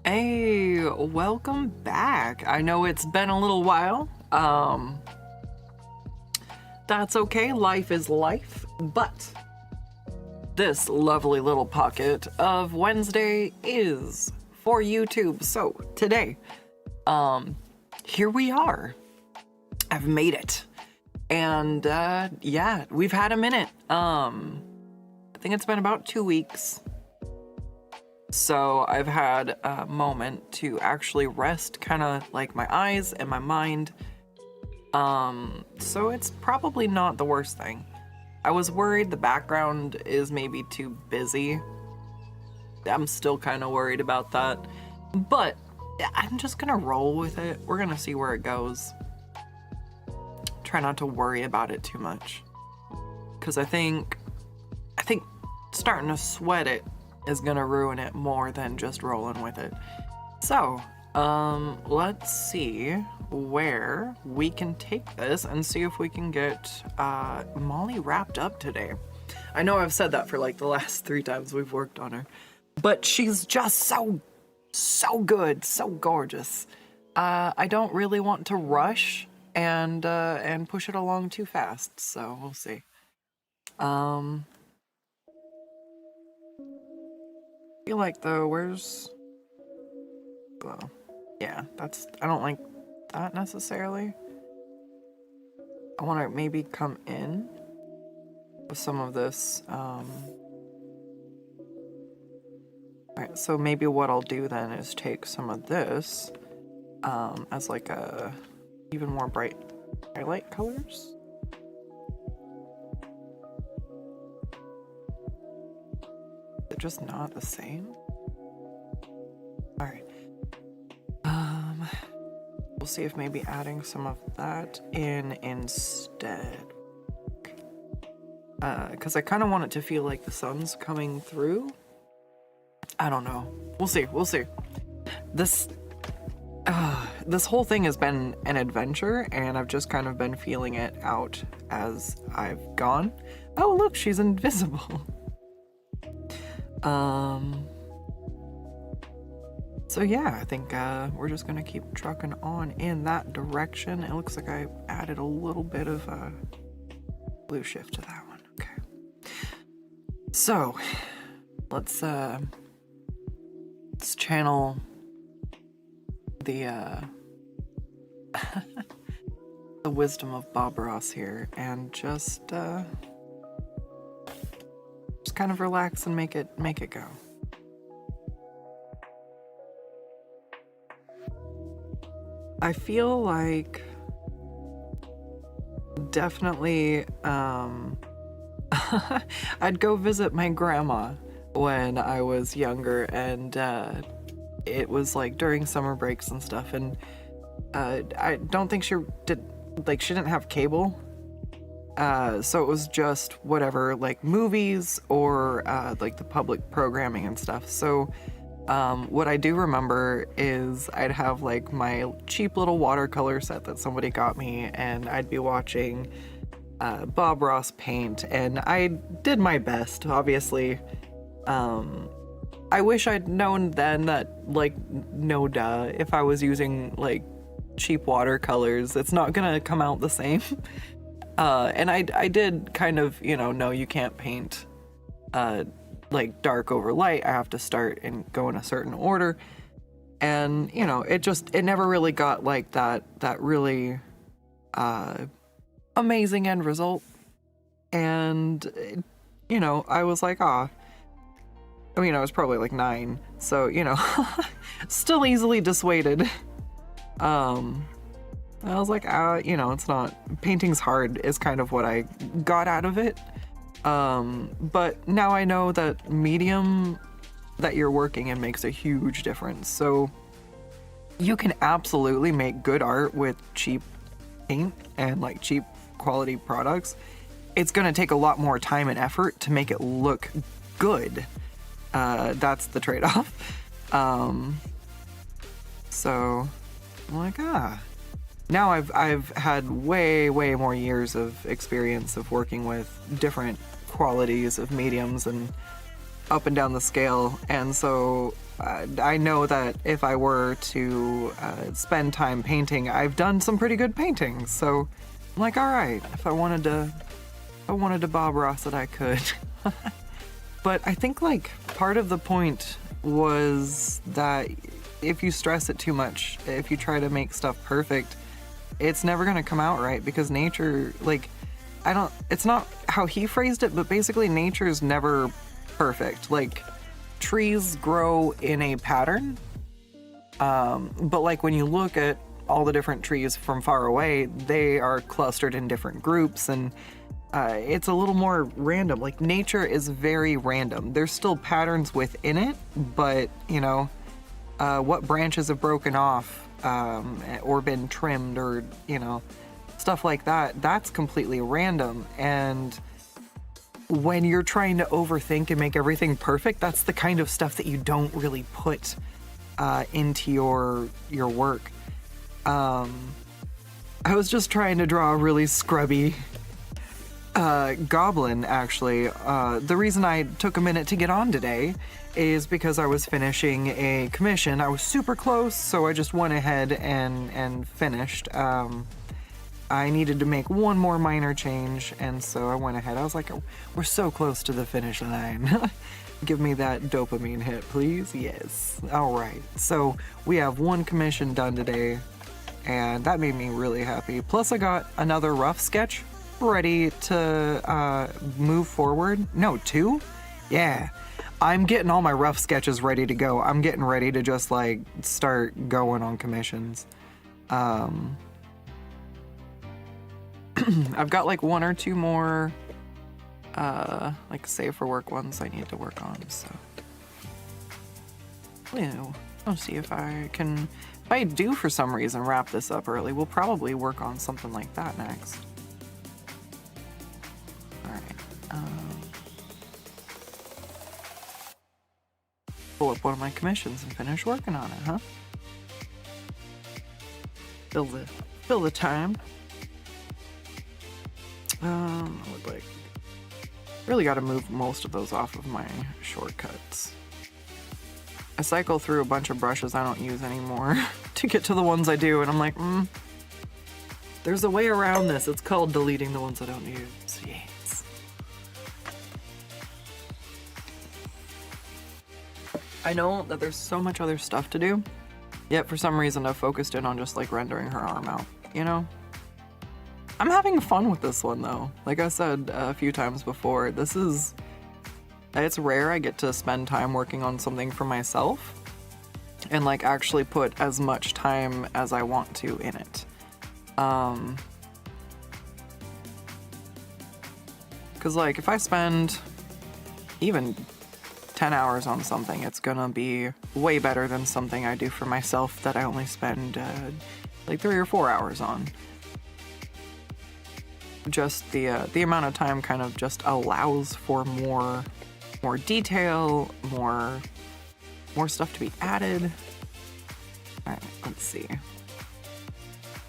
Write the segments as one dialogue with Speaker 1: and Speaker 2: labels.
Speaker 1: Hey, welcome back. I know it's been a little while. That's okay, life is life, but this lovely little pocket of Wednesday is for YouTube. So today, here we are. I've made it. And yeah, we've had a minute. I think it's been about 2 weeks. So I've had a moment to actually rest kind of like my eyes and my mind. So it's probably not the worst thing. I was worried the background is maybe too busy. I'm still kind of worried about that, but I'm just gonna roll with it. We're gonna see where it goes. Try not to worry about it too much, because I think starting to sweat it is gonna ruin it more than just rolling with it. So let's see where we can take this and see if we can get Mollie wrapped up today. I know I've said that for like the last 3 times we've worked on her, but she's just so good, so gorgeous. I don't really want to rush and push it along too fast, so we'll see. I feel like though, where's, well, yeah, I don't like that necessarily. I want to maybe come in with some of this. Alright, so maybe what I'll do then is take some of this as like a even more bright highlight colors. They're just not the same. All right. We'll see if maybe adding some of that in instead. Because I kind of want it to feel like the sun's coming through. I don't know. We'll see. We'll see. This whole thing has been an adventure, and I've just kind of been feeling it out as I've gone. Oh, look, she's invisible. So yeah, I think we're just gonna keep trucking on in that direction. It looks like I added a little bit of blue shift to that one. Okay. So let's channel the the wisdom of Bob Ross here and just kind of relax and make it go. I feel like definitely I'd go visit my grandma when I was younger, and it was like during summer breaks and stuff, and I don't think she didn't have cable. So it was just whatever, like movies or like the public programming and stuff. So what I do remember is I'd have like my cheap little watercolor set that somebody got me, and I'd be watching Bob Ross paint, and I did my best, obviously. I wish I'd known then that, like, no duh, if I was using like cheap watercolors, it's not gonna come out the same. And I did kind of, know you can't paint like dark over light. I have to start and go in a certain order. And, it never really got like that really amazing end result. And, I was like, I was probably like 9. So, still easily dissuaded. I was like, it's not, painting's hard is kind of what I got out of it. But now I know that medium that you're working in makes a huge difference. So you can absolutely make good art with cheap paint and like cheap quality products. It's going to take a lot more time and effort to make it look good. That's the trade-off. So I'm like, now I've had way more years of experience of working with different qualities of mediums, and up and down the scale, and so I know that if I were to spend time painting, I've done some pretty good paintings. So I'm like, all right, if I wanted to Bob Ross it, I could. But I think like part of the point was that if you stress it too much, if you try to make stuff perfect, it's never gonna come out right, because nature, like, it's not how he phrased it, but basically nature's never perfect. Like, trees grow in a pattern, but like when you look at all the different trees from far away, they are clustered in different groups, and it's a little more random. Like, nature is very random. There's still patterns within it, but you know, what branches have broken off or been trimmed, or you know, stuff like that, that's completely random. And when you're trying to overthink and make everything perfect, that's the kind of stuff that you don't really put into your work. I was just trying to draw a really scrubby goblin, actually. The reason I took a minute to get on today is because I was finishing a commission. I was super close, so I just went ahead and finished. I needed to make one more minor change, and so I went ahead. I was like, we're so close to the finish line. Give me that dopamine hit, please. Yes. All right. So we have one commission done today, and that made me really happy. Plus, I got another rough sketch ready to move forward. No, two? Yeah. I'm getting all my rough sketches ready to go. I'm getting ready to just, like, start going on commissions. I've got like one or two more like save for work ones I need to work on, so I'll see if I can. If I do for some reason wrap this up early, we'll probably work on something like that next. Alright, pull up one of my commissions and finish working on it, huh? Fill the time. I would like really got to move most of those off of my shortcuts. I cycle through a bunch of brushes I don't use anymore to get to the ones I do, and I'm like, there's a way around this. It's called deleting the ones I don't use. Yes. I know that there's so much other stuff to do, yet for some reason I've focused in on just like rendering her arm out, you know? I'm having fun with this one though. Like I said a few times before, it's rare I get to spend time working on something for myself and like actually put as much time as I want to in it. 'Cause like if I spend even 10 hours on something, it's gonna be way better than something I do for myself that I only spend like 3 or 4 hours on. Just the amount of time kind of just allows for more detail, more stuff to be added. All right, let's see.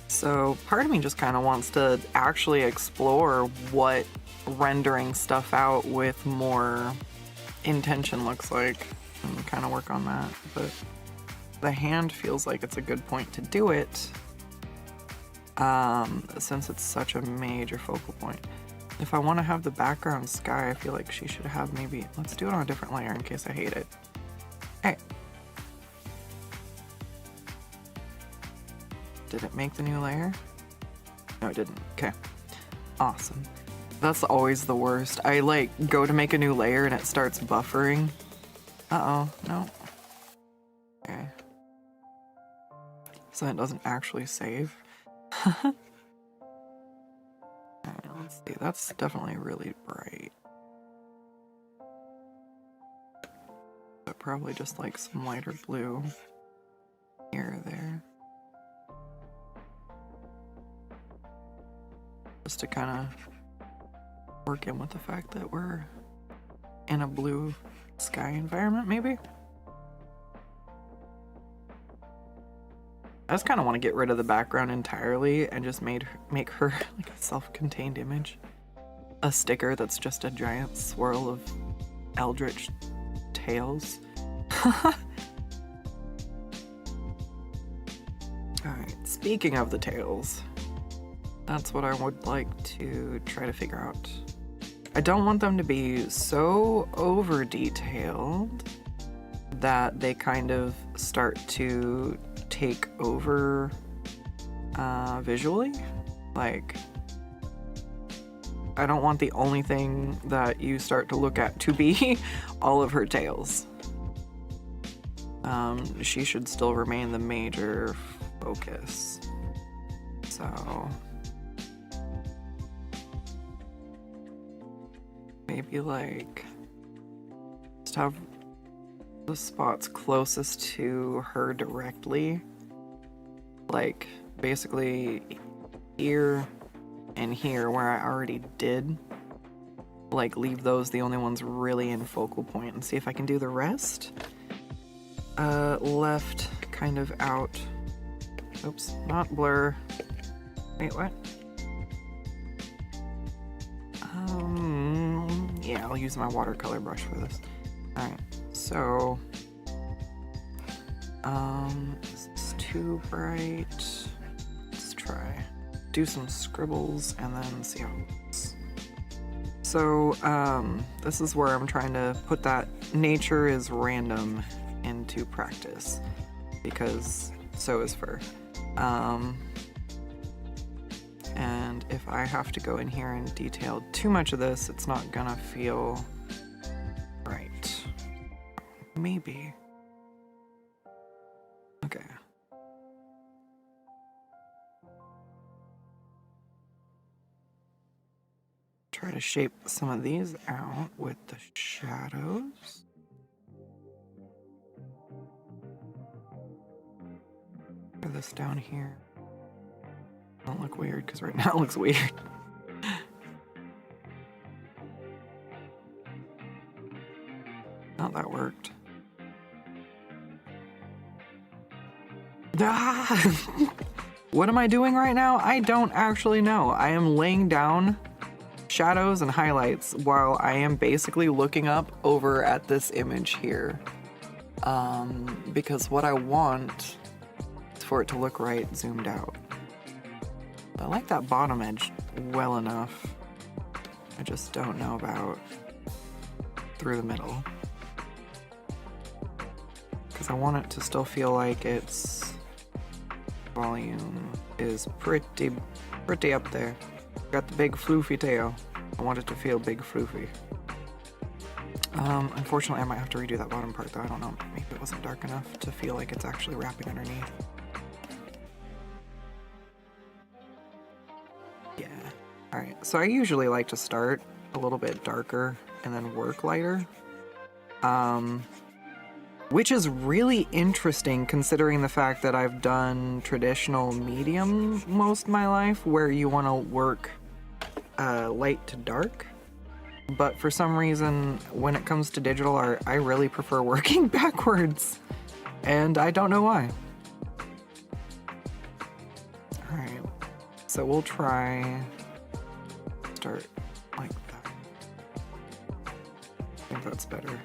Speaker 1: So part of me just kind of wants to actually explore what rendering stuff out with more intention looks like and kind of work on that. But the hand feels like it's a good point to do it. Since it's such a major focal point. If I want to have the background sky, I feel like she should have maybe, let's do it on a different layer in case I hate it. Hey. Did it make the new layer? No, it didn't. Okay. Awesome. That's always the worst. I like go to make a new layer and it starts buffering. Uh-oh, no. Okay. So it doesn't actually save. Alright, let's see. That's definitely really bright. But probably just like some lighter blue here or there. Just to kind of work in with the fact that we're in a blue sky environment, maybe? I just kind of want to get rid of the background entirely and just make her like a self-contained image. A sticker that's just a giant swirl of eldritch tails. Alright, speaking of the tails, that's what I would like to try to figure out. I don't want them to be so over detailed that they kind of start to take over visually. Like, I don't want the only thing that you start to look at to be all of her tails. She should still remain the major focus. So maybe like just have the spots closest to her directly, like basically here and here where I already did, like leave those the only ones really in focal point and see if I can do the rest. Left kind of out. Oops, not blur. Wait, what? Yeah, I'll use my watercolor brush for this. Alright, so this is too bright. Let's try do some scribbles and then see how it looks. So this is where I'm trying to put that nature is random into practice, because so is fur. And if I have to go in here and detail too much of this, it's not gonna feel right. Maybe. Okay. Try to shape some of these out with the shadows. Put this down here. Don't look weird, because right now it looks weird. Oh, that worked. Ah! What am I doing right now? I don't actually know. I am laying down shadows and highlights while I am basically looking up over at this image here. Because what I want is for it to look right zoomed out. I like that bottom edge well enough. I just don't know about through the middle. Because I want it to still feel like its volume is pretty up there. Got the big floofy tail. I want it to feel big floofy. Unfortunately I might have to redo that bottom part though. I don't know, maybe it wasn't dark enough to feel like it's actually wrapping underneath. Yeah. Alright, so I usually like to start a little bit darker and then work lighter. Which is really interesting considering the fact that I've done traditional medium most of my life, where you want to work light to dark. But for some reason, when it comes to digital art, I really prefer working backwards. And I don't know why. Alright, so we'll try start like that. I think that's better.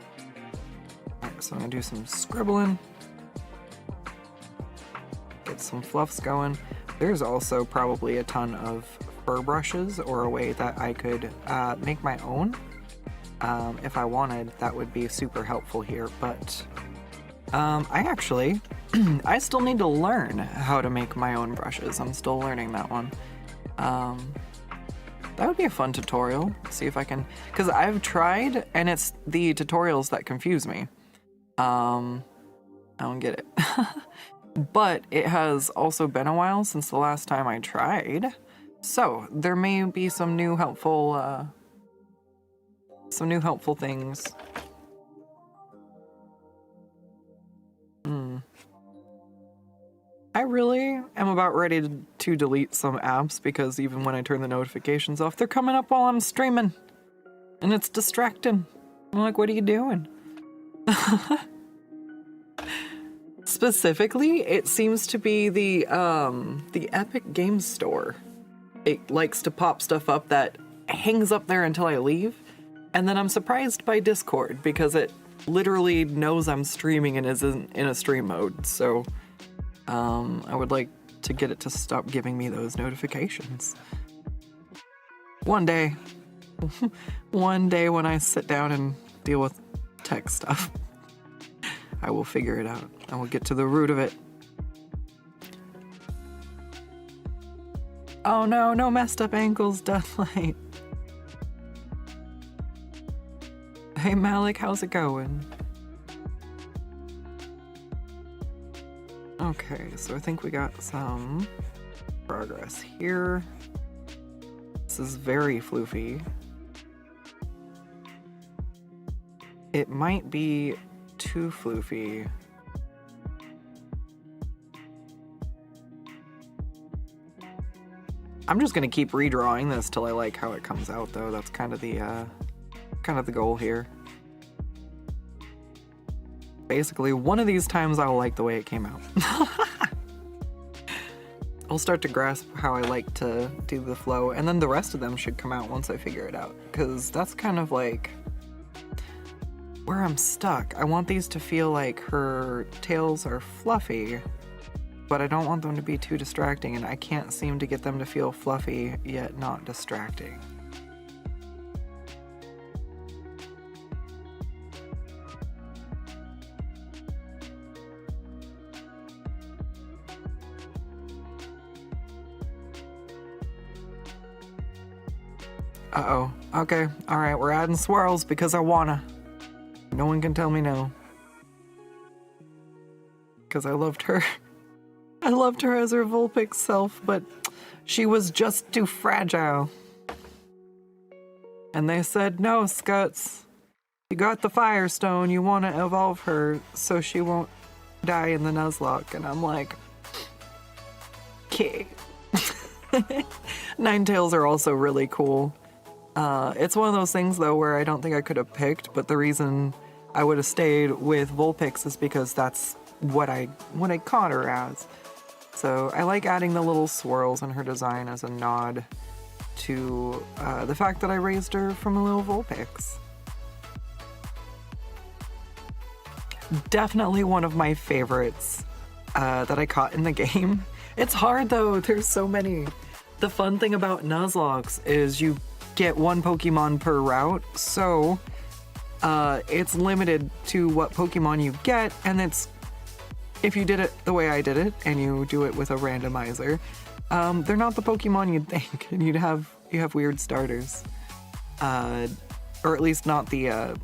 Speaker 1: Alright, so I'm gonna do some scribbling. Get some fluffs going. There's also probably a ton of fur brushes or a way that I could make my own. If I wanted, that would be super helpful here, but I actually, I still need to learn how to make my own brushes. I'm still learning that one. That would be a fun tutorial. See if I can, because I've tried and it's the tutorials that confuse me. I don't get it. But it has also been a while since the last time I tried. So there may be some new helpful things. I really am about ready to delete some apps because even when I turn the notifications off, they're coming up while I'm streaming. And it's distracting. I'm like, what are you doing? Specifically, it seems to be the Epic Games Store. It likes to pop stuff up that hangs up there until I leave. And then I'm surprised by Discord because it literally knows I'm streaming and is in a stream mode, so I would like to get it to stop giving me those notifications. One day. One day when I sit down and deal with tech stuff, I will figure it out. I will get to the root of it. Oh no, no messed up ankles, Deathlight. Hey Malik, how's it going? Okay, so I think we got some progress here. This is very floofy. It might be too floofy. I'm just gonna keep redrawing this till I like how it comes out, though. That's kind of the goal here. Basically, one of these times I'll like the way it came out. I'll start to grasp how I like to do the flow, and then the rest of them should come out once I figure it out, because that's kind of like where I'm stuck. I want these to feel like her tails are fluffy, but I don't want them to be too distracting, and I can't seem to get them to feel fluffy yet not distracting. Uh-oh. Okay. Alright, we're adding swirls because I wanna. No one can tell me no. Because I loved her. I loved her as her Vulpix self, but she was just too fragile. And they said, no, Skuttz. You got the Firestone, you want to evolve her so she won't die in the Nuzlocke. And I'm like, okay. Nine Tails are also really cool. It's one of those things, though, where I don't think I could have picked, but the reason I would have stayed with Vulpix is because that's what I caught her as. So I like adding the little swirls in her design as a nod to the fact that I raised her from a little Vulpix. Definitely one of my favorites that I caught in the game. It's hard, though. There's so many. The fun thing about Nuzlocks is you get one Pokemon per route, so it's limited to what Pokemon you get, and it's if you did it the way I did it and you do it with a randomizer, they're not the Pokemon you'd think, and you have weird starters, or at least not the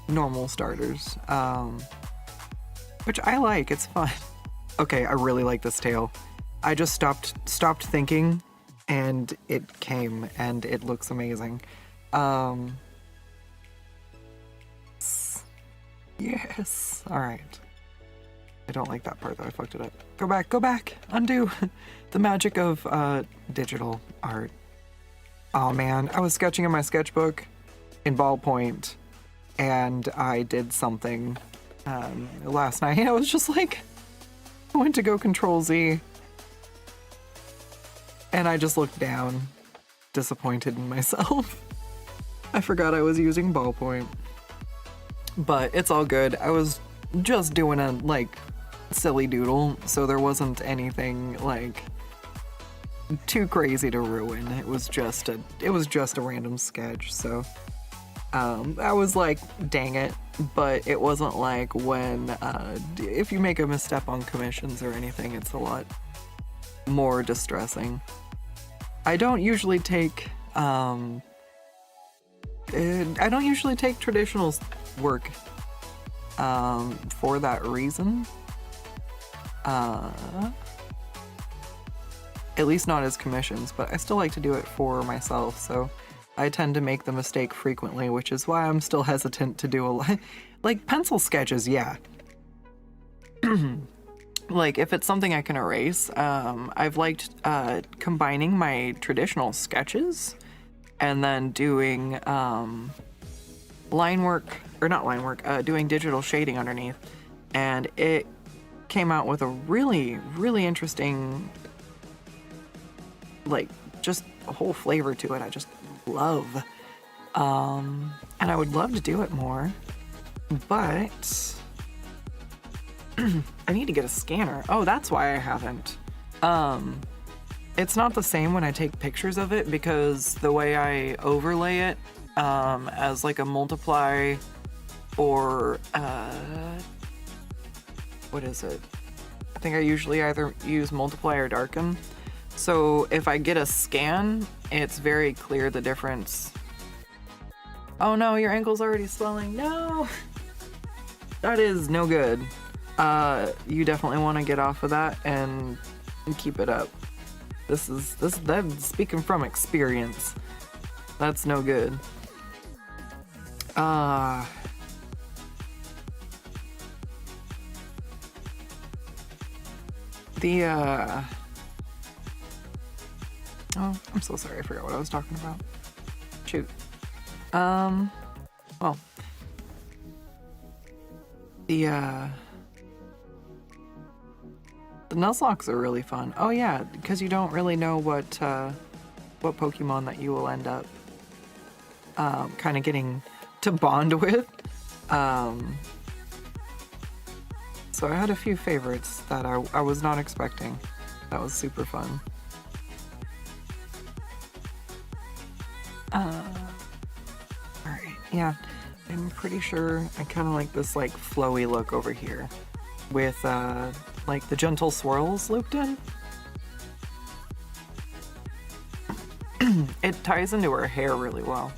Speaker 1: normal starters, which I like. It's fun. Okay, I really like this tail. I just stopped thinking, and it came, and it looks amazing. Yes. All right. I don't like that part, though. I fucked it up. Go back, undo. The magic of digital art. Oh man, I was sketching in my sketchbook in ballpoint, and I did something last night. I was just like, I went to go Control Z, and I just looked down, disappointed in myself. I forgot I was using ballpoint. But it's all good. I was just doing a, like, silly doodle, so there wasn't anything, like, too crazy to ruin. It was just a random sketch, so I was like, dang it, but it wasn't like when if you make a misstep on commissions or anything, it's a lot more distressing. I don't usually take traditional work for that reason. At least not as commissions, but I still like to do it for myself, so I tend to make the mistake frequently, which is why I'm still hesitant to do a lot. Like, pencil sketches, yeah. Like, if it's something I can erase, I've liked combining my traditional sketches and then doing line work, or not line work, doing digital shading underneath, and it came out with a really, really interesting, like, just a whole flavor to it I just love. And I would love to do it more. But I need to get a scanner. Oh, that's why I haven't. It's not the same when I take pictures of it because the way I overlay it as like a multiply or what is it? I think I usually either use multiply or darken. So if I get a scan, it's very clear the difference. Oh no, your ankle's already swelling. No! That is no good. You definitely want to get off of that and keep it up. That's speaking from experience. That's no good. Oh, I'm so sorry, I forgot what I was talking about. Shoot. Well, the nuzlocks are really fun. Oh yeah, because you don't really know what Pokemon that you will end up kind of getting to bond with. So I had a few favorites that I was not expecting. That was super fun. Alright, yeah, I'm pretty sure I kind of like this like flowy look over here with like the gentle swirls looped in. It ties into her hair really well.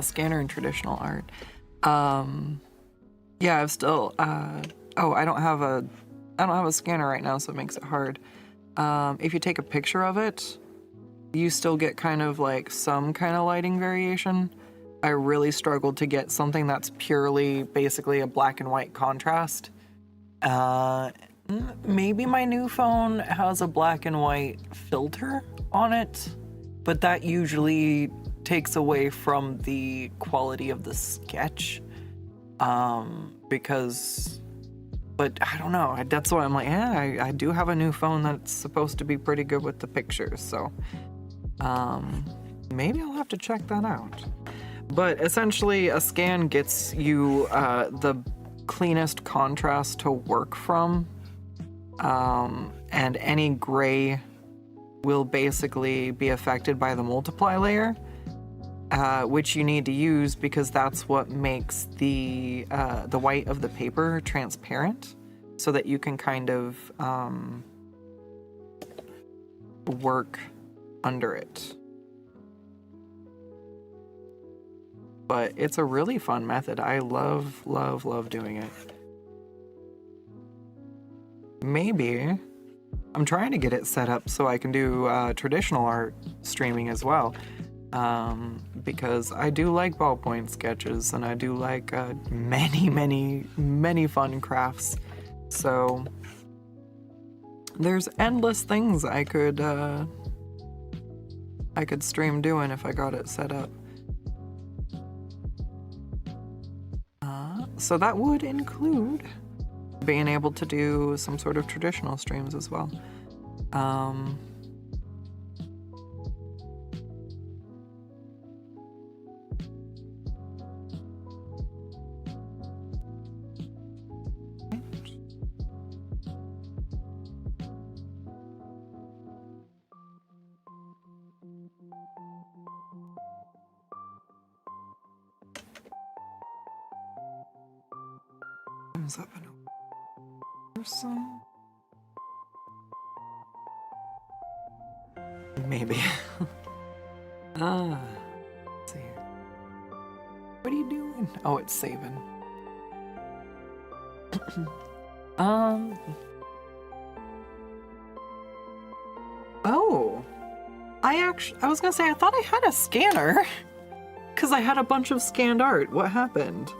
Speaker 1: Scanner and traditional art. Yeah, I've still oh, I don't have a scanner right now, so it makes it hard. If you take a picture of it, you still get kind of like some kind of lighting variation. I really struggled to get something that's purely basically a black and white contrast. Maybe my new phone has a black and white filter on it, but that usually takes away from the quality of the sketch. But I don't know, that's why I'm like, yeah, I do have a new phone that's supposed to be pretty good with the pictures, so maybe I'll have to check that out. But essentially a scan gets you the cleanest contrast to work from, and any gray will basically be affected by the multiply layer, which you need to use because that's what makes the white of the paper transparent, so that you can kind of work under it. But it's a really fun method. I love doing it. Maybe I'm trying to get it set up so I can do traditional art streaming as well. Because I do like ballpoint sketches and I do like many fun crafts. So there's endless things I could stream doing if I got it set up. So that would include being able to do some sort of traditional streams as well. Comes up in a person. Maybe. Let's see. What are you doing? Oh, it's saving. Oh. I was gonna say, I thought I had a scanner. Because I had a bunch of scanned art. What happened?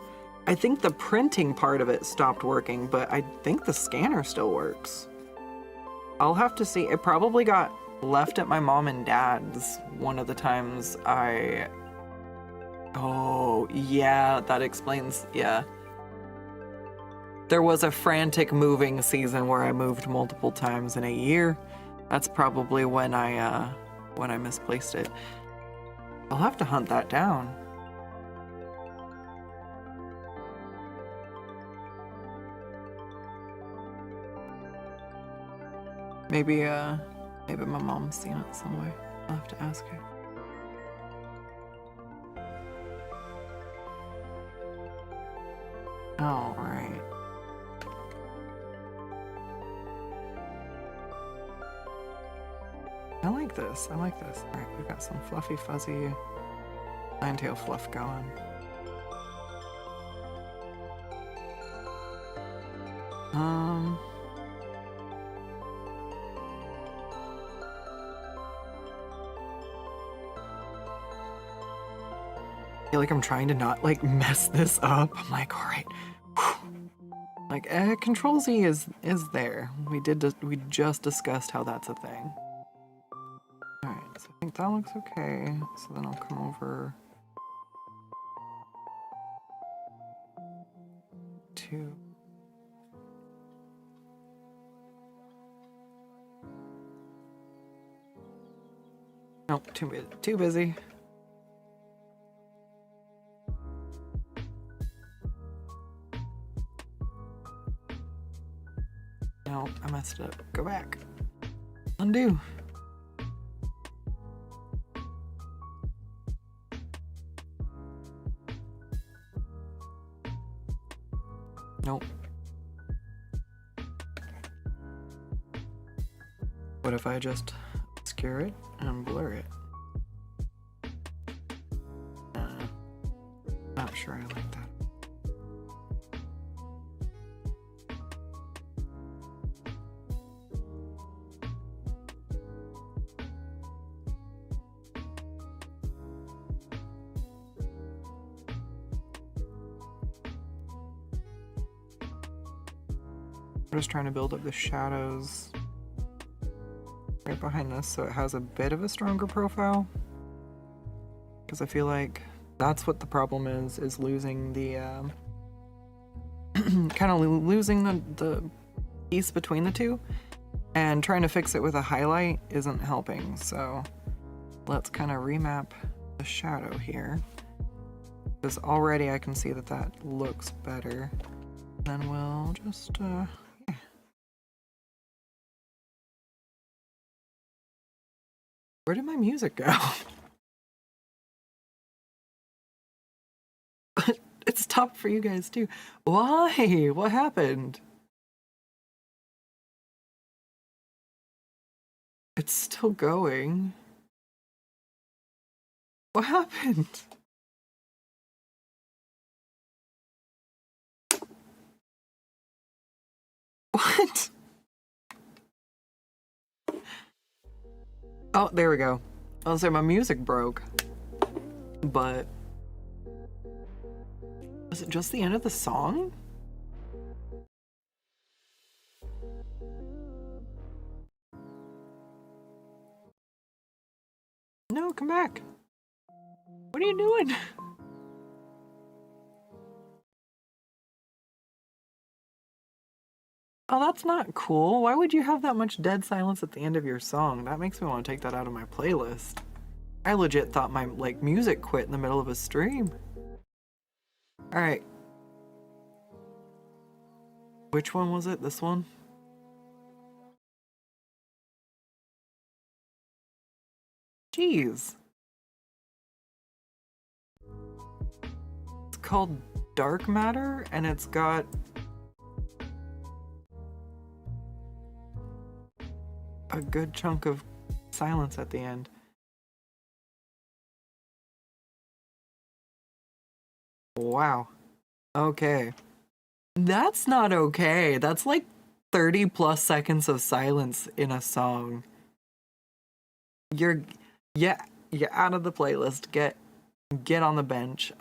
Speaker 1: I think the printing part of it stopped working, but I think the scanner still works. I'll have to see. It probably got left at my mom and dad's one of the times I... Oh, yeah, that explains, yeah. There was a frantic moving season where I moved multiple times in a year. That's probably when I misplaced it. I'll have to hunt that down. Maybe maybe my mom's seen it somewhere. I'll have to ask her. All right. I like this. I like this. All right, we've got some fluffy, fuzzy nine-tail fluff going. I feel like I'm trying to not like mess this up. I'm like, all right. Like, Control Z is there. We just discussed how that's a thing. All right, so I think that looks okay. So then I'll come over to nope, too busy. No, I messed it up. Go back. Undo. Nope. What if I just obscure it and blur it? Not sure I like that. I'm just trying to build up the shadows right behind this so it has a bit of a stronger profile, because I feel like that's what the problem is losing the kind of losing the piece between the two, and trying to fix it with a highlight isn't helping. So let's kind of remap the shadow here, because already I can see that that looks better. Then we'll just yeah. Where did my music go? It stopped for you guys too. Why? What happened? It's still going. What happened? What? Oh, there we go. I was saying my music broke. But was it just the end of the song? No, come back. What are you doing? Oh, that's not cool. Why would you have that much dead silence at the end of your song? That makes me want to take that out of my playlist. I legit thought my like music quit in the middle of a stream. All right. Which one was it? This one? Jeez. It's called Dark Matter, and it's got a good chunk of silence at the end. Wow. Okay. That's not okay. That's like 30 plus seconds of silence in a song. You're out of the playlist. Get on the bench.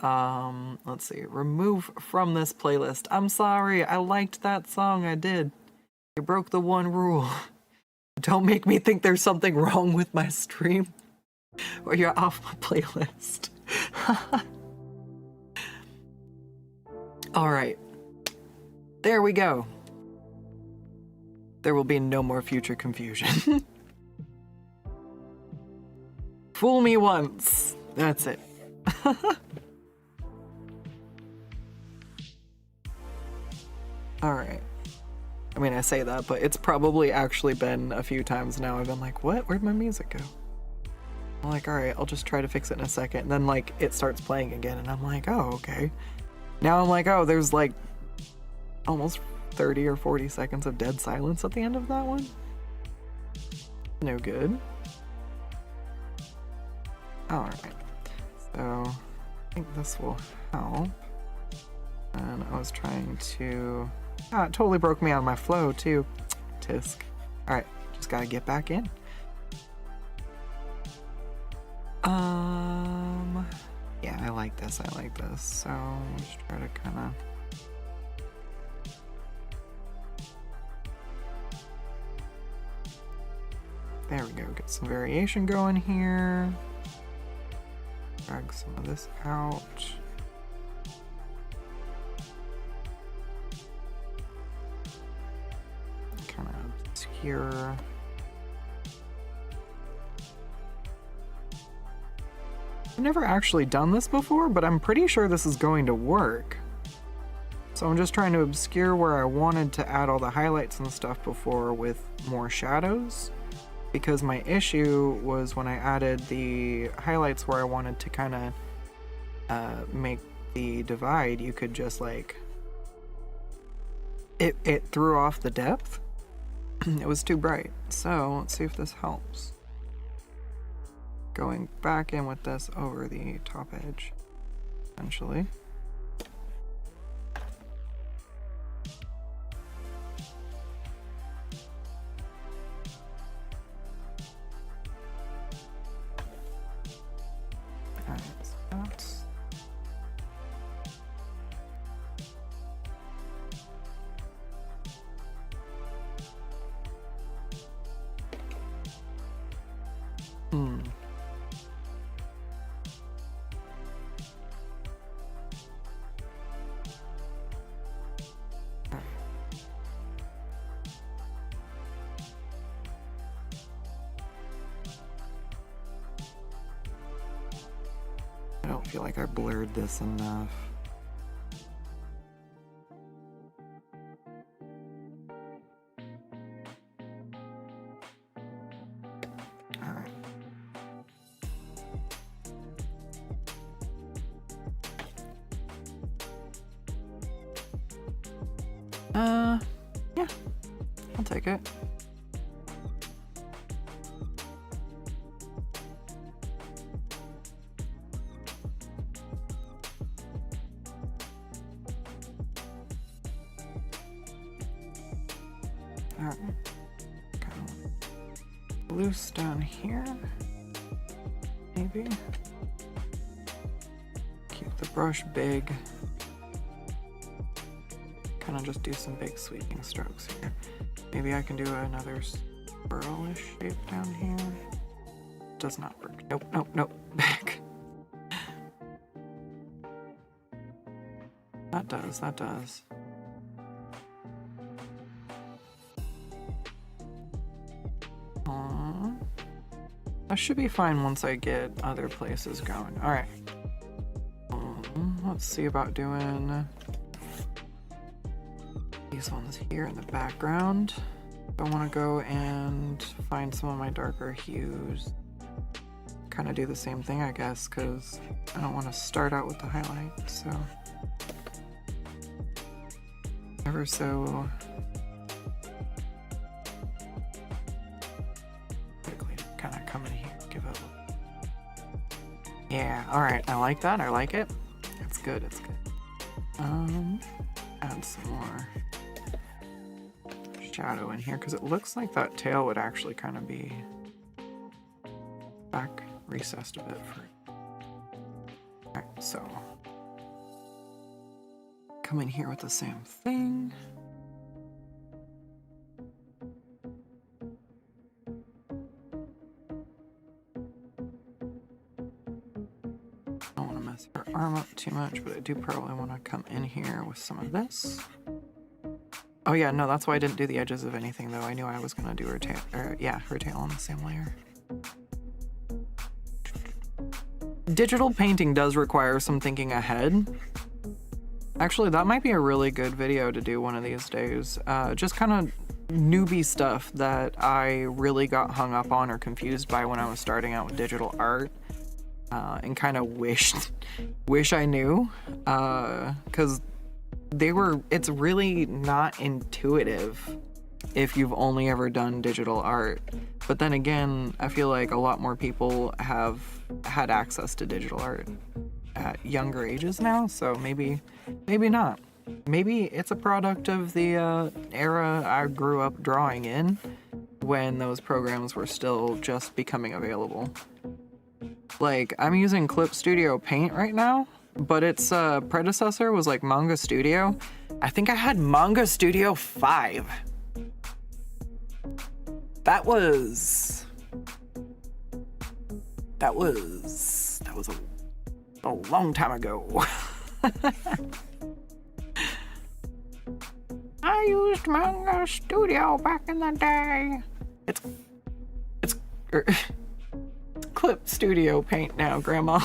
Speaker 1: Let's see. Remove from this playlist. I'm sorry. I liked that song. I did. You broke the one rule. Don't make me think there's something wrong with my stream, or you're off my playlist. All right. There we go. There will be no more future confusion. Fool me once. That's it. All right. I mean, I say that, but it's probably actually been a few times now. I've been like, what? Where'd my music go? I'm like, all right, I'll just try to fix it in a second. And then like it starts playing again and I'm like, oh, okay. Now I'm like, oh, there's like almost 30 or 40 seconds of dead silence at the end of that one. No good. All right, so I think this will help. And I was trying to, it totally broke me out of my flow too. Tisk. All right, just gotta get back in. Yeah, I like this, So let's try to kind of, there we go, get some variation going here. Drag some of this out. Kind of obscure. I've never actually done this before, but I'm pretty sure this is going to work. So I'm just trying to obscure where I wanted to add all the highlights and stuff before with more shadows. Because my issue was when I added the highlights where I wanted to kind of make the divide, you could just like, it threw off the depth. It was too bright. So let's see if this helps. Going back in with this over the top edge, essentially. Alright, so that's... I don't feel like I blurred this enough. Alright. Yeah, I'll take it. Alright, kind of loose down here, maybe. Keep the brush big. Kind of just do some big sweeping strokes here. Maybe I can do another swirlish shape down here. Does not work. Nope, nope, nope. Back. That does, that does. That should be fine once I get other places going. All right. Let's see about doing these ones here in the background. I want to go and find some of my darker hues. Kind of do the same thing, I guess, because I don't want to start out with the highlights. So ever so quickly kind of come in here, give it a... Yeah, all right, I like that. I like it. It's good. It's good. Add some more shadow in here because it looks like that tail would actually kind of be back recessed a bit for. Alright, so come in here with the same thing. I don't want to mess her arm up too much, but I do probably want to come in here with some of this. Oh yeah, no, that's why I didn't do the edges of anything though. I knew I was gonna do her tail, or yeah, her tail on the same layer. Digital painting does require some thinking ahead. Actually, that might be a really good video to do one of these days. Just kind of newbie stuff that I really got hung up on or confused by when I was starting out with digital art, and kind of wish I knew, because it's really not intuitive if you've only ever done digital art. But then again, I feel like a lot more people have had access to digital art at younger ages now, so maybe not. Maybe it's a product of the era I grew up drawing in, when those programs were still just becoming available. Like, I'm using Clip Studio Paint right now, but its predecessor was like Manga Studio. I think I had Manga Studio 5. That was a long time ago. I used Manga Studio back in the day. It's Clip Studio Paint now, Grandma.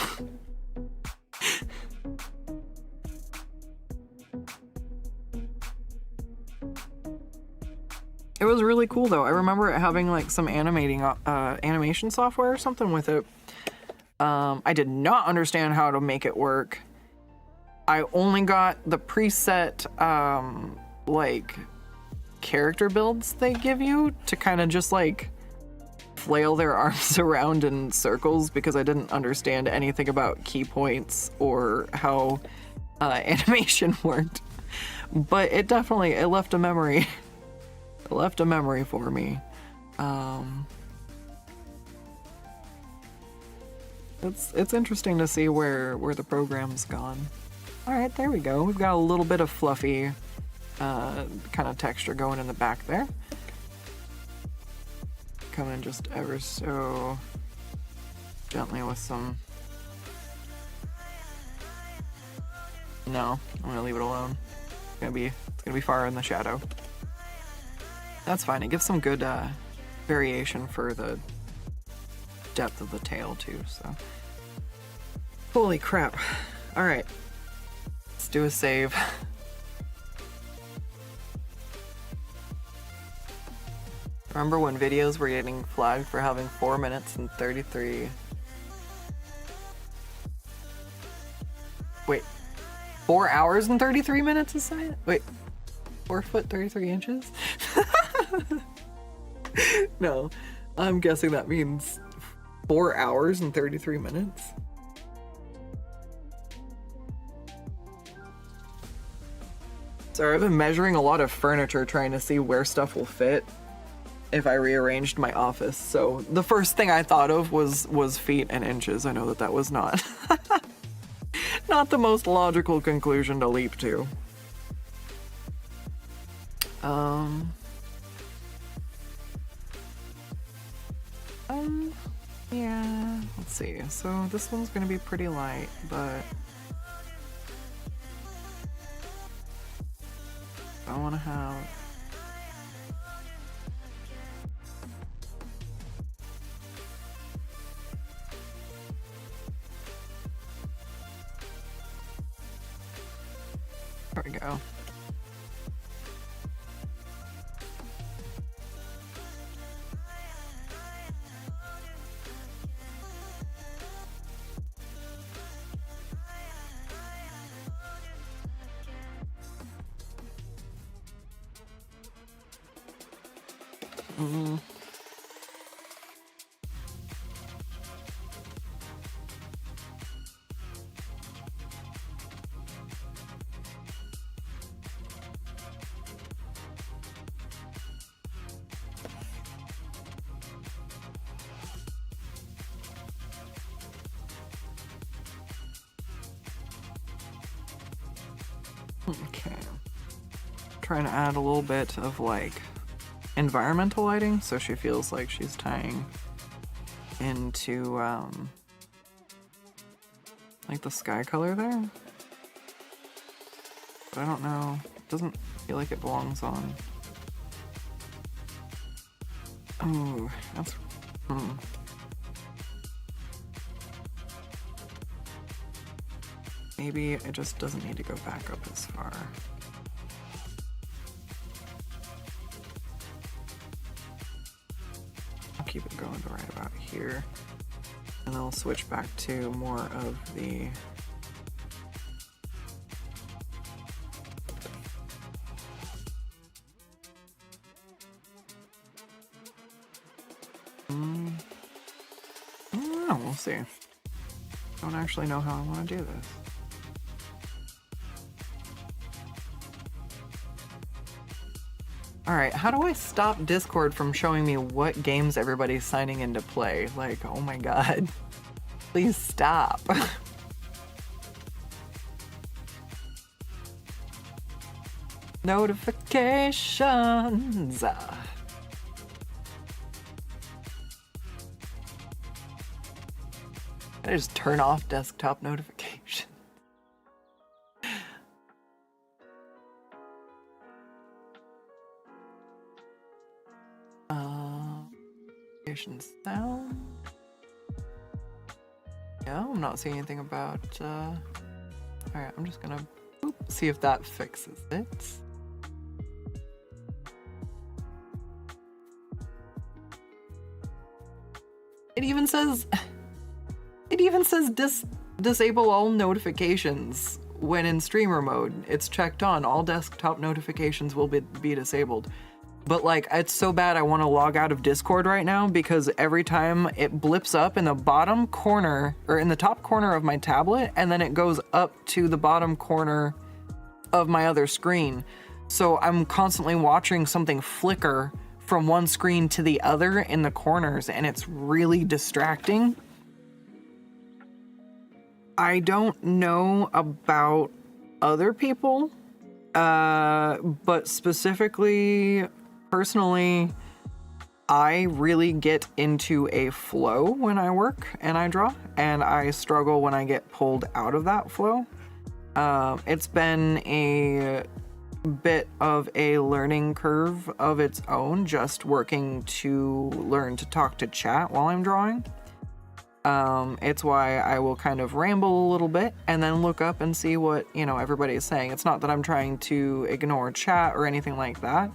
Speaker 1: It was really cool though. I remember it having like some animation software or something with it. I did not understand how to make it work. I only got the preset like character builds they give you to kind of just like flail their arms around in circles, because I didn't understand anything about key points or how animation worked. But it left a memory. It left a memory for me. It's interesting to see where the program's gone. All right, there we go. We've got a little bit of fluffy kind of texture going in the back there. Come in just ever so gently with some... No, I'm gonna leave it alone. It's gonna be far in the shadow. That's fine. It gives some good variation for the depth of the tail too, so. Holy crap. All right, let's do a save. Remember when videos were getting flagged for having 4 minutes and 33... Wait, 4 hours and 33 minutes is that? Wait, 4 foot 33 inches? No, I'm guessing that means 4 hours and 33 minutes. Sorry, I've been measuring a lot of furniture trying to see where stuff will fit if I rearranged my office. So the first thing I thought of was feet and inches. I know that was not not the most logical conclusion to leap to. Yeah, let's see. So this one's gonna be pretty light, but I want to have... There we go. Okay. Trying to add a little bit of like environmental lighting so she feels like she's tying into like the sky color there. But I don't know. It doesn't feel like it belongs on. Oh, that's Maybe it just doesn't need to go back up as far. I'll keep it going to right about here. And then I'll switch back to more of the I don't know, we'll see. Don't actually know how I want to do this. Alright, how do I stop Discord from showing me what games everybody's signing in to play? Like, oh my god. Please stop. Notifications. I just turn off desktop notifications. Sound. Yeah, I'm not seeing anything about. All right, I'm just gonna see if that fixes it. It even says disable all notifications when in streamer mode. It's checked on. All desktop notifications will be disabled. But like, it's so bad I want to log out of Discord right now because every time it blips up in the bottom corner or in the top corner of my tablet, and then it goes up to the bottom corner of my other screen. So I'm constantly watching something flicker from one screen to the other in the corners, and it's really distracting. I don't know about other people, but specifically, personally, I really get into a flow when I work and I draw, and I struggle when I get pulled out of that flow. It's been a bit of a learning curve of its own, just working to learn to talk to chat while I'm drawing. It's why I will kind of ramble a little bit and then look up and see what, you know, everybody is saying. It's not that I'm trying to ignore chat or anything like that.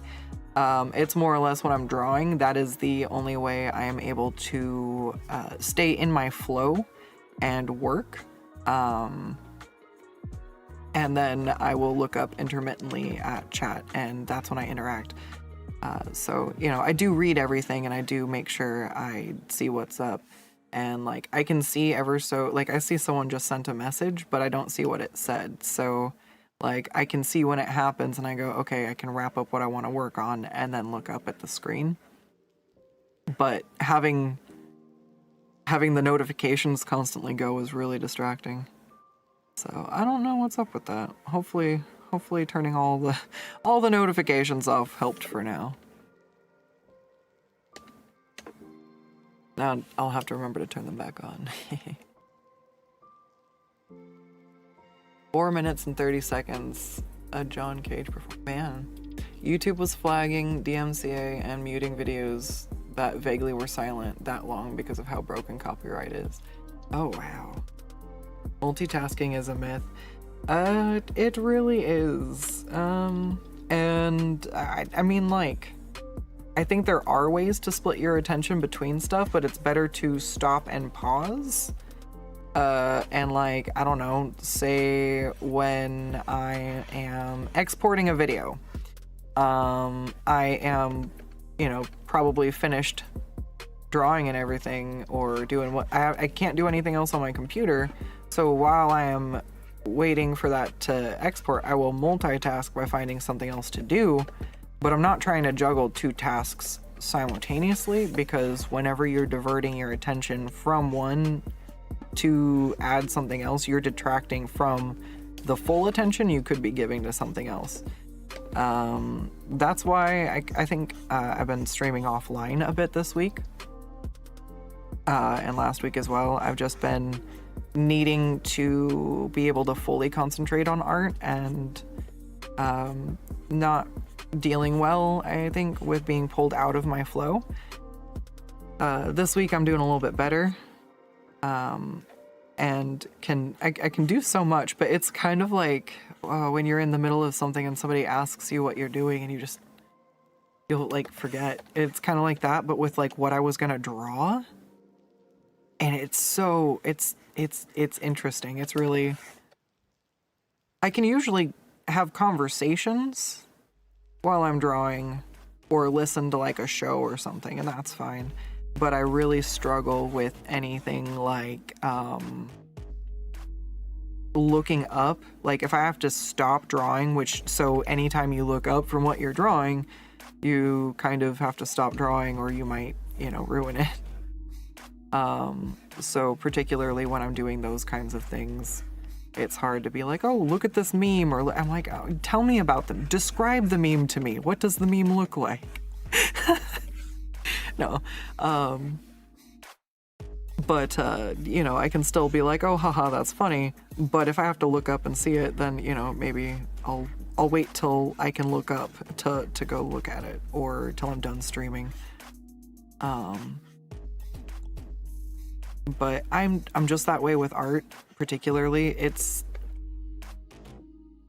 Speaker 1: It's more or less when I'm drawing, that is the only way I am able to stay in my flow and work. And then I will look up intermittently at chat, and that's when I interact. So, you know, I do read everything, and I do make sure I see what's up. And like, I can see like I see someone just sent a message, but I don't see what it said. So like, I can see when it happens and I go, okay, I can wrap up what I want to work on and then look up at the screen. But having the notifications constantly go is really distracting. So I don't know what's up with that. Hopefully turning all the notifications off helped for now. Now I'll have to remember to turn them back on. 4 minutes and 30 seconds. A John Cage performance. Man, YouTube was flagging DMCA and muting videos that vaguely were silent that long because of how broken copyright is. Oh wow. Multitasking is a myth. It really is. And I mean, like, I think there are ways to split your attention between stuff, but it's better to stop and pause. And like, I don't know, say when I am exporting a video, I am, you know, probably finished drawing and everything, or doing what I can't do anything else on my computer. So while I am waiting for that to export, I will multitask by finding something else to do, but I'm not trying to juggle two tasks simultaneously, because whenever you're diverting your attention from one to add something else, you're detracting from the full attention you could be giving to something else. That's why I think I've been streaming offline a bit this week, and last week as well. I've just been needing to be able to fully concentrate on art, and not dealing well, I think, with being pulled out of my flow. This week I'm doing a little bit better. and I can do so much, but it's kind of like when you're in the middle of something and somebody asks you what you're doing and you'll like forget. It's kind of like that, but with like what I was gonna draw, and it's interesting. It's really, I can usually have conversations while I'm drawing or listen to like a show or something, and that's fine. But I really struggle with anything like looking up. Like if I have to stop drawing, so anytime you look up from what you're drawing, you kind of have to stop drawing or you might, ruin it. So particularly when I'm doing those kinds of things, it's hard to be like, oh, look at this meme, or I'm like, oh, tell me about them. Describe the meme to me. What does the meme look like? No. But I can still be like, oh, haha, that's funny. But if I have to look up and see it, then, maybe I'll wait till I can look up to go look at it, or till I'm done streaming. But I'm just that way with art, particularly.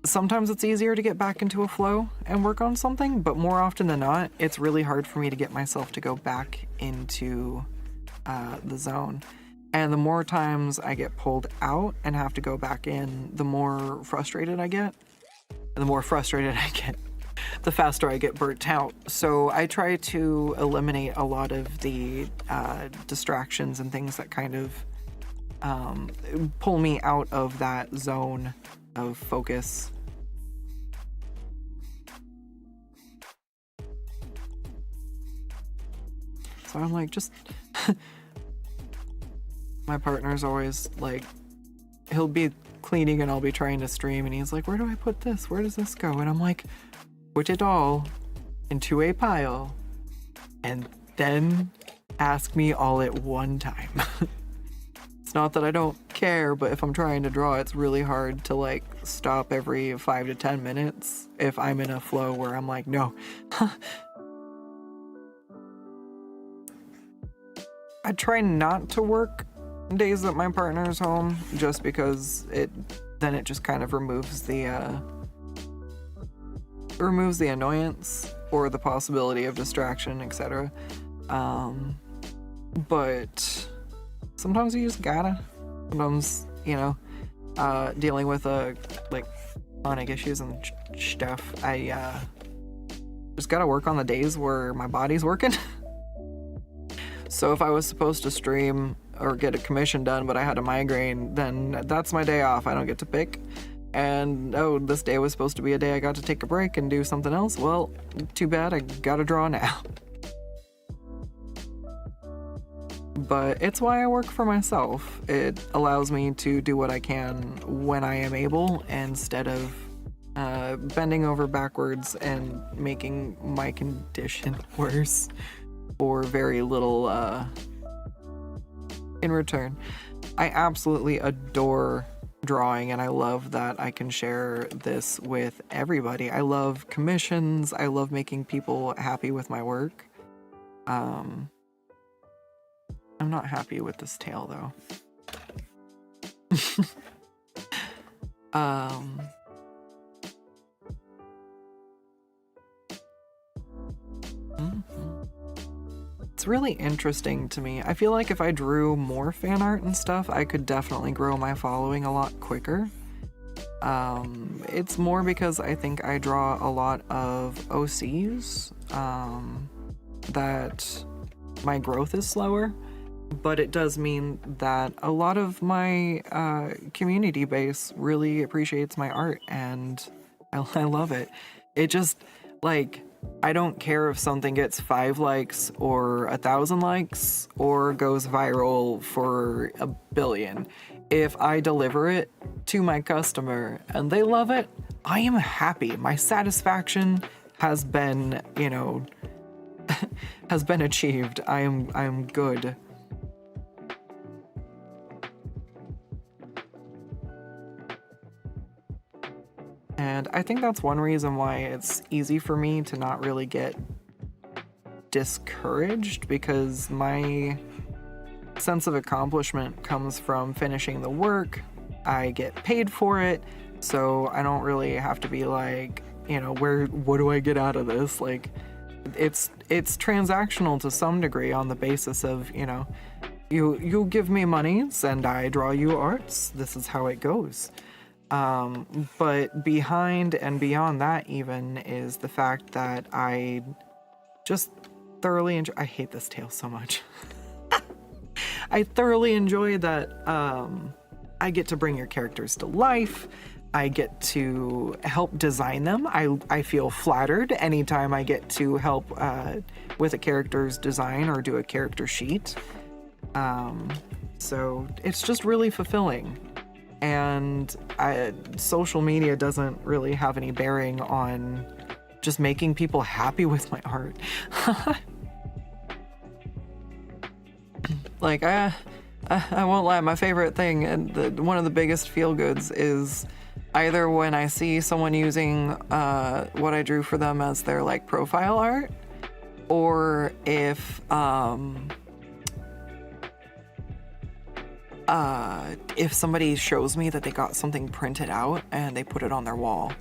Speaker 1: Sometimes it's easier to get back into a flow and work on something, but more often than not, it's really hard for me to get myself to go back into the zone. And the more times I get pulled out and have to go back in, the more frustrated I get. And the more frustrated I get, the faster I get burnt out. So I try to eliminate a lot of the distractions and things that kind of pull me out of that zone of focus. So I'm like, just my partner's always like, he'll be cleaning and I'll be trying to stream and he's like, where do I put this? Where does this go? And I'm like, put it all into a pile and then ask me all at one time. It's not that I don't care, but if I'm trying to draw, it's really hard to like stop every 5 to 10 minutes if I'm in a flow where I'm like, no. I try not to work days that my partner's home, just because then it just kind of removes the annoyance or the possibility of distraction, etc. But sometimes you just gotta. Sometimes, dealing with like chronic issues and stuff, I just gotta work on the days where my body's working. So if I was supposed to stream or get a commission done, but I had a migraine, then that's my day off. I don't get to pick. And, oh, this day was supposed to be a day I got to take a break and do something else. Well, too bad, I gotta draw now. But it's why I work for myself. It allows me to do what I can when I am able, instead of bending over backwards and making my condition worse for very little in return. I absolutely adore drawing, and I love that I can share this with everybody. I love commissions. I love making people happy with my work. I'm not happy with this tail though. It's really interesting to me. I feel like if I drew more fan art and stuff, I could definitely grow my following a lot quicker. It's more because I think I draw a lot of OCs, that my growth is slower, but it does mean that a lot of my community base really appreciates my art, and I love it. It just, like, I don't care if something gets 5 likes or 1,000 likes or goes viral for 1 billion. If I deliver it to my customer and they love it, I am happy. My satisfaction has been, has been achieved. I'm good. And I think that's one reason why it's easy for me to not really get discouraged, because my sense of accomplishment comes from finishing the work. I get paid for it, so I don't really have to be like, you know, what do I get out of this? Like, it's transactional to some degree on the basis of, you know, you give me monies and I draw you arts. This is how it goes. But behind and beyond that even is the fact that I just thoroughly enjoy. I hate this tale so much. I thoroughly enjoy that I get to bring your characters to life. I get to help design them. I feel flattered anytime I get to help with a character's design or do a character sheet. So it's just really fulfilling. And social media doesn't really have any bearing on just making people happy with my art. Like, I won't lie, my favorite thing and one of the biggest feel-goods is either when I see someone using what I drew for them as their like profile art, or if somebody shows me that they got something printed out and they put it on their wall.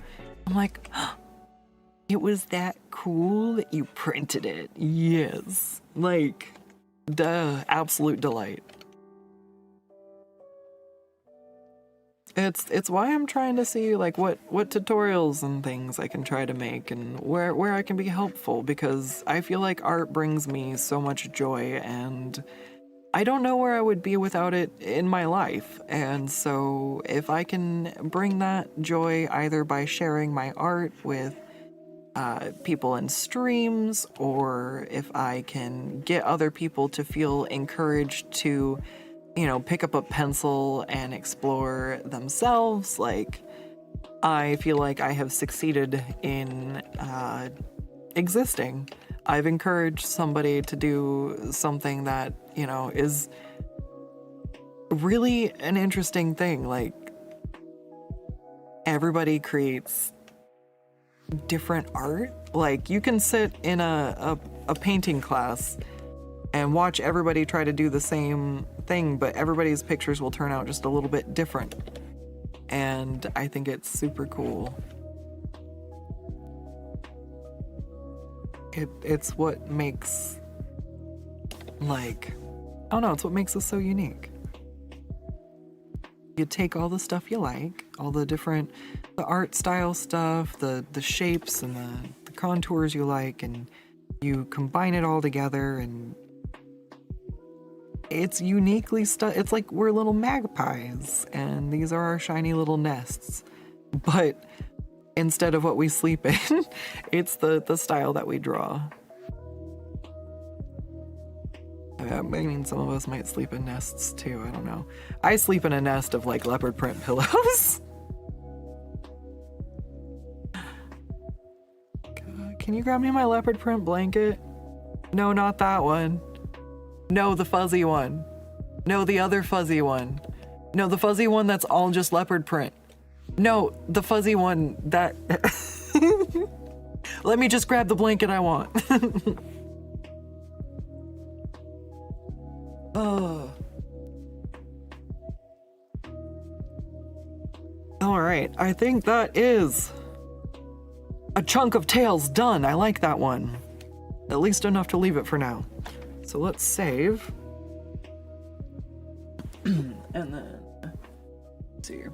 Speaker 1: I'm like, oh, it was that cool that you printed it. Yes. Like, duh, absolute delight. It's why I'm trying to see like what tutorials and things I can try to make and where I can be helpful, because I feel like art brings me so much joy and I don't know where I would be without it in my life. And so if I can bring that joy either by sharing my art with people in streams, or if I can get other people to feel encouraged to, you know, pick up a pencil and explore themselves, like, I feel like I have succeeded in existing. I've encouraged somebody to do something that, you know, is really an interesting thing. Like, everybody creates different art. Like, you can sit in a painting class and watch everybody try to do the same thing, but everybody's pictures will turn out just a little bit different. And I think it's super cool. It's what makes, like, I don't know, it's what makes us so unique. You take all the stuff you like, all the different, the art style stuff, the shapes and the contours you like, and you combine it all together, and it's uniquely it's like we're little magpies, and these are our shiny little nests. But instead of what we sleep in, it's the style that we draw. I mean, some of us might sleep in nests too, I don't know. I sleep in a nest of like leopard print pillows. Can you grab me my leopard print blanket? No, not that one. No, the fuzzy one. No, the other fuzzy one. No, the fuzzy one that's all just leopard print. No, the fuzzy one that... Let me just grab the blanket I want. Oh. Alright, I think that is a chunk of tails done. I like that one. At least enough to leave it for now. So let's save. And then, let's see here.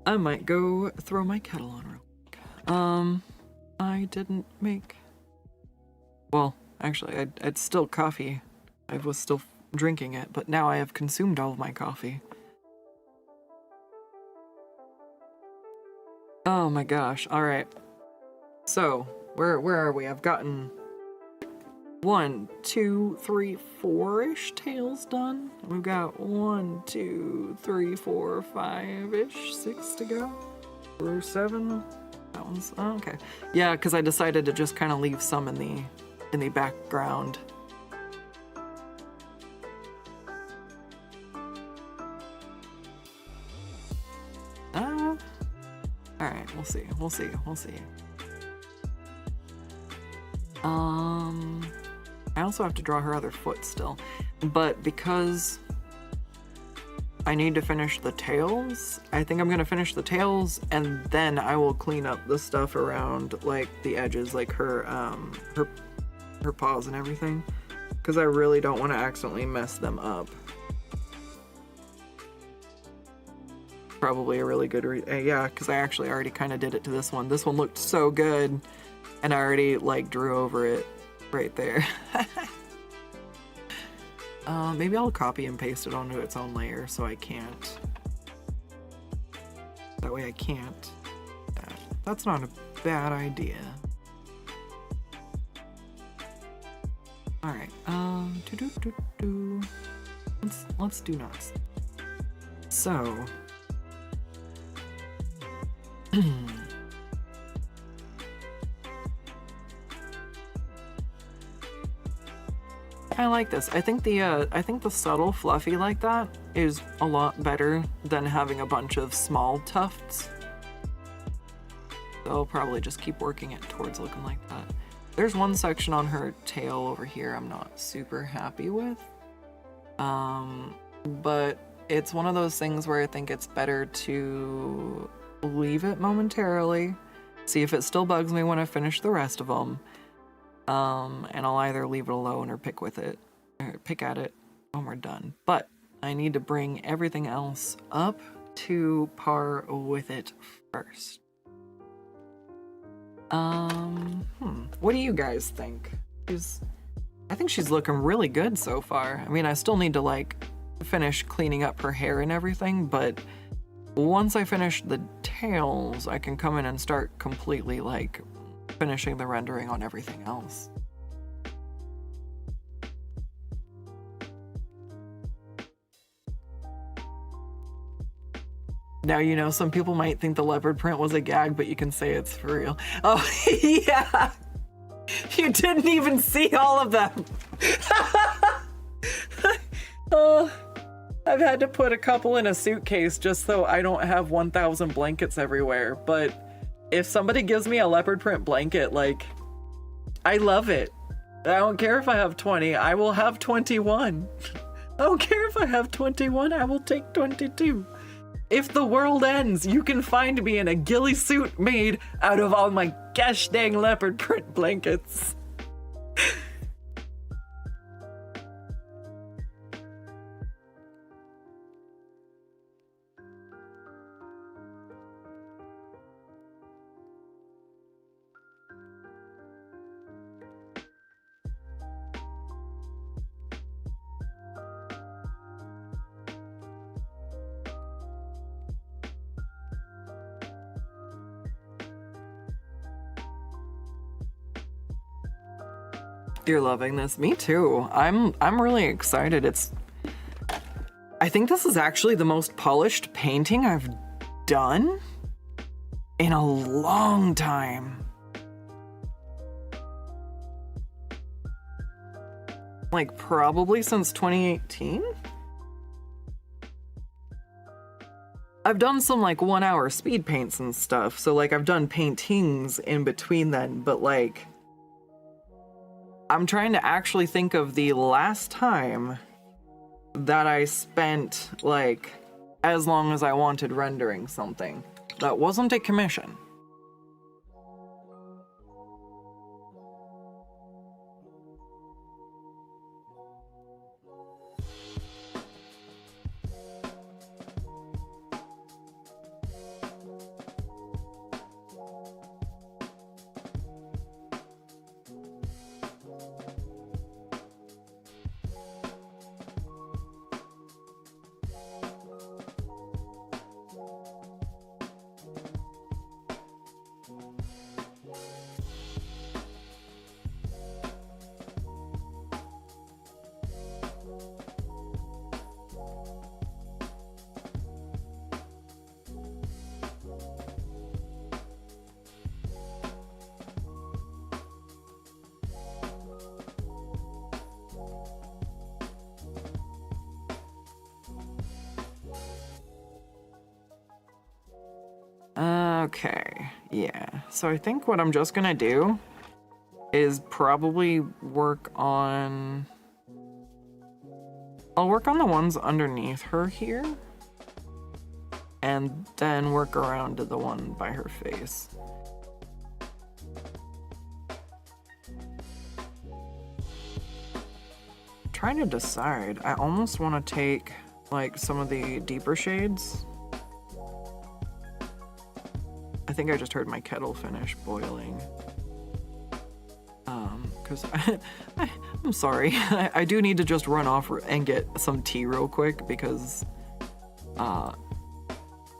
Speaker 1: I might go throw my kettle on real quick. I didn't make... Well, actually, I'd still coffee. I was still drinking it, but now I have consumed all of my coffee. Oh my gosh, alright. So, where are we? I've gotten 1, 2, 3, 4-ish tails done. We've got 1, 2, 3, 4, 5-ish, 6 to go. Or 7. That one's, oh, okay. Yeah, because I decided to just kind of leave some in the background. Alright, we'll see. I also have to draw her other foot still. But because I need to finish the tails, I think I'm gonna finish the tails and then I will clean up the stuff around like the edges, like her paws and everything. Because I really don't want to accidentally mess them up. Probably a really good yeah, because I actually already kind of did it to this one. This one looked so good, and I already like drew over it right there. Maybe I'll copy and paste it onto its own layer so I can't. That way I can't. That's not a bad idea. All right. Let's do nuts. So. I like this. I think the subtle fluffy like that is a lot better than having a bunch of small tufts. So I'll probably just keep working it towards looking like that. There's one section on her tail over here I'm not super happy with. But it's one of those things where I think it's better to leave it momentarily, see if it still bugs me when I finish the rest of them. And I'll either leave it alone or pick at it when we're done. But I need to bring everything else up to par with it first. What do you guys think? I think she's looking really good so far. I mean, I still need to like finish cleaning up her hair and everything, but once I finish the tails, I can come in and start completely like finishing the rendering on everything else. Now, you know, some people might think the leopard print was a gag, but you can say it's for real. Oh, yeah! You didn't even see all of them! Oh, I've had to put a couple in a suitcase just so I don't have 1,000 blankets everywhere, but if somebody gives me a leopard print blanket, like, I love it. I don't care if I have 20, I will have 21. I don't care if I have 21, I will take 22. If the world ends, you can find me in a ghillie suit made out of all my gosh dang leopard print blankets. You're loving this. Me too. I'm really excited. I think this is actually the most polished painting I've done in a long time. Like probably since 2018? I've done some like 1 hour speed paints and stuff, so like I've done paintings in between then, but like I'm trying to actually think of the last time that I spent like as long as I wanted rendering something that wasn't a commission. Okay, yeah. So I think what I'm just gonna do is probably work on... I'll work on the ones underneath her here, and then work around to the one by her face. Trying to decide. I almost want to take like some of the deeper shades. I think I just heard my kettle finish boiling. Because I'm sorry. I do need to just run off and get some tea real quick because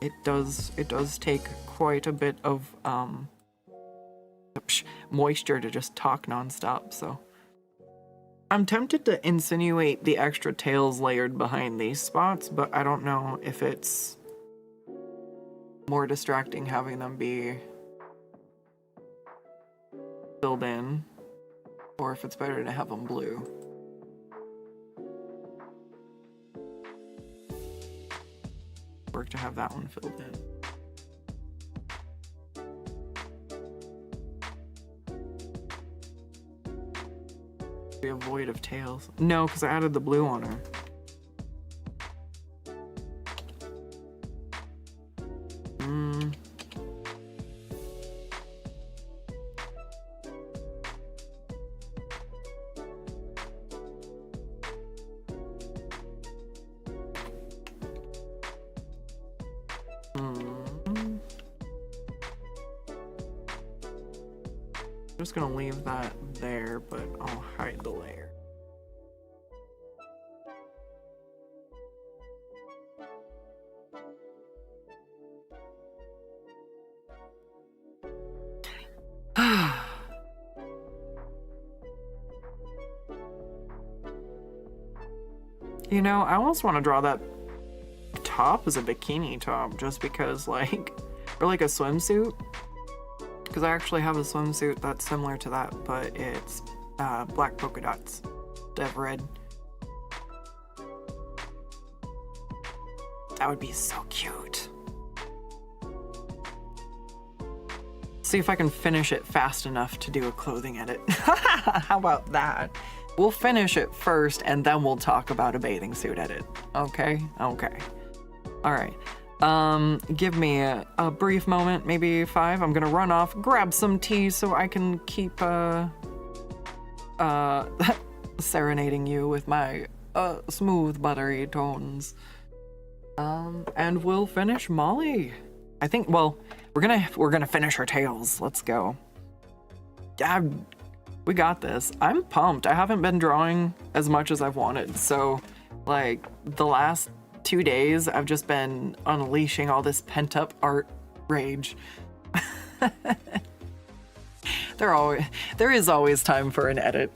Speaker 1: it does take quite a bit of moisture to just talk nonstop, so. I'm tempted to insinuate the extra tails layered behind these spots, but I don't know if it's more distracting having them be filled in, or if it's better to have them blue. Work to have that one filled in. Be a void of tails. No, because I added the blue on her. I'm just gonna leave that there, but I'll hide the layer. You know, I almost want to draw that top as a bikini top, just because, like, or like a swimsuit. Because I actually have a swimsuit that's similar to that, but it's black polka dots instead of red. That would be so cute. See if I can finish it fast enough to do a clothing edit. How about that? We'll finish it first and then we'll talk about a bathing suit edit. Okay? Okay. All right. Give me a brief moment, maybe 5. I'm gonna run off, grab some tea so I can keep, serenading you with my, smooth, buttery tones. And we'll finish Mollie. I think, well, we're gonna finish her tails. Let's go. Yeah, we got this. I'm pumped. I haven't been drawing as much as I've wanted, so, like, the last 2 days, I've just been unleashing all this pent-up art rage. There is always time for an edit.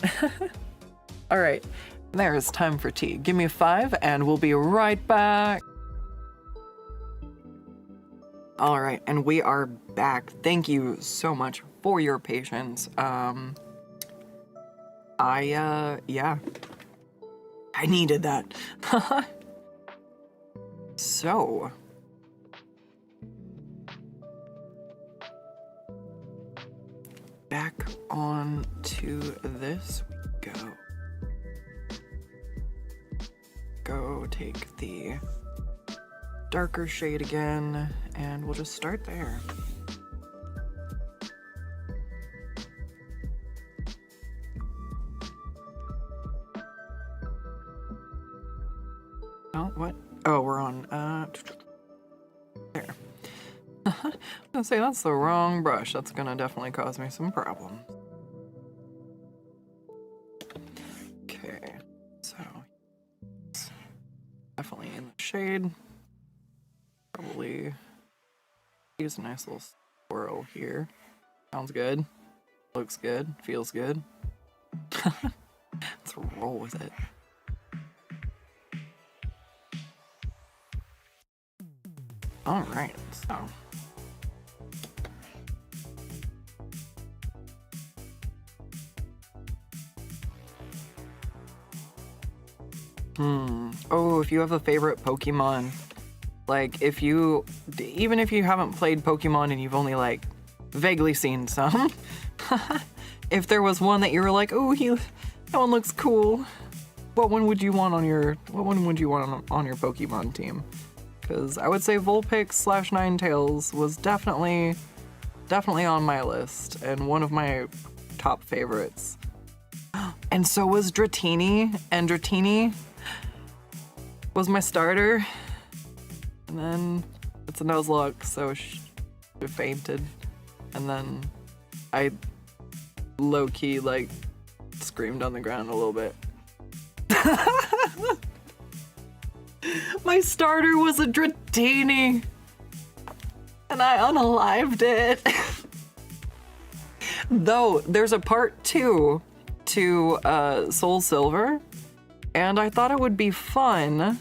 Speaker 1: All right, there is time for tea. Give me 5 and we'll be right back. All right, and we are back. Thank you so much for your patience. Yeah, I needed that. So, back on to this we go. Go take the darker shade again, and we'll just start there. Oh, what? Oh, we're on, there. I'm gonna say that's the wrong brush. That's gonna definitely cause me some problems. Okay, so it's definitely in the shade. Probably use a nice little swirl here. Sounds good. Looks good. Feels good. Let's roll with it. All right, so. Oh, if you have a favorite Pokemon, like even if you haven't played Pokemon and you've only like vaguely seen some, if there was one that you were like, oh, that one looks cool, what one would you want on your Pokemon team? Because I would say Vulpix / Nine Tails was definitely on my list and one of my top favorites. And so was Dratini, and Dratini was my starter. And then it's a Nuzlocke, so she fainted. And then I low-key, like, screamed on the ground a little bit. My starter was a Dratini, and I unalived it. Though, there's a part 2 to Soul Silver, and I thought it would be fun,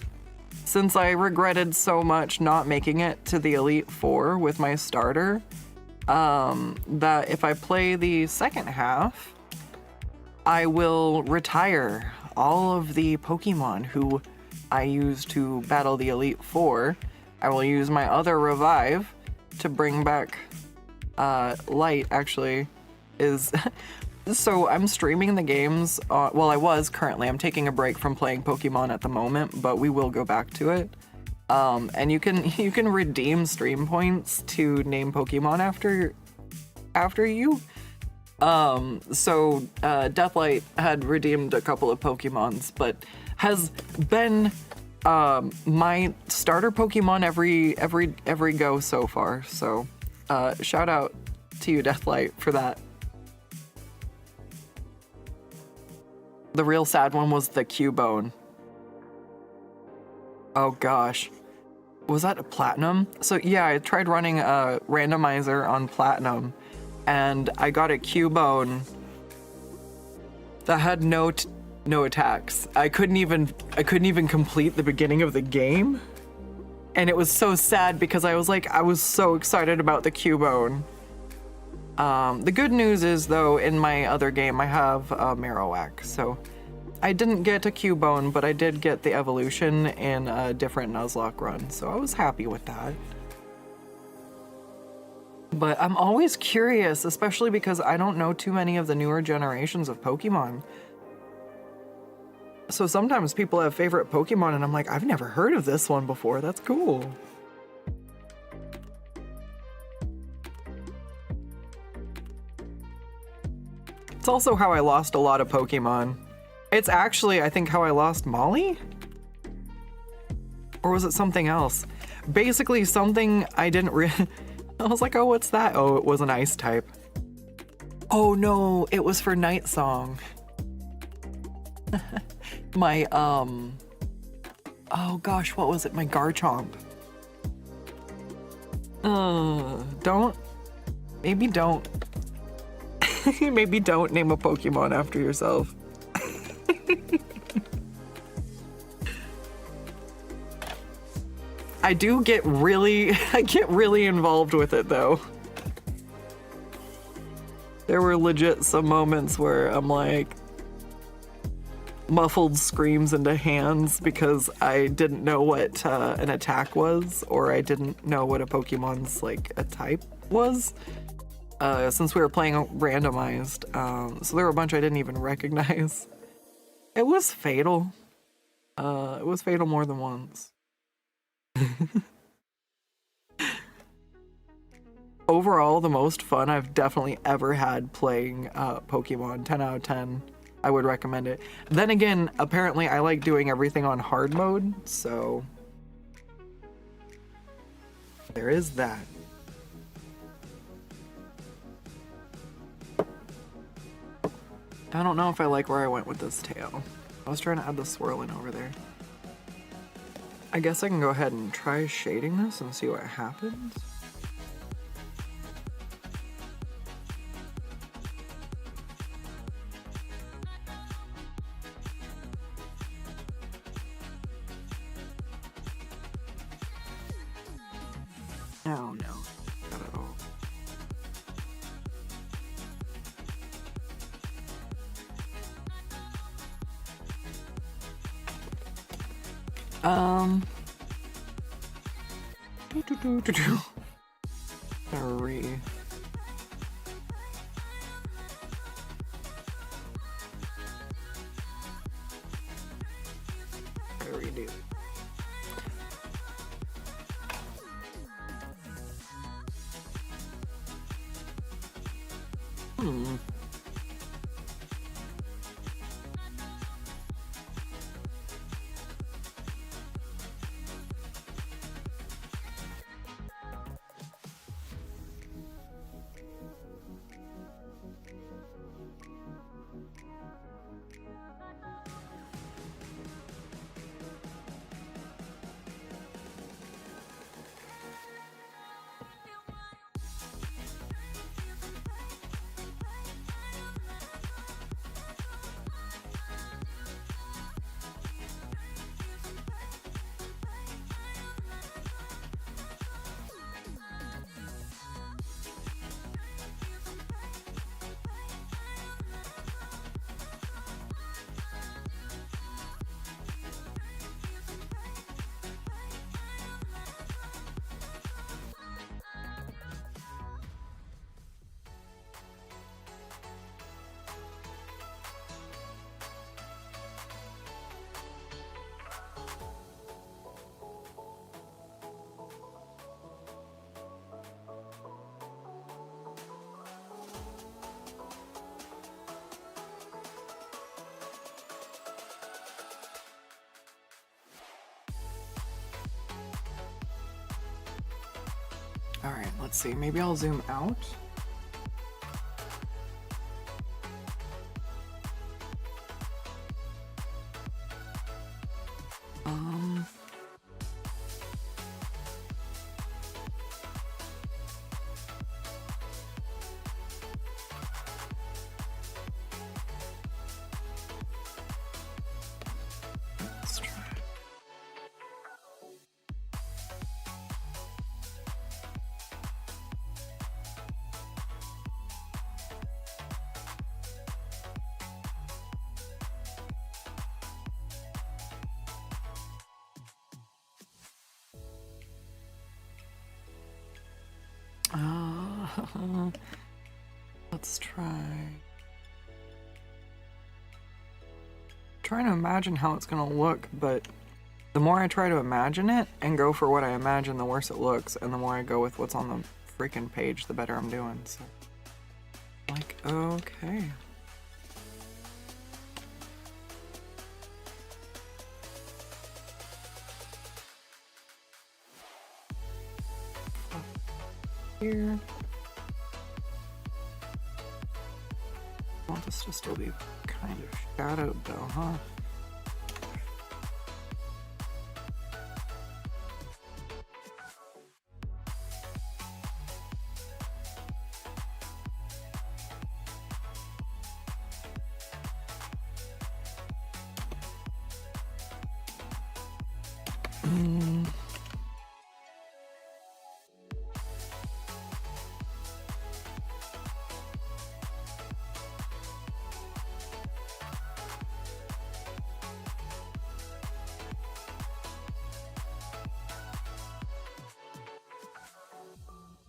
Speaker 1: since I regretted so much not making it to the Elite Four with my starter, that if I play the second half, I will retire all of the Pokemon who I used to battle the Elite Four. I will use my other revive to bring back Light, actually, is... So I'm streaming the games, well, I was currently. I'm taking a break from playing Pokemon at the moment, but we will go back to it. And you can redeem stream points to name Pokemon after you. So Deathlight had redeemed a couple of Pokemons, but has been my starter Pokemon every go so far. So shout out to you, Deathlight, for that. The real sad one was the Cubone. Oh gosh. Was that a Platinum? So yeah, I tried running a randomizer on Platinum, and I got a Cubone that had no attacks. I couldn't even complete the beginning of the game. And it was so sad because I was so excited about the Cubone. The good news is, though, in my other game, I have Marowak, so I didn't get a Cubone, but I did get the evolution in a different Nuzlocke run, so I was happy with that. But I'm always curious, especially because I don't know too many of the newer generations of Pokemon. So sometimes people have favorite Pokemon, and I'm like, I've never heard of this one before. That's cool. It's also how I lost a lot of Pokemon. It's actually, I think, how I lost Mollie? Or was it something else? Basically, something I didn't I was like, oh, what's that? Oh, it was an ice type. Oh no, it was for Night Song. My, oh gosh, what was it? My Garchomp. Maybe don't. Maybe don't name a Pokemon after yourself. I get really involved with it though. There were legit some moments where I'm like muffled screams into hands because I didn't know what an attack was, or I didn't know what a Pokemon's like a type was. Since we were playing randomized, so there were a bunch I didn't even recognize. It was fatal. It was fatal more than once. Overall, the most fun I've definitely ever had playing Pokemon. 10 out of 10. I would recommend it. Then again, apparently I like doing everything on hard mode, so there is that. I don't know if I like where I went with this tail. I was trying to add the swirling over there. I guess I can go ahead and try shading this and see what happens. Oh no, not at all. Sorry. Hmm. All right, let's see. Maybe I'll zoom out. Let's try. Let's try. Trying to imagine how it's gonna look, but the more I try to imagine it and go for what I imagine, the worse it looks, and the more I go with what's on the freaking page, the better I'm doing. So, like, okay. Here. I want this to still be kind of shadowed though, huh?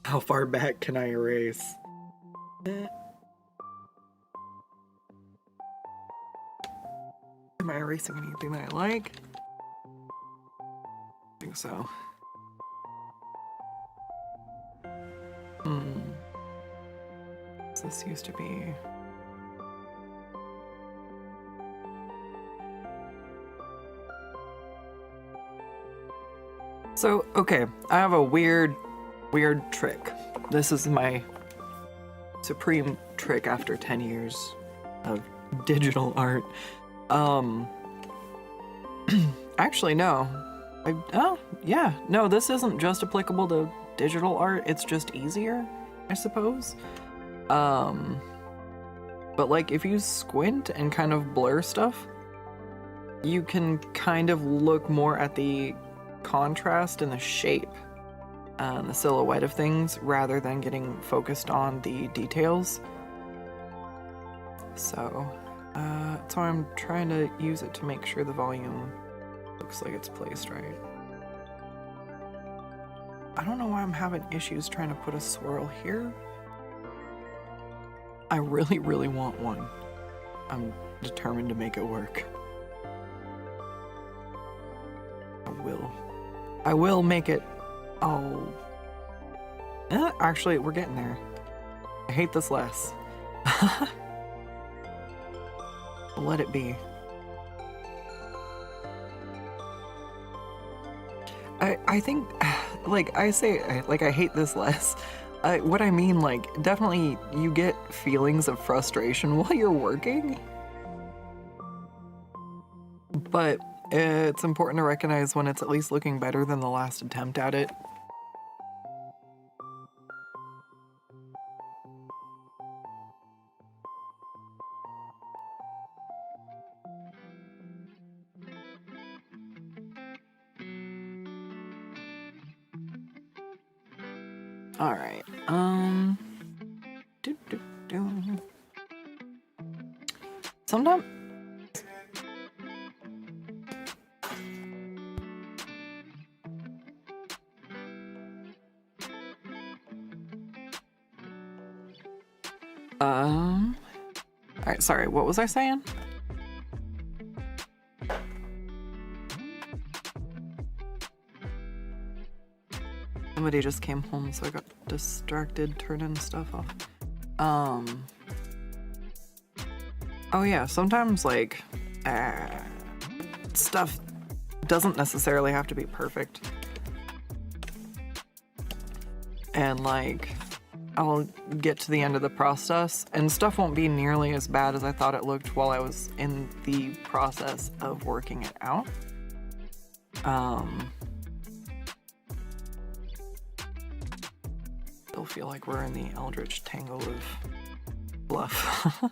Speaker 1: How far back can I erase? Am I erasing anything that I like? I think so. This used to be... So, okay, I have a weird trick. This is my supreme trick after 10 years of digital art. Actually, no. Yeah, no, this isn't just applicable to digital art, it's just easier, I suppose. But like if you squint and kind of blur stuff, you can kind of look more at the contrast and the shape and the silhouette of things rather than getting focused on the details. So I'm trying to use it to make sure the volume looks like it's placed right. I don't know why I'm having issues trying to put a swirl here. I really, really want one. I'm determined to make it work. I will make it. Oh. Actually, we're getting there. I hate this less. Let it be. I think, like, I say, like, I hate this less. What I mean, like, definitely you get feelings of frustration while you're working. But it's important to recognize when it's at least looking better than the last attempt at it. All right. Sometimes. All right. Sorry. What was I saying? Somebody just came home, so I got distracted turning stuff off. Oh yeah, sometimes like stuff doesn't necessarily have to be perfect. And like I'll get to the end of the process and stuff won't be nearly as bad as I thought it looked while I was in the process of working it out. Still feel like we're in the eldritch tangle of bluff.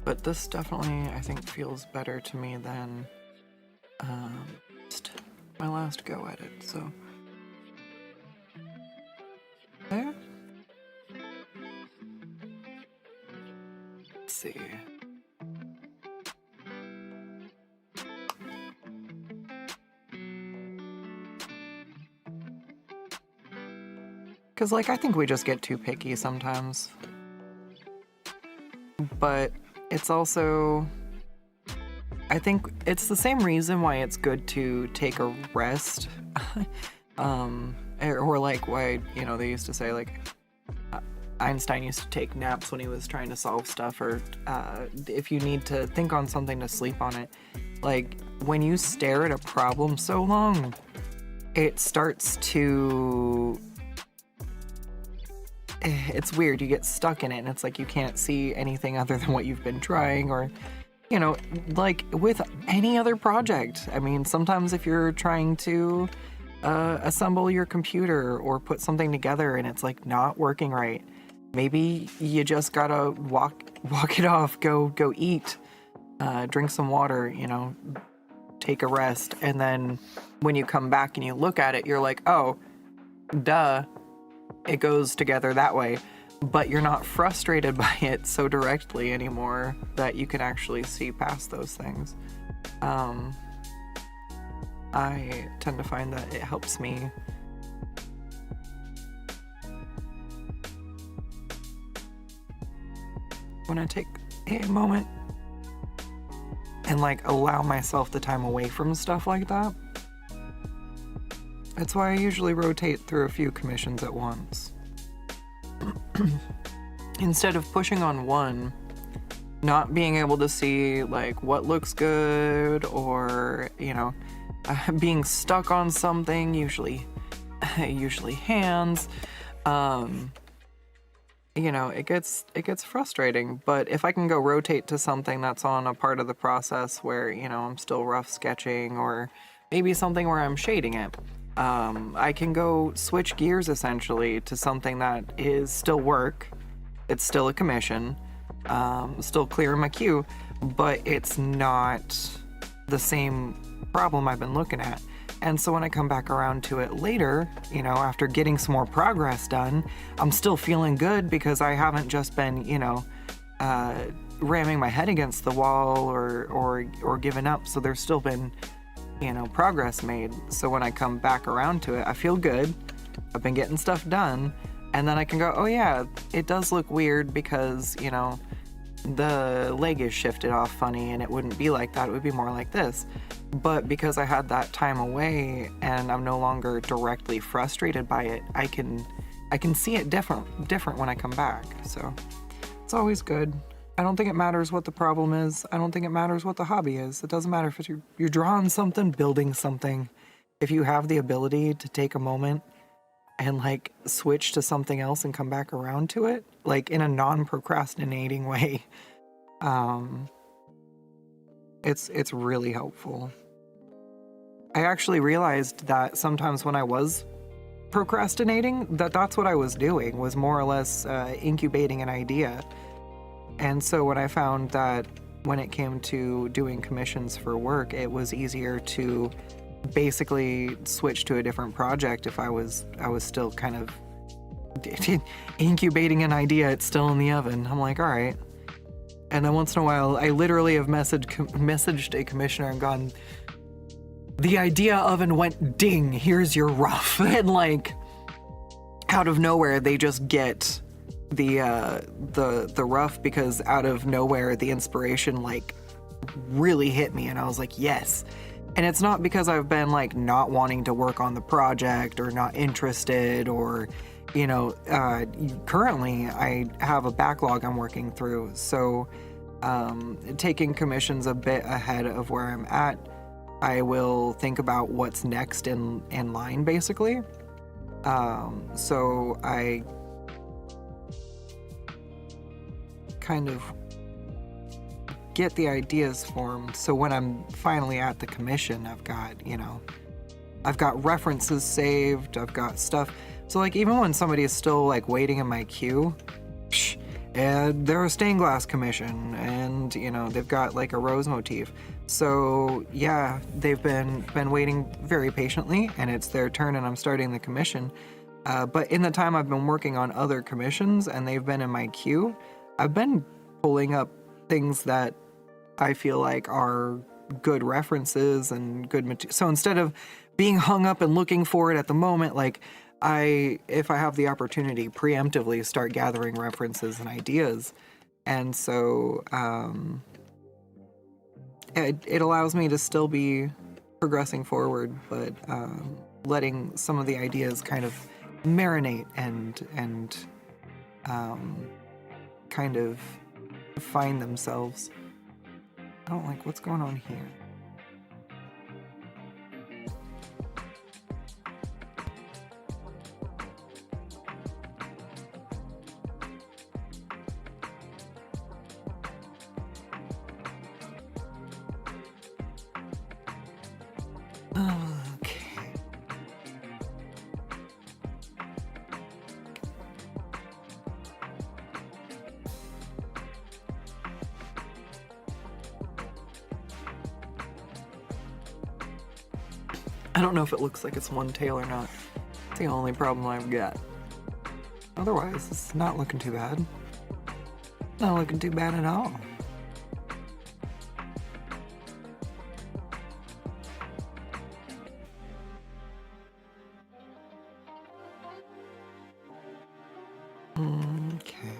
Speaker 1: But this definitely, I think, feels better to me than just my last go at it, so. There. Let's see. Because, like, I think we just get too picky sometimes. But it's also, I think it's the same reason why it's good to take a rest. Or like why, you know, they used to say, like, Einstein used to take naps when he was trying to solve stuff, or if you need to think on something to sleep on it. Like, when you stare at a problem so long, it starts to... It's weird, you get stuck in it and it's like you can't see anything other than what you've been trying, or, you know, like with any other project. I mean, sometimes if you're trying to assemble your computer or put something together and it's like not working right, maybe you just gotta walk it off, go eat, drink some water, you know, take a rest, and then when you come back and you look at it, you're like, oh, duh. It goes together that way, but you're not frustrated by it so directly anymore that you can actually see past those things. I tend to find that it helps me when I take a moment and like allow myself the time away from stuff like that. That's why I usually rotate through a few commissions at once. Instead of pushing on one, not being able to see like what looks good, or, you know, being stuck on something, usually hands, you know, it gets frustrating. But if I can go rotate to something that's on a part of the process where, you know, I'm still rough sketching, or maybe something where I'm shading it, I can go switch gears essentially to something that is still work. It's still a commission, still clearing my queue, but it's not the same problem I've been looking at. And so when I come back around to it later, you know, after getting some more progress done, I'm still feeling good because I haven't just been, you know, ramming my head against the wall or giving up. So there's still been, you know, progress made. So when I come back around to it, I feel good. I've been getting stuff done, and then I can go, oh yeah, it does look weird because, you know, the leg is shifted off funny, and it wouldn't be like that. It would be more like this. But because I had that time away and I'm no longer directly frustrated by it, I can see it different when I come back. So it's always good. I don't think it matters what the problem is. I don't think it matters what the hobby is. It doesn't matter if it's you're drawing something, building something. If you have the ability to take a moment and like switch to something else and come back around to it, like in a non-procrastinating way, it's really helpful. I actually realized that sometimes when I was procrastinating, that's what I was doing, was more or less incubating an idea. And so when I found that when it came to doing commissions for work, it was easier to basically switch to a different project if I was still kind of incubating an idea. It's still in the oven. I'm like, all right. And then once in a while, I literally have messaged a commissioner and gone, the idea oven went ding, here's your rough. And like, out of nowhere, they just get the rough, because out of nowhere, the inspiration like really hit me. And I was like, yes. And it's not because I've been like not wanting to work on the project or not interested, or, you know, currently I have a backlog I'm working through. So taking commissions a bit ahead of where I'm at, I will think about what's next in line, basically. So I kind of get the ideas formed, so when I'm finally at the commission, I've got references saved, I've got stuff. So like, even when somebody is still like waiting in my queue, and they're a stained glass commission, and you know, they've got like a rose motif. So yeah, they've been waiting very patiently, and it's their turn, and I'm starting the commission. But in the time I've been working on other commissions and they've been in my queue, I've been pulling up things that I feel like are good references and good material. So instead of being hung up and looking for it at the moment, like if I have the opportunity, preemptively start gathering references and ideas. And so it allows me to still be progressing forward, but letting some of the ideas kind of marinate and kind of find themselves. I don't like what's going on here. I don't know if it looks like it's one tail or not. It's the only problem I've got. Otherwise, it's not looking too bad. Not looking too bad at all. Okay.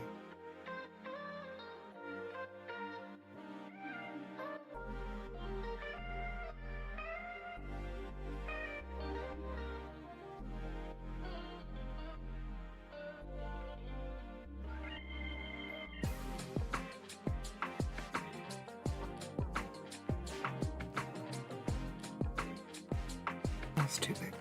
Speaker 1: That's too big.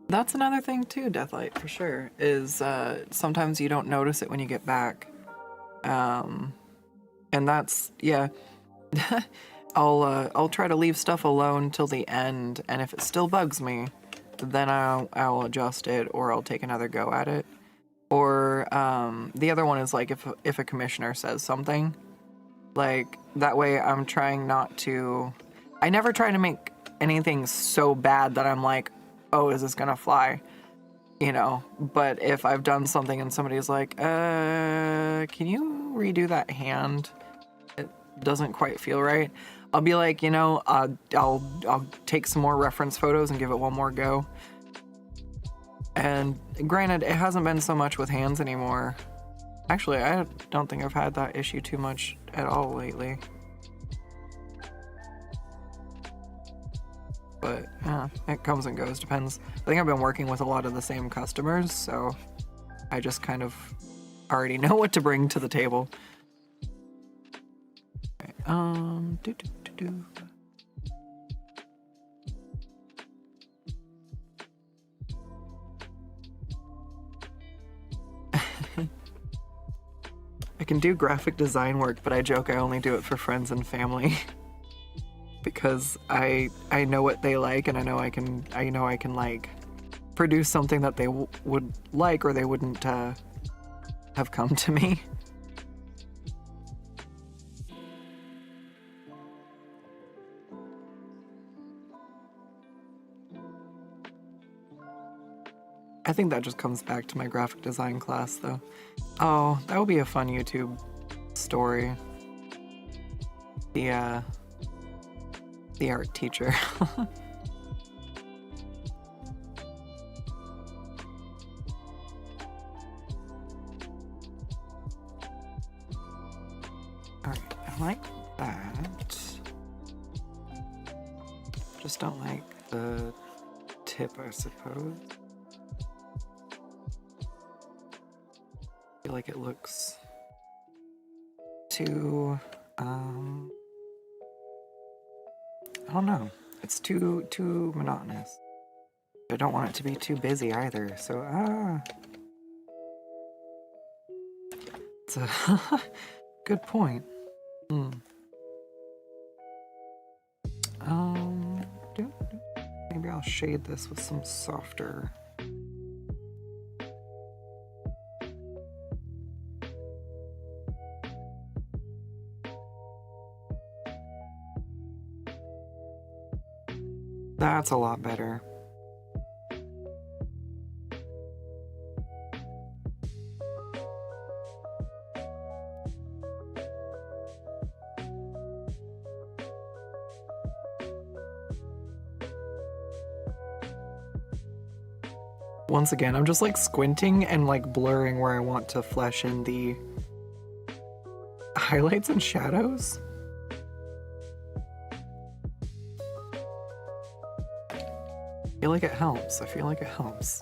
Speaker 1: That's another thing too, Deathlight, for sure, is sometimes you don't notice it when you get back. And that's, yeah. I'll try to leave stuff alone till the end, and if it still bugs me, then I'll adjust it, or I'll take another go at it. Or the other one is like if a commissioner says something, like that way I'm trying not to. I never try to make anything so bad that I'm like, oh, is this gonna fly? You know. But if I've done something and somebody's like, can you redo that hand? It doesn't quite feel right. I'll be like, you know, I'll take some more reference photos and give it one more go. And granted, it hasn't been so much with hands anymore. Actually, I don't think I've had that issue too much at all lately. But yeah, it comes and goes, depends. I think I've been working with a lot of the same customers, so I just kind of already know what to bring to the table. Okay, I can do graphic design work, but I joke I only do it for friends and family. Because I know what they like, and I know I can like produce something that they would like, or they wouldn't have come to me. I think that just comes back to my graphic design class, though. Oh, that would be a fun YouTube story. The art teacher. Alright, I like that. Just don't like the tip, I suppose. I feel like it looks too, I don't know. It's too monotonous. I don't want it to be too busy either, so it's a good point. Maybe I'll shade this with some softer. That's a lot better. Once again, I'm just like squinting and like blurring where I want to flesh in the highlights and shadows. I feel like it helps. I feel like it helps.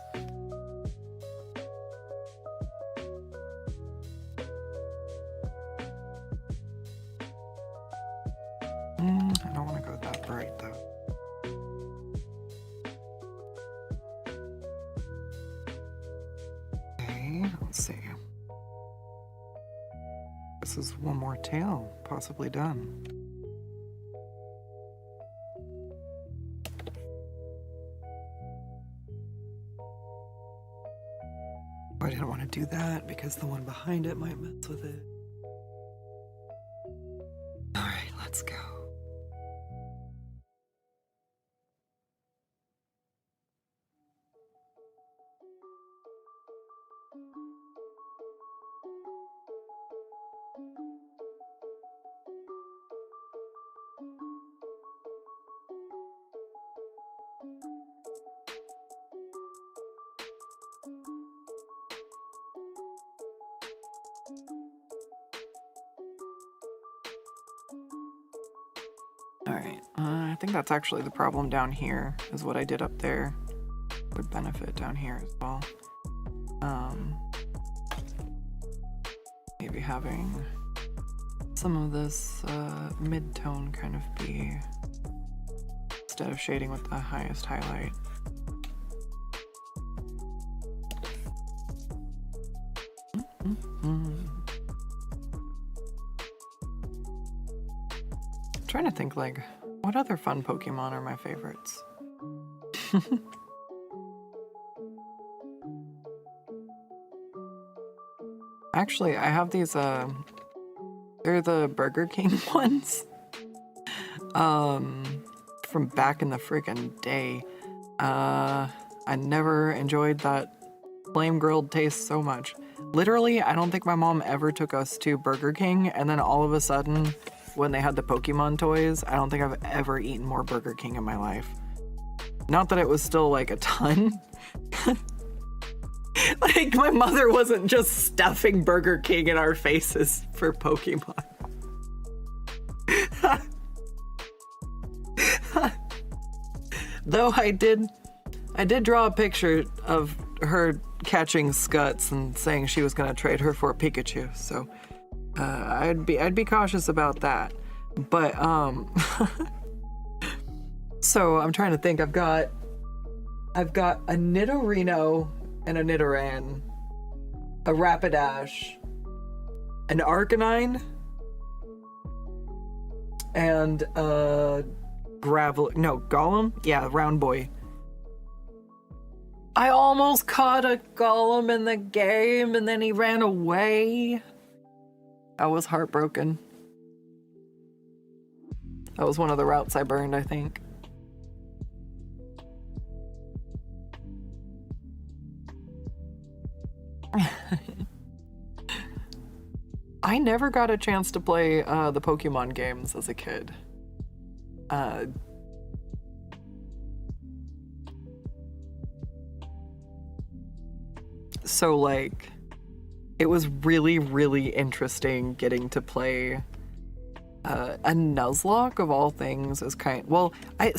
Speaker 1: I don't want to go that bright though. Okay, let's see. This is one more tail, possibly done. I didn't want to do that because the one behind it might mess with it. Alright, let's go. Alright, I think that's actually the problem down here, is what I did up there would benefit down here as well. Maybe having some of this mid-tone kind of be, instead of shading with the highest highlight. Trying trying to think, like, what other fun Pokemon are my favorites? Actually, I have these, they're the Burger King ones. From back in the freaking day. I never enjoyed that flame grilled taste so much. Literally, I don't think my mom ever took us to Burger King, and then all of a sudden, when they had the Pokemon toys, I don't think I've ever eaten more Burger King in my life. Not that it was still like a ton. Like, my mother wasn't just stuffing Burger King in our faces for Pokemon. Though I did draw a picture of her catching Skuttz and saying she was gonna trade her for a Pikachu, so I'd be cautious about that. But so I'm trying to think. I've got a Nidorino and a Nidoran, a Rapidash, an Arcanine, and a Golem? Yeah, Round Boy. I almost caught a Golem in the game and then he ran away. I was heartbroken. That was one of the routes I burned, I think. I never got a chance to play the Pokemon games as a kid. So, like, it was really, really interesting getting to play a Nuzlocke of all things is well, I've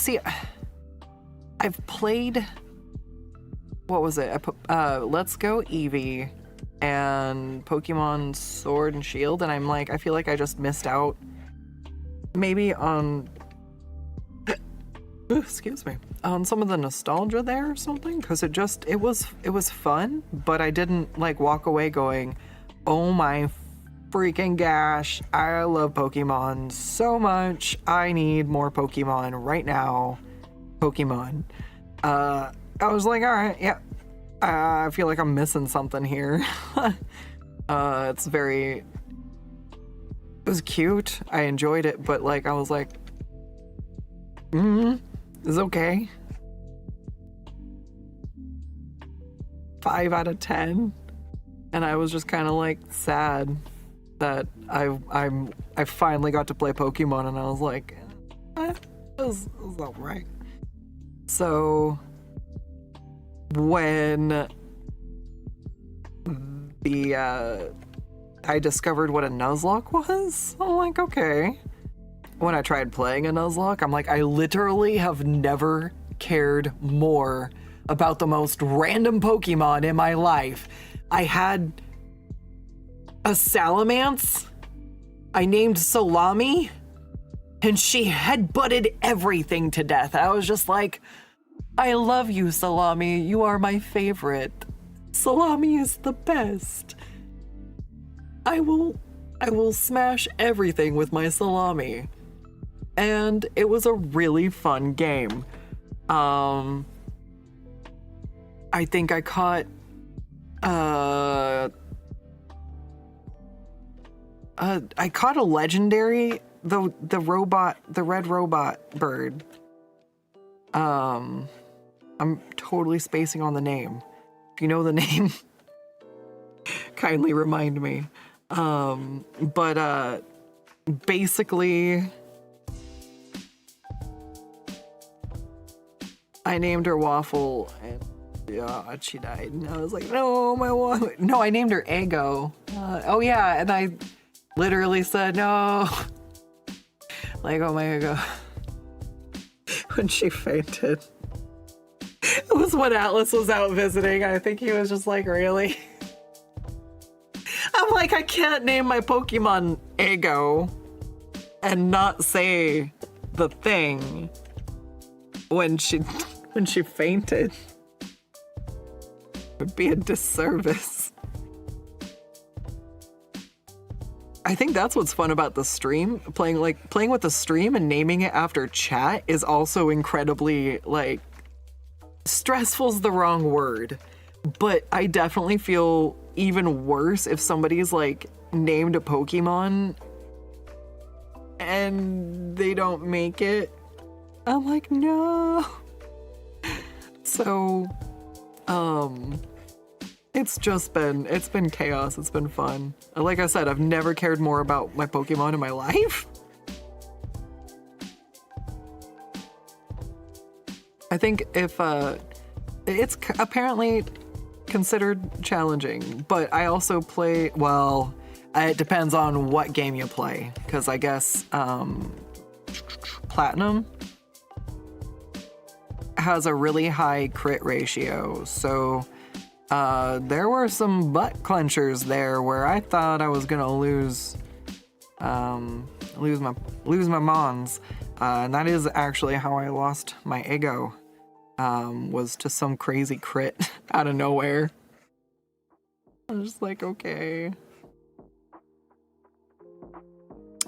Speaker 1: played, what was it? Let's Go Eevee and Pokemon Sword and Shield, and I'm like, I feel like I just missed out maybe on excuse me, on some of the nostalgia there or something, because it was fun, but I didn't like walk away going, oh my freaking gosh, I love Pokemon so much, I need more Pokemon right now. Pokemon. I was like, all right, yeah, I feel like I'm missing something here. It was cute, I enjoyed it, but like I was like, it's okay. 5 out of 10. And I was just kind of like sad that I finally got to play Pokemon, and I was like, it was all right. So when I discovered what a Nuzlocke was, I'm like, okay. When I tried playing a Nuzlocke, I'm like, I literally have never cared more about the most random Pokemon in my life. I had a Salamence, I named Salami, and she headbutted everything to death. I was just like, I love you, Salami. You are my favorite. Salami is the best. I will smash everything with my Salami. And it was a really fun game. I think I caught a legendary, the red robot bird. I'm totally spacing on the name. If you know the name, kindly remind me. But basically, I named her Waffle, and yeah, she died. And I was like, no, my Waffle. No, I named her Ego. Oh yeah, and I literally said no. Like, oh my Ego. When she fainted. It was when Atlas was out visiting. I think he was just like, really? I'm like, I can't name my Pokemon Ego and not say the thing when she fainted. It would be a disservice. I think that's what's fun about the stream. Playing with the stream and naming it after chat is also incredibly, like, stressful's the wrong word. But I definitely feel even worse if somebody's, like, named a Pokemon and they don't make it. I'm like, no. So, it's been chaos. It's been fun. Like I said, I've never cared more about my Pokemon in my life. I think if, it's apparently considered challenging, but I also play, well, it depends on what game you play, because I guess, Platinum has a really high crit ratio, so there were some butt clenchers there where I thought I was gonna lose my mons, and that is actually how I lost my ego, was to some crazy crit out of nowhere. I'm just like, okay.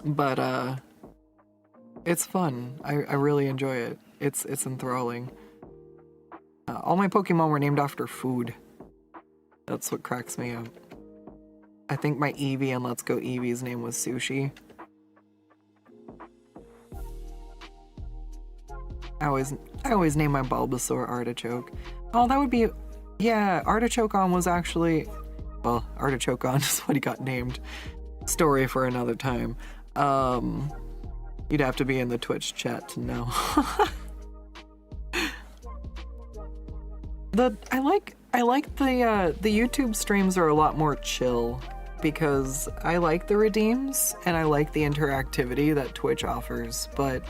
Speaker 1: But it's fun. I really enjoy it. It's enthralling. All my Pokemon were named after food. That's what cracks me up. I think my Eevee and Let's Go Eevee's name was Sushi. I always name my Bulbasaur Artichoke. Oh, that would be, yeah, Artichoke-on was actually, well, Artichoke-on is what he got named. Story for another time. You'd have to be in the Twitch chat to know. I like the YouTube streams are a lot more chill because I like the redeems and I like the interactivity that Twitch offers, but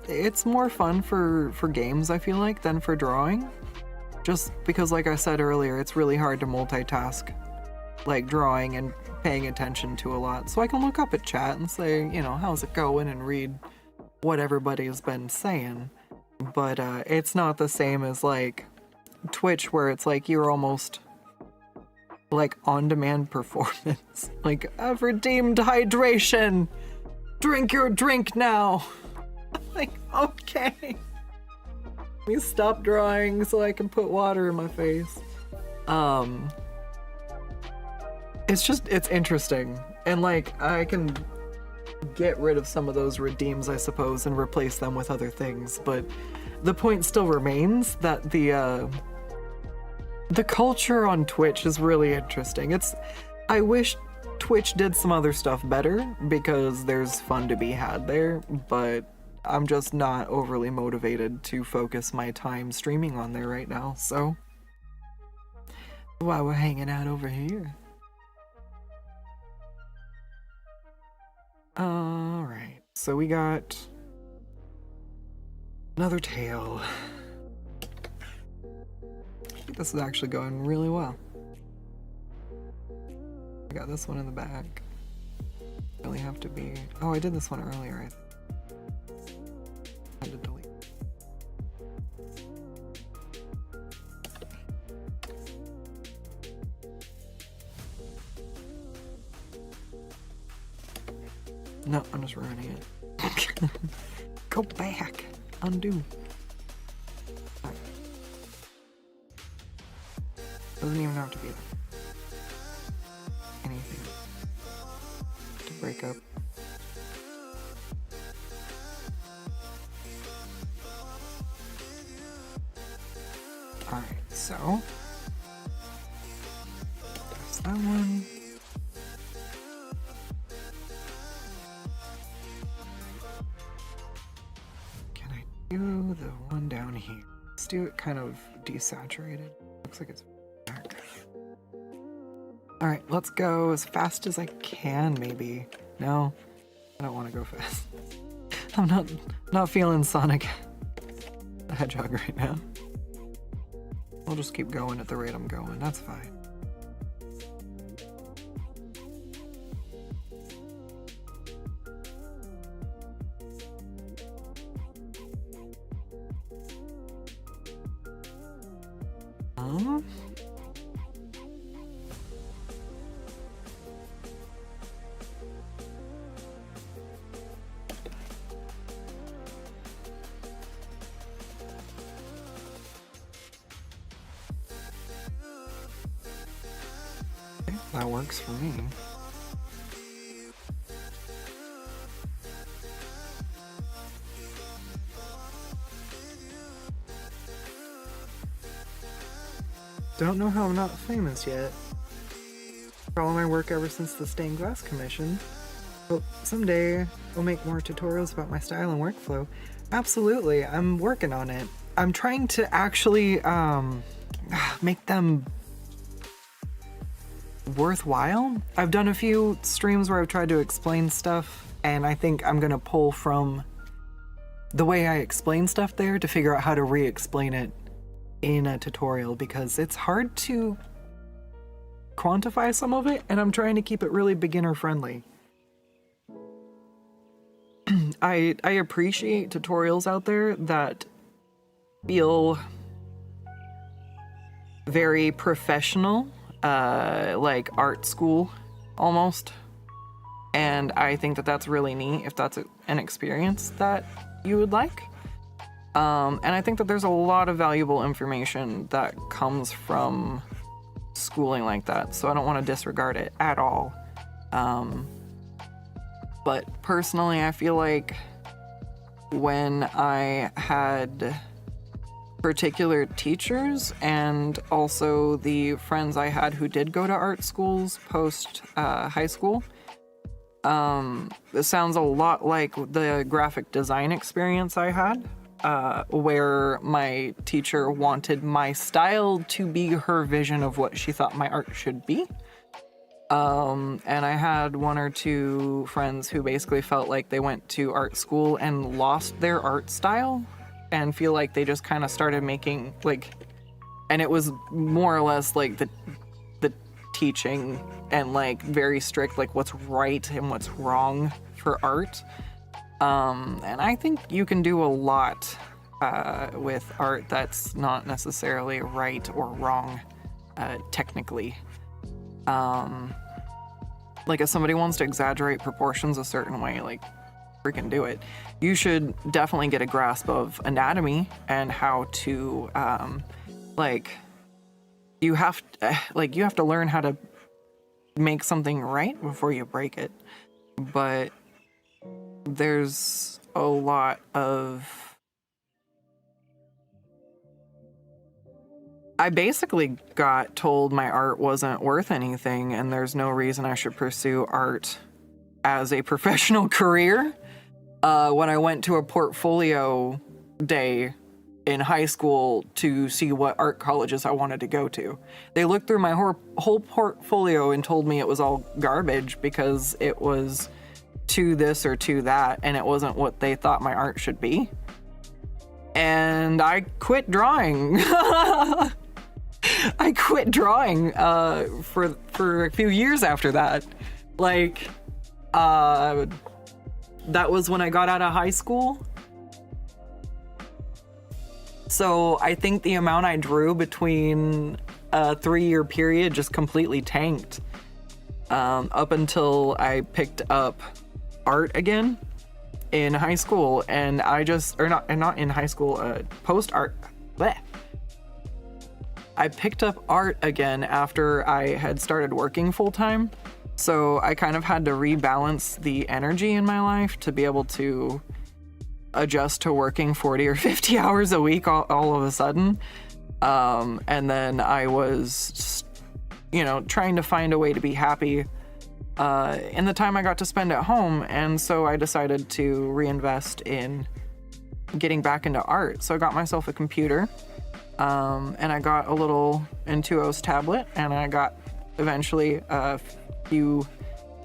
Speaker 1: it's more fun for games, I feel like, than for drawing. Just because, like I said earlier, it's really hard to multitask, like drawing and paying attention to a lot. So I can look up at chat and say, you know, how's it going, and read what everybody's been saying. But it's not the same as like Twitch, where it's like you're almost like on-demand performance. Like, I've redeemed hydration. Drink your drink now. Like, okay. Let me stop drawing so I can put water in my face. It's interesting. And like, I can get rid of some of those redeems, I suppose, and replace them with other things. But the point still remains that the culture on Twitch is really interesting. I wish Twitch did some other stuff better because there's fun to be had there, but I'm just not overly motivated to focus my time streaming on there right now, so while we're hanging out over here. Alright, so we got another tail. I think this is actually going really well. I got this one in the bag. Really have to be... Oh, I did this one earlier. I had to delete. No, I'm just ruining it. Go back. Undo. Right. Doesn't even have to be anything to break up. Alright, so there's that one. Can I do the one down here? Let's do it kind of desaturated. Looks like it's dark. Alright, let's go as fast as I can, maybe. No, I don't want to go fast. I'm not feeling Sonic the Hedgehog right now. I'll just keep going at the rate I'm going, that's fine. That works for me. Don't know how I'm not famous yet. For all my work ever since the stained glass commission. But someday I'll make more tutorials about my style and workflow. Absolutely, I'm working on it. I'm trying to actually make them worthwhile. I've done a few streams where I've tried to explain stuff, and I think I'm gonna pull from the way I explain stuff there to figure out how to re-explain it in a tutorial, because it's hard to quantify some of it, and I'm trying to keep it really beginner friendly. I appreciate tutorials out there that feel very professional, like art school almost, and I think that that's really neat if that's an experience that you would like. And I think that there's a lot of valuable information that comes from schooling like that, so I don't want to disregard it at all. But personally, I feel like when I had particular teachers and also the friends I had who did go to art schools post high school, it sounds a lot like the graphic design experience I had. Where my teacher wanted my style to be her vision of what she thought my art should be. And I had one or two friends who basically felt like they went to art school and lost their art style and feel like they just kind of started making, like, and it was more or less like the teaching and like very strict, like what's right and what's wrong for art. And I think you can do a lot with art that's not necessarily right or wrong, technically. Like if somebody wants to exaggerate proportions a certain way, like freaking do it. You should definitely get a grasp of anatomy and how to, like you have to learn how to make something right before you break it. But there's a lot of... I basically got told my art wasn't worth anything and there's no reason I should pursue art as a professional career. When I went to a portfolio day in high school to see what art colleges I wanted to go to, they looked through my whole portfolio and told me it was all garbage because it was to this or to that, and it wasn't what they thought my art should be. And I quit drawing. I quit drawing for a few years after that. Like, that was when I got out of high school. So I think the amount I drew between a 3-year period just completely tanked. Up until I picked up art again in high school, and I just, or not in high school, post art, bleh. I picked up art again after I had started working full-time, so I kind of had to rebalance the energy in my life to be able to adjust to working 40 or 50 hours a week all of a sudden. And then I was just, trying to find a way to be happy in the time I got to spend at home, and so I decided to reinvest in getting back into art. So I got myself a computer, and I got a little Intuos tablet, and I got eventually a few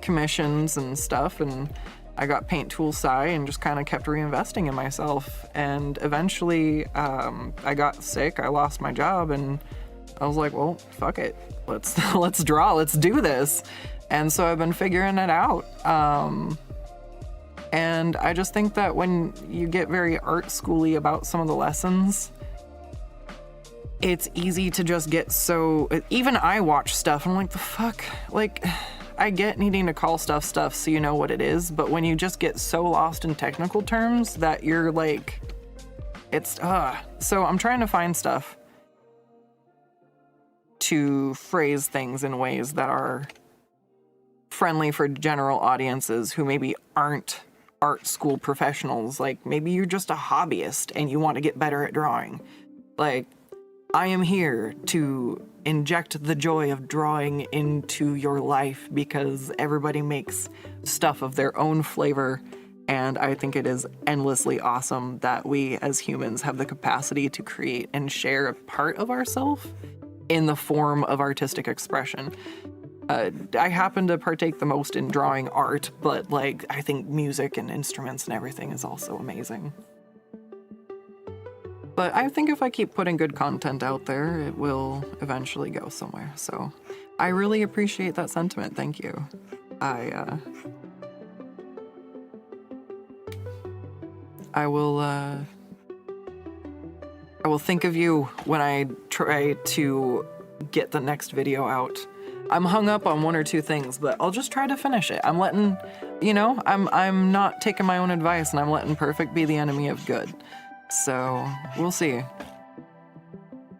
Speaker 1: commissions and stuff, and I got Paint Tool Sci and just kind of kept reinvesting in myself. And eventually I got sick, I lost my job, and I was like, well, fuck it, let's draw, let's do this. And so I've been figuring it out. And I just think that when you get very art schooly about some of the lessons, it's easy to just get so... Even I watch stuff and I'm like, the fuck? Like, I get needing to call stuff so you know what it is, but when you just get so lost in technical terms that you're like, it's... So I'm trying to find stuff to phrase things in ways that are friendly for general audiences who maybe aren't art school professionals. Like, maybe you're just a hobbyist and you want to get better at drawing. Like, I am here to inject the joy of drawing into your life because everybody makes stuff of their own flavor, and I think it is endlessly awesome that we as humans have the capacity to create and share a part of ourselves in the form of artistic expression. I happen to partake the most in drawing art, but like, I think music and instruments and everything is also amazing. But I think if I keep putting good content out there, it will eventually go somewhere. So I really appreciate that sentiment. Thank you. I will think of you when I try to get the next video out. I'm hung up on one or two things, but I'll just try to finish it. I'm letting, you know, I'm not taking my own advice, and I'm letting perfect be the enemy of good. So we'll see.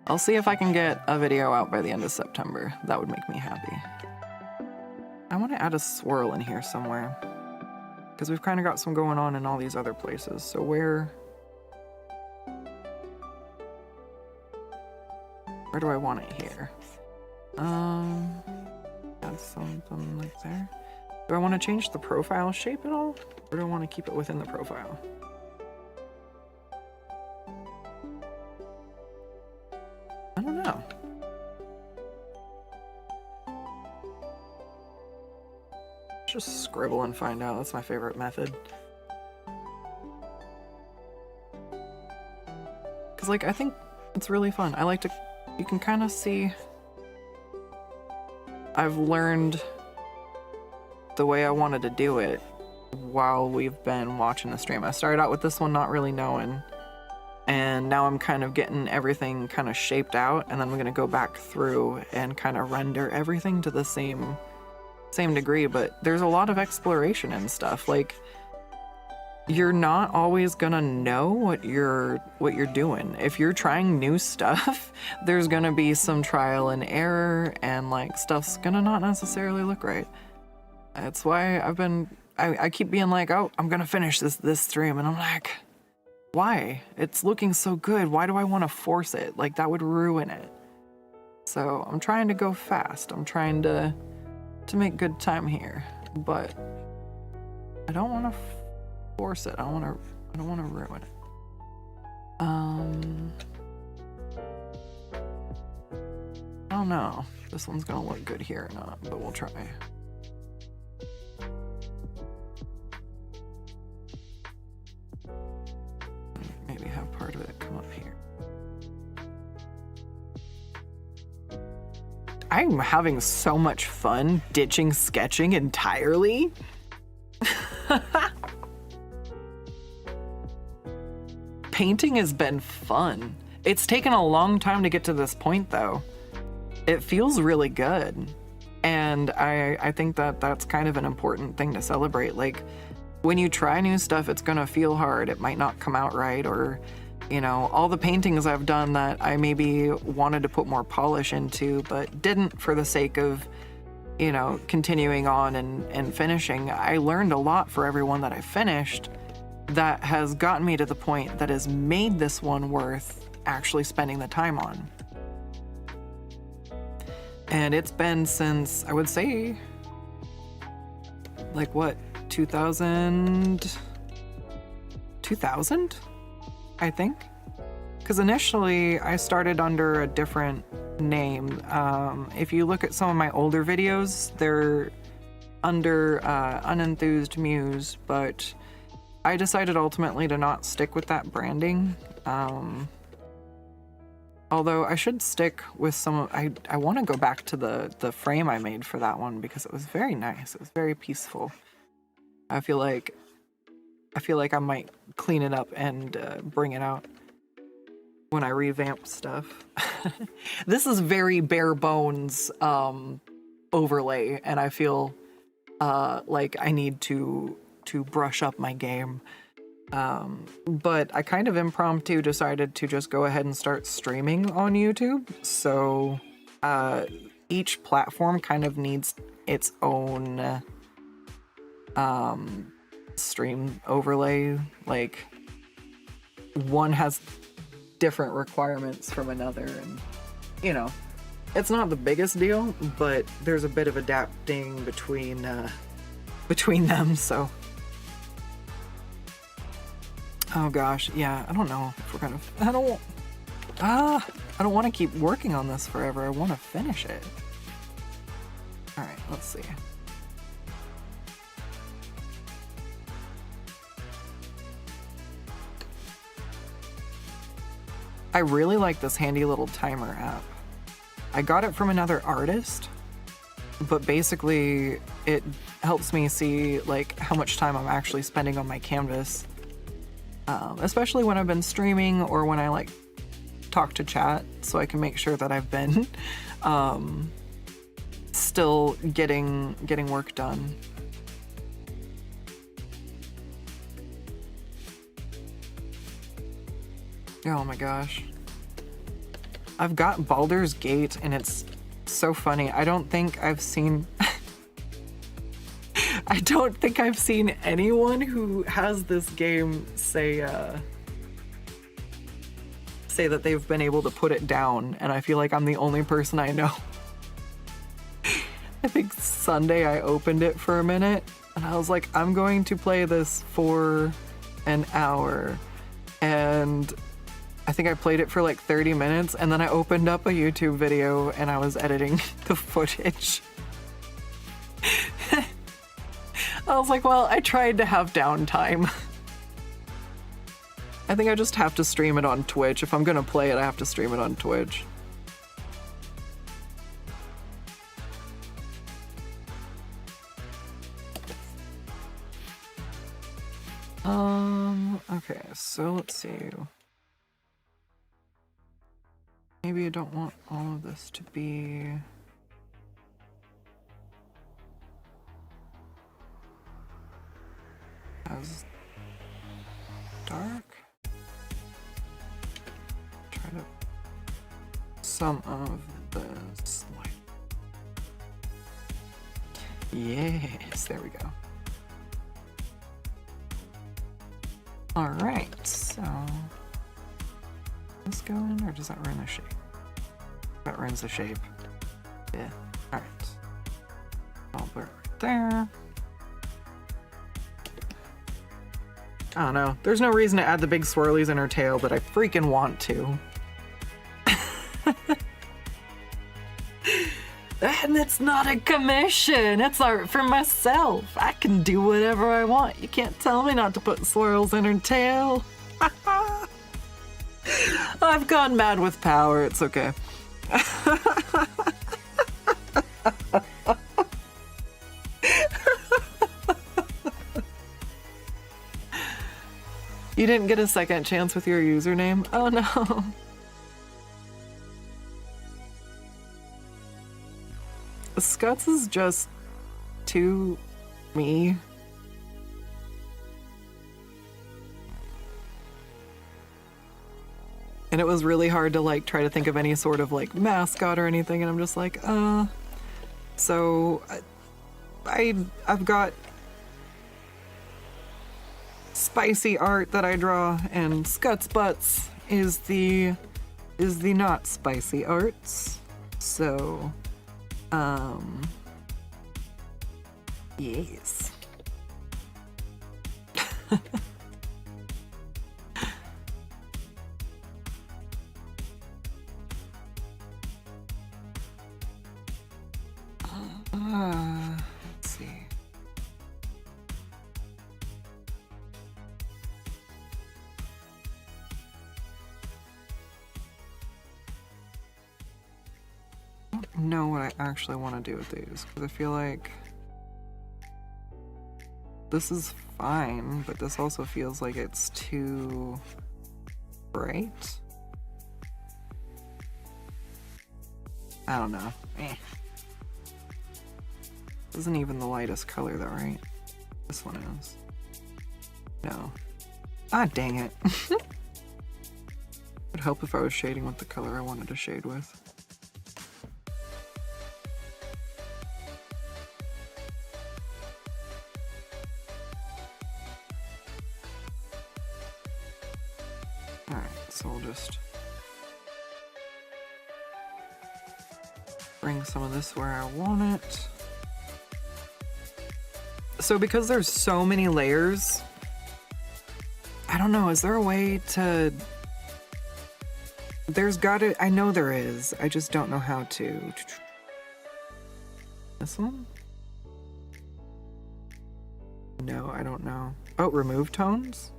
Speaker 1: I'll see if I can get a video out by the end of September. That would make me happy. I want to add a swirl in here somewhere, because we've kind of got some going on in all these other places. So where do I want it here? Add something like there. Do I want to change the profile shape at all? Or do I want to keep it within the profile? I don't know. Just scribble and find out. That's my favorite method. Because, like, I think it's really fun. I like to... You can kind of see... I've learned the way I wanted to do it while we've been watching the stream. I started out with this one not really knowing, and now I'm kind of getting everything kind of shaped out, and then I'm going to go back through and kind of render everything to the same degree. But there's a lot of exploration and stuff. Like, you're not always gonna know what you're doing. If you're trying new stuff, there's gonna be some trial and error, and like, stuff's gonna not necessarily look right. That's why I keep being like, oh, I'm gonna finish this stream, and I'm like, why? It's looking so good. Why do I want to force it? Like, that would ruin it. So I'm trying to go fast. I'm trying to make good time here, but I don't want to force it. I don't want to ruin it. I don't know if this one's gonna look good here or not, but we'll try. Maybe have part of it come up here. I'm having so much fun ditching sketching entirely. Painting has been fun. It's taken a long time to get to this point, though. It feels really good. And I think that that's kind of an important thing to celebrate. Like, when you try new stuff, it's gonna feel hard. It might not come out right, or, you know, all the paintings I've done that I maybe wanted to put more polish into, but didn't for the sake of, you know, continuing on and finishing. I learned a lot for every one that I finished that has gotten me to the point that has made this one worth actually spending the time on. And it's been since, I would say, like, what, 2000, I think? Because initially I started under a different name. If you look at some of my older videos, they're under Unenthused Muse, but I decided ultimately to not stick with that branding. Although I should stick with some of, I want to go back to the frame I made for that one, because it was very nice. It was very peaceful. I feel like I might clean it up and bring it out when I revamp stuff. This is very bare bones overlay, and I feel like I need to brush up my game. But I kind of impromptu decided to just go ahead and start streaming on YouTube. So each platform kind of needs its own stream overlay. Like, one has different requirements from another, and you know, it's not the biggest deal, but there's a bit of adapting between them, so. Oh gosh, yeah, I don't know if we're gonna, I don't want to keep working on this forever. I want to finish it. All right, let's see. I really like this handy little timer app. I got it from another artist, but basically it helps me see like how much time I'm actually spending on my canvas, especially when I've been streaming or when I like talk to chat, so I can make sure that I've been still getting work done. Oh my gosh. I've got Baldur's Gate and it's so funny. I don't think I've seen I don't think I've seen anyone who has this game say that they've been able to put it down, and I feel like I'm the only person I know. I think Sunday I opened it for a minute and I was like, I'm going to play this for an hour, and I think I played it for like 30 minutes, and then I opened up a YouTube video and I was editing the footage. I was like, well, I tried to have downtime. I think I just have to stream it on Twitch. If I'm gonna play it, I have to stream it on Twitch. Okay, so let's see. Maybe I don't want all of this to be... as dark. Try to some of this light. Yes, there we go. All right, so this go in, or does that ruin the shape? That ruins the shape. Yeah. All right. I'll put it right there. I don't know. There's no reason to add the big swirlies in her tail, but I freaking want to. And it's not a commission. It's art for myself. I can do whatever I want. You can't tell me not to put swirls in her tail. I've gone mad with power. It's okay. You didn't get a second chance with your username? Oh no. Skuttz is just too me. And it was really hard to like try to think of any sort of like mascot or anything, and I'm just like, so I've got spicy art that I draw, and Skuttz Butts is the not spicy arts. So yes. Let's see. I don't know what I actually want to do with these, because I feel like this is fine, but this also feels like it's too bright. I don't know. Isn't even the lightest color though, right? This one is. No. Ah, dang it. It'd help if I was shading with the color I wanted to shade with. Bring some of this where I want it. So because there's so many layers, I don't know, is there a way to... There's gotta... I know there is. I just don't know how to. This one? No, I don't know. Oh, remove tones?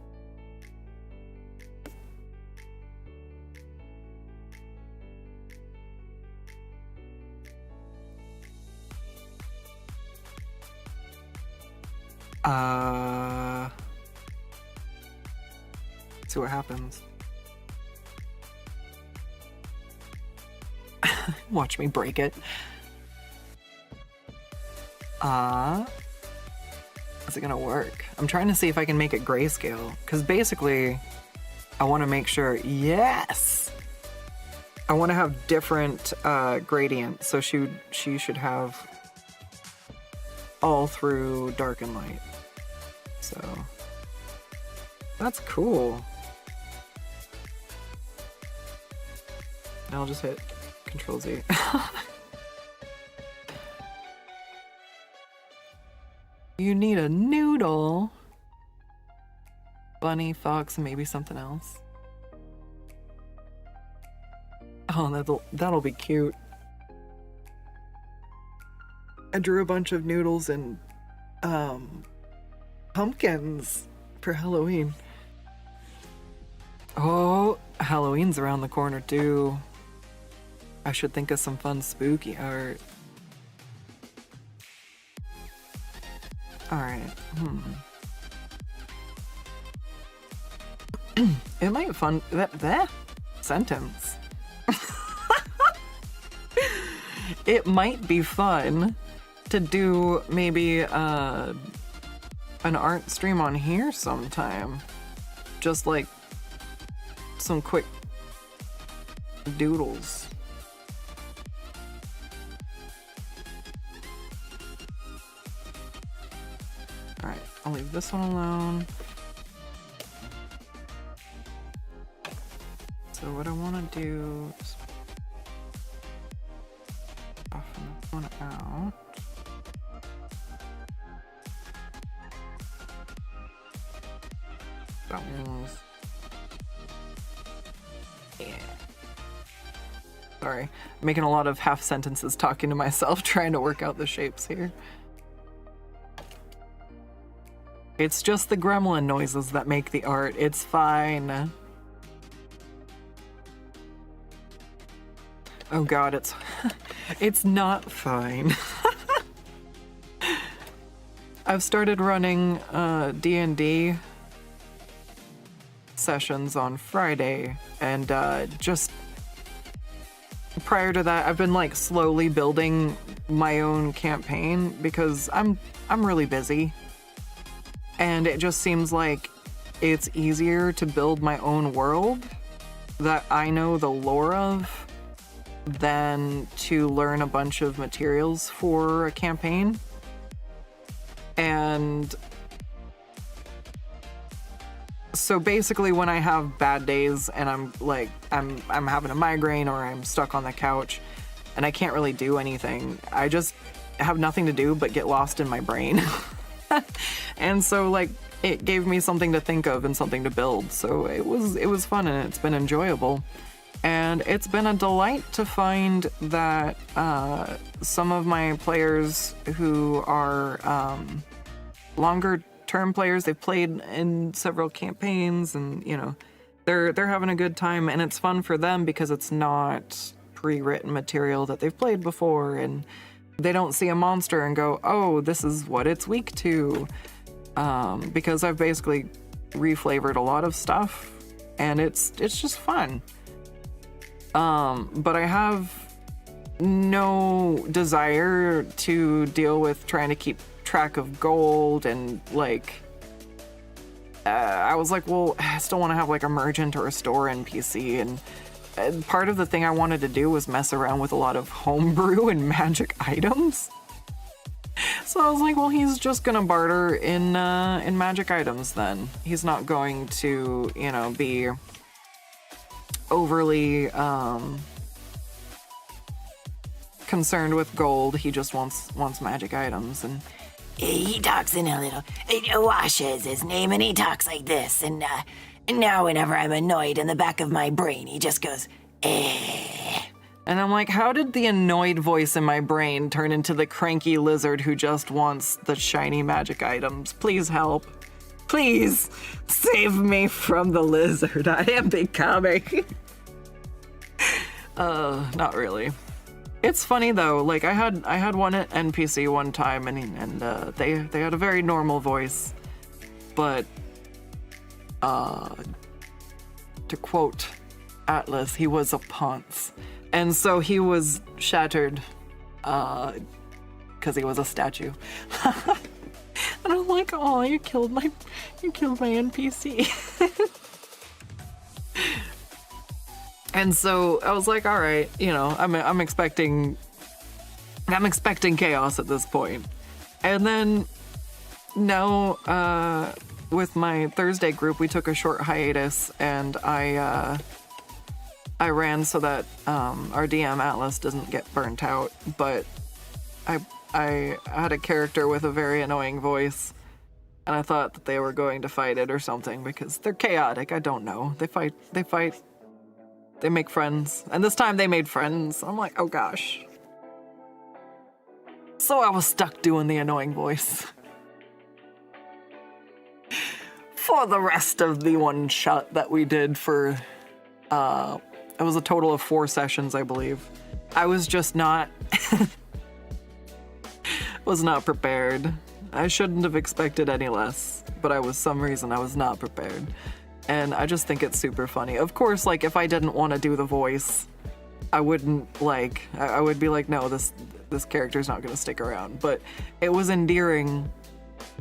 Speaker 1: See what happens. Watch me break it. Is it gonna work? I'm trying to see if I can make it grayscale, because basically I want to make sure, yes! I want to have different gradients, so she should have all through dark and light. So that's cool. Now I'll just hit Control Z. You need a noodle. Bunny, fox, and maybe something else. Oh, that'll be cute. I drew a bunch of noodles and pumpkins for Halloween. Oh, Halloween's around the corner too. I should think of some fun spooky art. Alright, It might fun that sentence. It might be fun to do maybe an art stream on here sometime. Just like some quick doodles. Alright, I'll leave this one alone. So what I want to do is soften this one out. That one's... yeah. Sorry, I'm making a lot of half sentences talking to myself, trying to work out the shapes here. It's just the gremlin noises that make the art. It's fine. Oh god, it's not fine. I've started running D&D sessions on Friday, and just prior to that I've been like slowly building my own campaign because I'm really busy. And it just seems like it's easier to build my own world that I know the lore of than to learn a bunch of materials for a campaign. And so basically when I have bad days and I'm like, I'm having a migraine or I'm stuck on the couch and I can't really do anything, I just have nothing to do but get lost in my brain. And so like it gave me something to think of and something to build, so it was fun and it's been enjoyable. And it's been a delight to find that some of my players who are longer term players, they've played in several campaigns, and you know, they're having a good time, and it's fun for them because it's not pre-written material that they've played before, and they don't see a monster and go, oh, this is what it's weak to, because I've basically reflavored a lot of stuff, and it's just fun. But I have no desire to deal with trying to keep track of gold, and like I was like, well, I still want to have like a merchant or a store NPC, and part of the thing I wanted to do was mess around with a lot of homebrew and magic items. So I was like, well, he's just gonna barter in magic items then. He's not going to, you know, be overly concerned with gold. He just wants magic items. And
Speaker 2: he talks in a little, Washa is his name, and he talks like this, and now whenever I'm annoyed in the back of my brain, he just goes, eh.
Speaker 1: And I'm like, how did the annoyed voice in my brain turn into the cranky lizard who just wants the shiny magic items? Please help. Please save me from the lizard I am becoming. Not really. It's funny though, like I had one NPC one time and they had a very normal voice, but to quote Atlas, he was a ponce. And so he was shattered because he was a statue. And I'm like, oh, you killed my NPC. And so I was like, all right, you know, I'm expecting chaos at this point. And then now with my Thursday group, we took a short hiatus, and I ran so that our DM Atlas doesn't get burnt out, but I had a character with a very annoying voice, and I thought that they were going to fight it or something because they're chaotic. I don't know. They fight, they make friends, and this time they made friends. I'm like, oh gosh. So I was stuck doing the annoying voice for the rest of the one shot that we did for it was a total of 4 sessions, I believe. I was just not was not prepared. I shouldn't have expected any less, but for some reason I was not prepared. And I just think it's super funny. Of course, like if I didn't want to do the voice, I wouldn't I would be like, no, this character's not gonna stick around. But it was endearing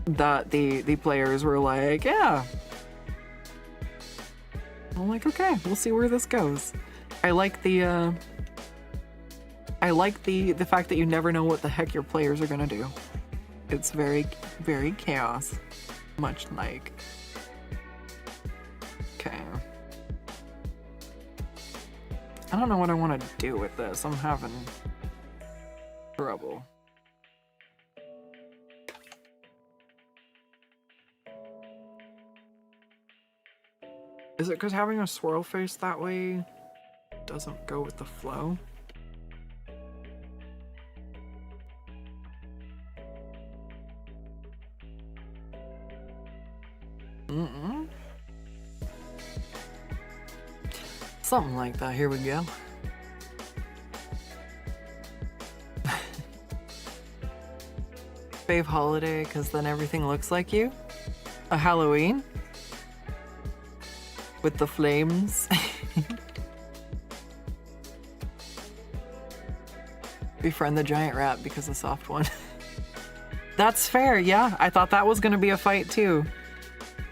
Speaker 1: that the players were like, yeah. I'm like, okay, we'll see where this goes. I like the fact that you never know what the heck your players are gonna do. It's very, very chaos, much like. Okay. I don't know what I want to do with this. I'm having trouble. Is it because having a swirl face that way doesn't go with the flow? Something like that. Here we go. Fave holiday, because then everything looks like you. A Halloween with the flames. Befriend the giant rat because the soft one. That's fair, yeah. I thought that was gonna be a fight too.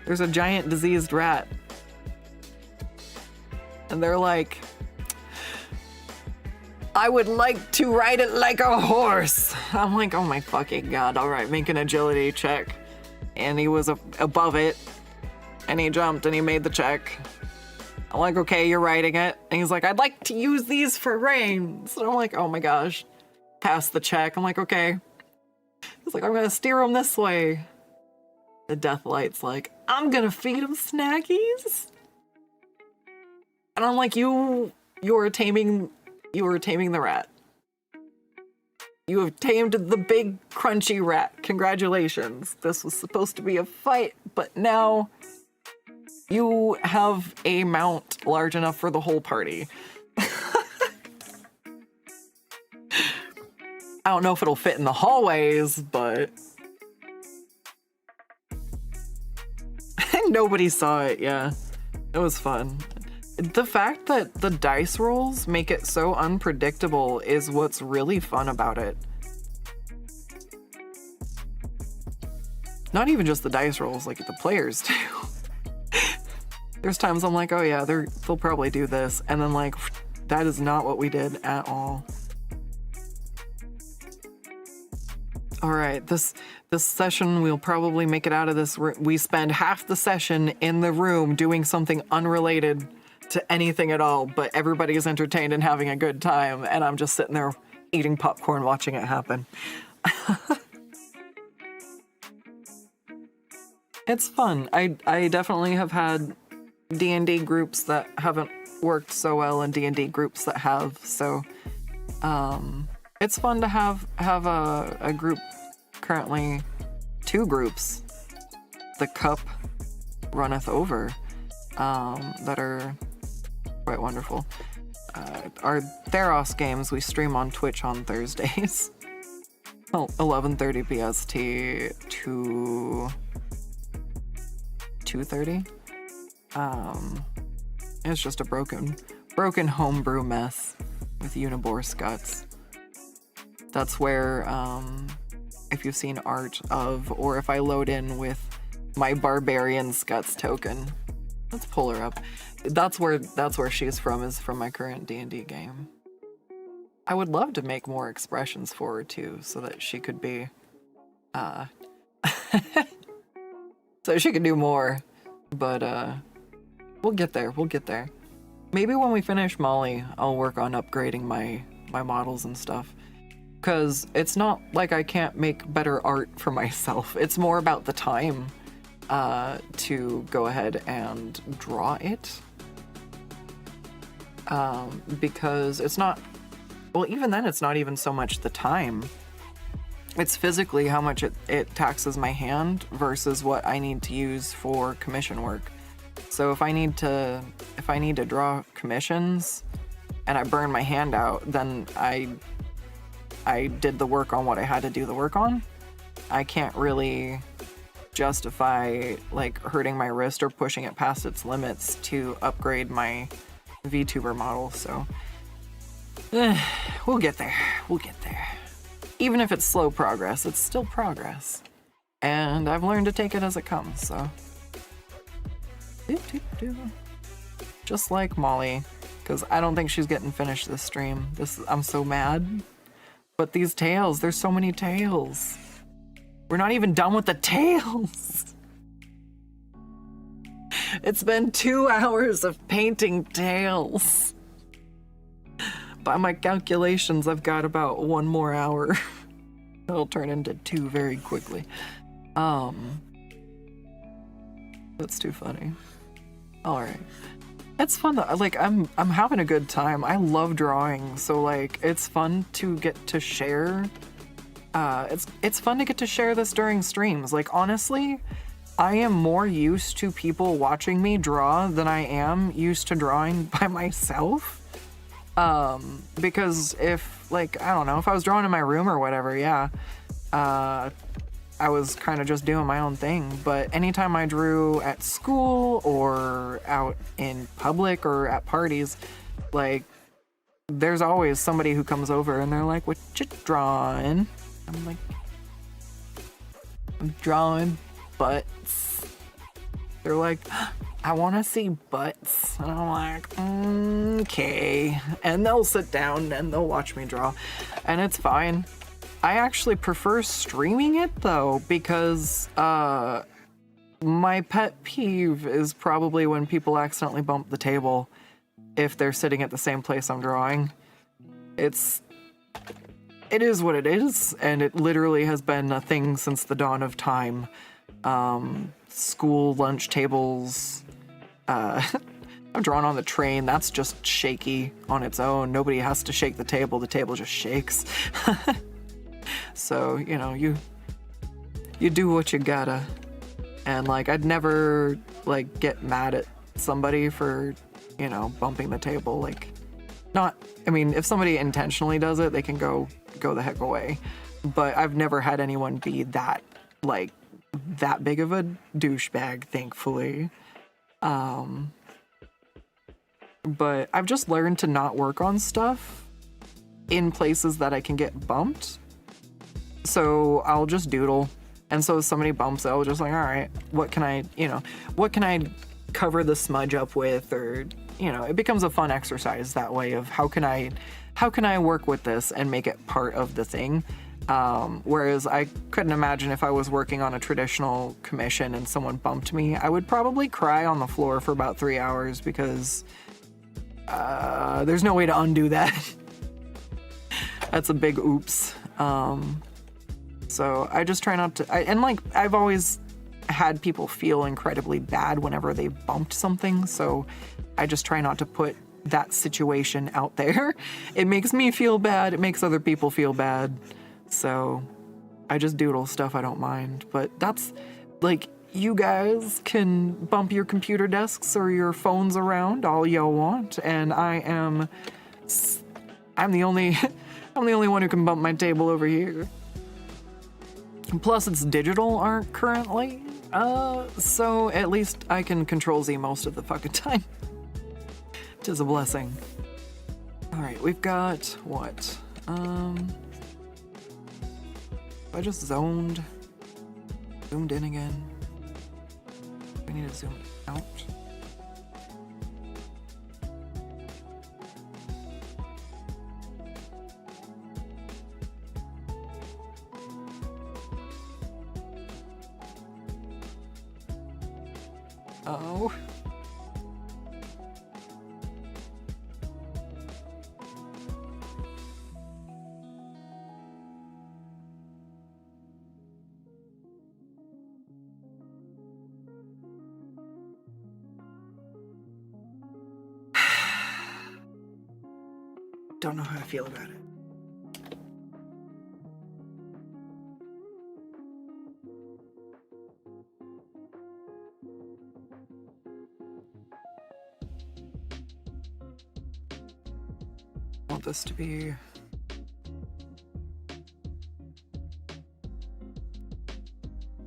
Speaker 1: There's a giant diseased rat. And they're like, I would like to ride it like a horse. I'm like, oh my fucking god, all right, make an agility check. And he was above it, and he jumped and he made the check. I'm like, okay, you're riding it. And he's like, I'd like to use these for reins. And I'm like, oh my gosh, pass the check. I'm like, okay. He's like, I'm gonna steer him this way. The Deathlight's like, I'm gonna feed him snackies. And I'm like, you are taming the rat. You have tamed the big crunchy rat. Congratulations. This was supposed to be a fight, but now you have a mount large enough for the whole party. I don't know if it'll fit in the hallways, but nobody saw it, yeah. It was fun. The fact that the dice rolls make it so unpredictable is what's really fun about it. Not even just the dice rolls, like the players too. There's times I'm like, oh yeah, they'll probably do this, and then like, that is not what we did at all. All right, this session, we'll probably make it out of this room. We spend half the session in the room doing something unrelated to anything at all, but everybody's entertained and having a good time, and I'm just sitting there eating popcorn watching it happen. It's fun. I definitely have had D&D groups that haven't worked so well and D&D groups that have, so it's fun to have a group, currently 2 groups. The Cup Runneth Over, that are quite wonderful. Our Theros games we stream on Twitch on Thursdays. Well, 11:30 PST to 2:30. It's just a broken homebrew mess with Unibor Skuttz. That's where, if you've seen art of, or if I load in with my Barbarian Skuttz token, let's pull her up. That's where she's from, is from my current D&D game. I would love to make more expressions for her too, so that she could be, so she could do more. But we'll get there. Maybe when we finish Mollie, I'll work on upgrading my models and stuff. Because it's not like I can't make better art for myself. It's more about the time to go ahead and draw it. Because it's not, well, even then it's not even so much the time. It's physically how much it taxes my hand versus what I need to use for commission work. So if I need to draw commissions and I burn my hand out, then I did the work on what I had to do the work on. I can't really justify like hurting my wrist or pushing it past its limits to upgrade my VTuber model, so we'll get there. Even if it's slow progress, it's still progress. And I've learned to take it as it comes, so. Just like Mollie, because I don't think she's getting finished this stream. I'm so mad. But these tails, there's so many tails. We're not even done with the tails. It's been 2 hours of painting tails. By my calculations, I've got about 1 more hour. It'll turn into 2 very quickly. That's too funny. All right. It's fun though. Like I'm having a good time. I love drawing, so like it's fun to get to share. It's fun to get to share this during streams. Like honestly, I am more used to people watching me draw than I am used to drawing by myself. Because if like, I don't know, if I was drawing in my room or whatever, yeah, I was kind of just doing my own thing. But anytime I drew at school or out in public or at parties, like there's always somebody who comes over and they're like, what you drawing? I'm like, I'm drawing butts. They're like, I want to see butts. And I'm like, okay. And they'll sit down and they'll watch me draw. And it's fine. I actually prefer streaming it though, because my pet peeve is probably when people accidentally bump the table if they're sitting at the same place I'm drawing. It is what it is, and it literally has been a thing since the dawn of time. School lunch tables, I'm drawn on the train, that's just shaky on its own. Nobody has to shake the table just shakes. So, you know, you do what you gotta. And like, I'd never like get mad at somebody for, you know, bumping the table. Like, not, I mean, if somebody intentionally does it, they can go the heck away. But I've never had anyone be that, like, that big of a douchebag, thankfully. But I've just learned to not work on stuff in places that I can get bumped. So I'll just doodle. And so if somebody bumps it, I'll just like, all right, what can I cover the smudge up with? Or, you know, it becomes a fun exercise that way of how can I work with this and make it part of the thing? Whereas I couldn't imagine if I was working on a traditional commission and someone bumped me, I would probably cry on the floor for about 3 hours because There's no way to undo that. That's a big oops. So I just try not to, and like, I've always had people feel incredibly bad whenever they bumped something, so I just try not to put that situation out there. It makes me feel bad, it makes other people feel bad, so I just doodle stuff I don't mind. But that's, like, you guys can bump your computer desks or your phones around all y'all want, and I'm the only I'm the only one who can bump my table over here. Plus, it's digital art currently, so at least I can Control Z most of the fucking time. Tis a blessing. Alright, we've got, what? I just zoomed in again. We need to zoom out. Oh. Don't know how I feel about it. I want this to be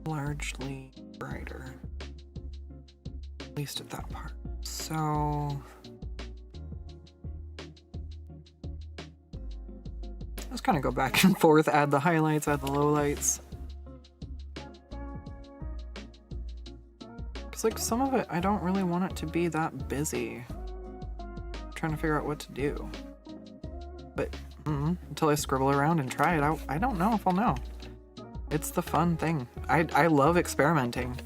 Speaker 1: largely brighter, at least at that part. So just kind of go back and forth, add the highlights, add the lowlights. Because like some of it, I don't really want it to be that busy. I'm trying to figure out what to do. But until I scribble around and try it out, I don't know if I'll know. It's the fun thing. I love experimenting.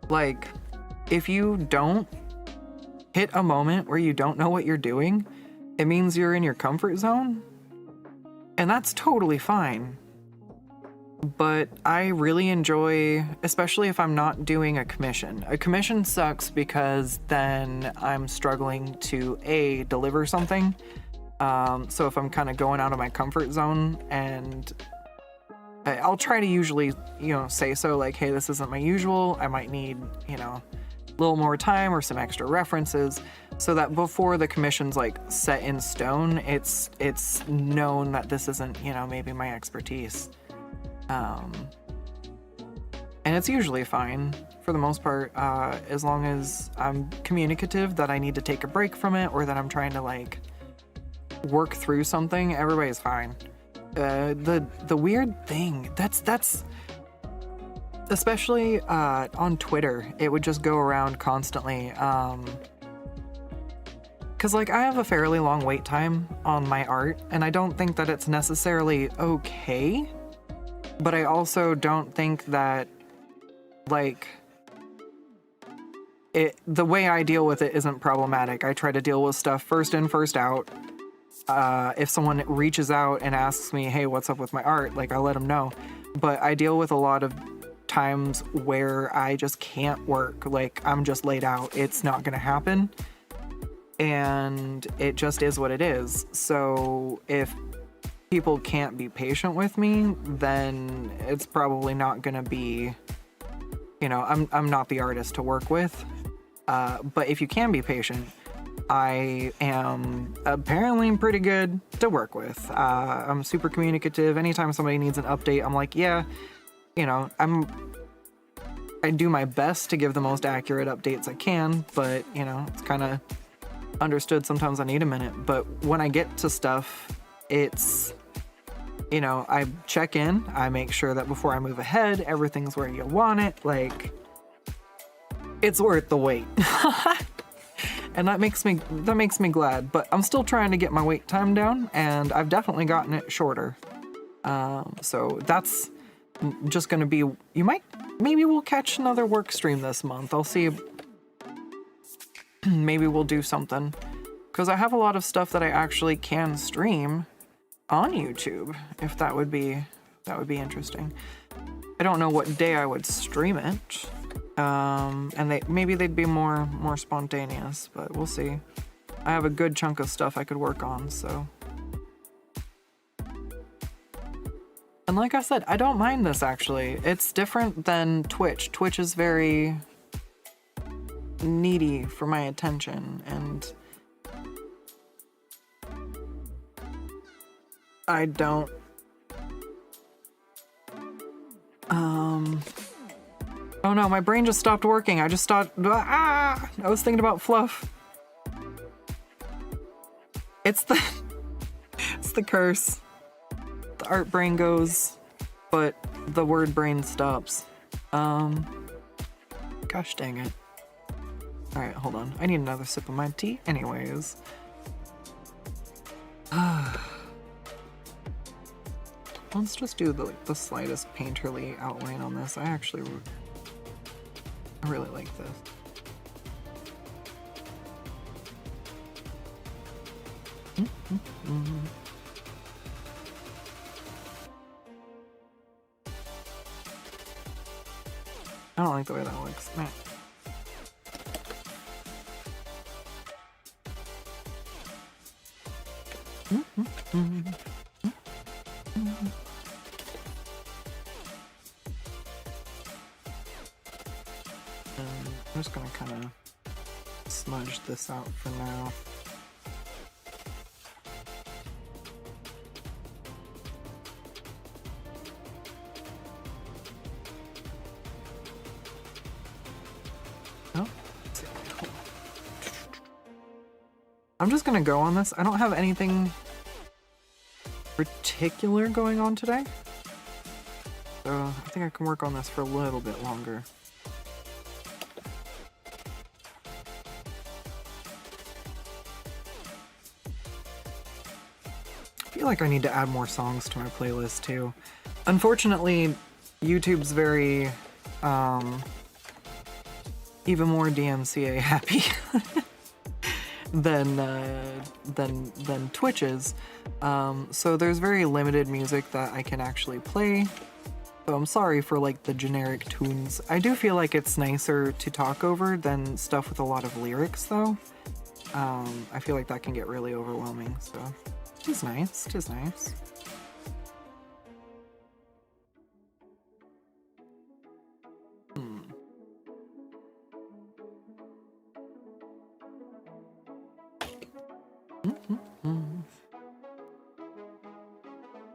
Speaker 1: Like, if you don't hit a moment where you don't know what you're doing, it means you're in your comfort zone. And that's totally fine. But I really enjoy, especially if I'm not doing a commission. A commission sucks because then I'm struggling to A, deliver something. So if I'm kind of going out of my comfort zone, and I'll try to usually, say so, like, hey, this isn't my usual. I might need, a little more time or some extra references, so that before the commission's like set in stone, it's known that this isn't, maybe my expertise. And it's usually fine for the most part, as long as I'm communicative that I need to take a break from it, or that I'm trying to like work through something. Everybody's fine. The weird thing that's especially on Twitter, it would just go around constantly, because like I have a fairly long wait time on my art, and I don't think that it's necessarily okay, but I also don't think that like the way I deal with it isn't problematic. I try to deal with stuff first in, first out. If someone reaches out and asks me, hey, what's up with my art? Like, I'll let them know. But I deal with a lot of times where I just can't work. Like, I'm just laid out. It's not gonna happen. And it just is what it is. So if people can't be patient with me, then it's probably not gonna be, I'm not the artist to work with. But if you can be patient, I am apparently pretty good to work with. I'm super communicative. Anytime somebody needs an update, I'm like, yeah, I do my best to give the most accurate updates I can, but, it's kind of understood sometimes I need a minute. But when I get to stuff, it's, I check in, I make sure that before I move ahead, everything's where you want it. Like, it's worth the wait. And that makes me glad, but I'm still trying to get my wait time down, and I've definitely gotten it shorter. So that's just gonna be, maybe we'll catch another work stream this month. I'll see. Maybe we'll do something. because I have a lot of stuff that I actually can stream on YouTube, if that would be interesting. I don't know what day I would stream it. And maybe they'd be more spontaneous, but we'll see. I have a good chunk of stuff I could work on, so. And like I said, I don't mind this actually. It's different than Twitch. Twitch is very needy for my attention, and I don't oh no, my brain just stopped working. I just thought, I was thinking about fluff. It's the curse. The art brain goes, but the word brain stops. Gosh dang it. Alright, hold on. I need another sip of my tea anyways. Let's just do the slightest painterly outline on this. I really like this. I don't like the way that looks. Nah. I'm just gonna kind of smudge this out for now. Oh, I'm just gonna go on this. I don't have anything particular going on today, so I think I can work on this for a little bit longer. I feel like I need to add more songs to my playlist too. Unfortunately, YouTube's very even more DMCA happy than Twitch is. So there's very limited music that I can actually play. So I'm sorry for like the generic tunes. I do feel like it's nicer to talk over than stuff with a lot of lyrics though. I feel like that can get really overwhelming, so it is nice, it is nice.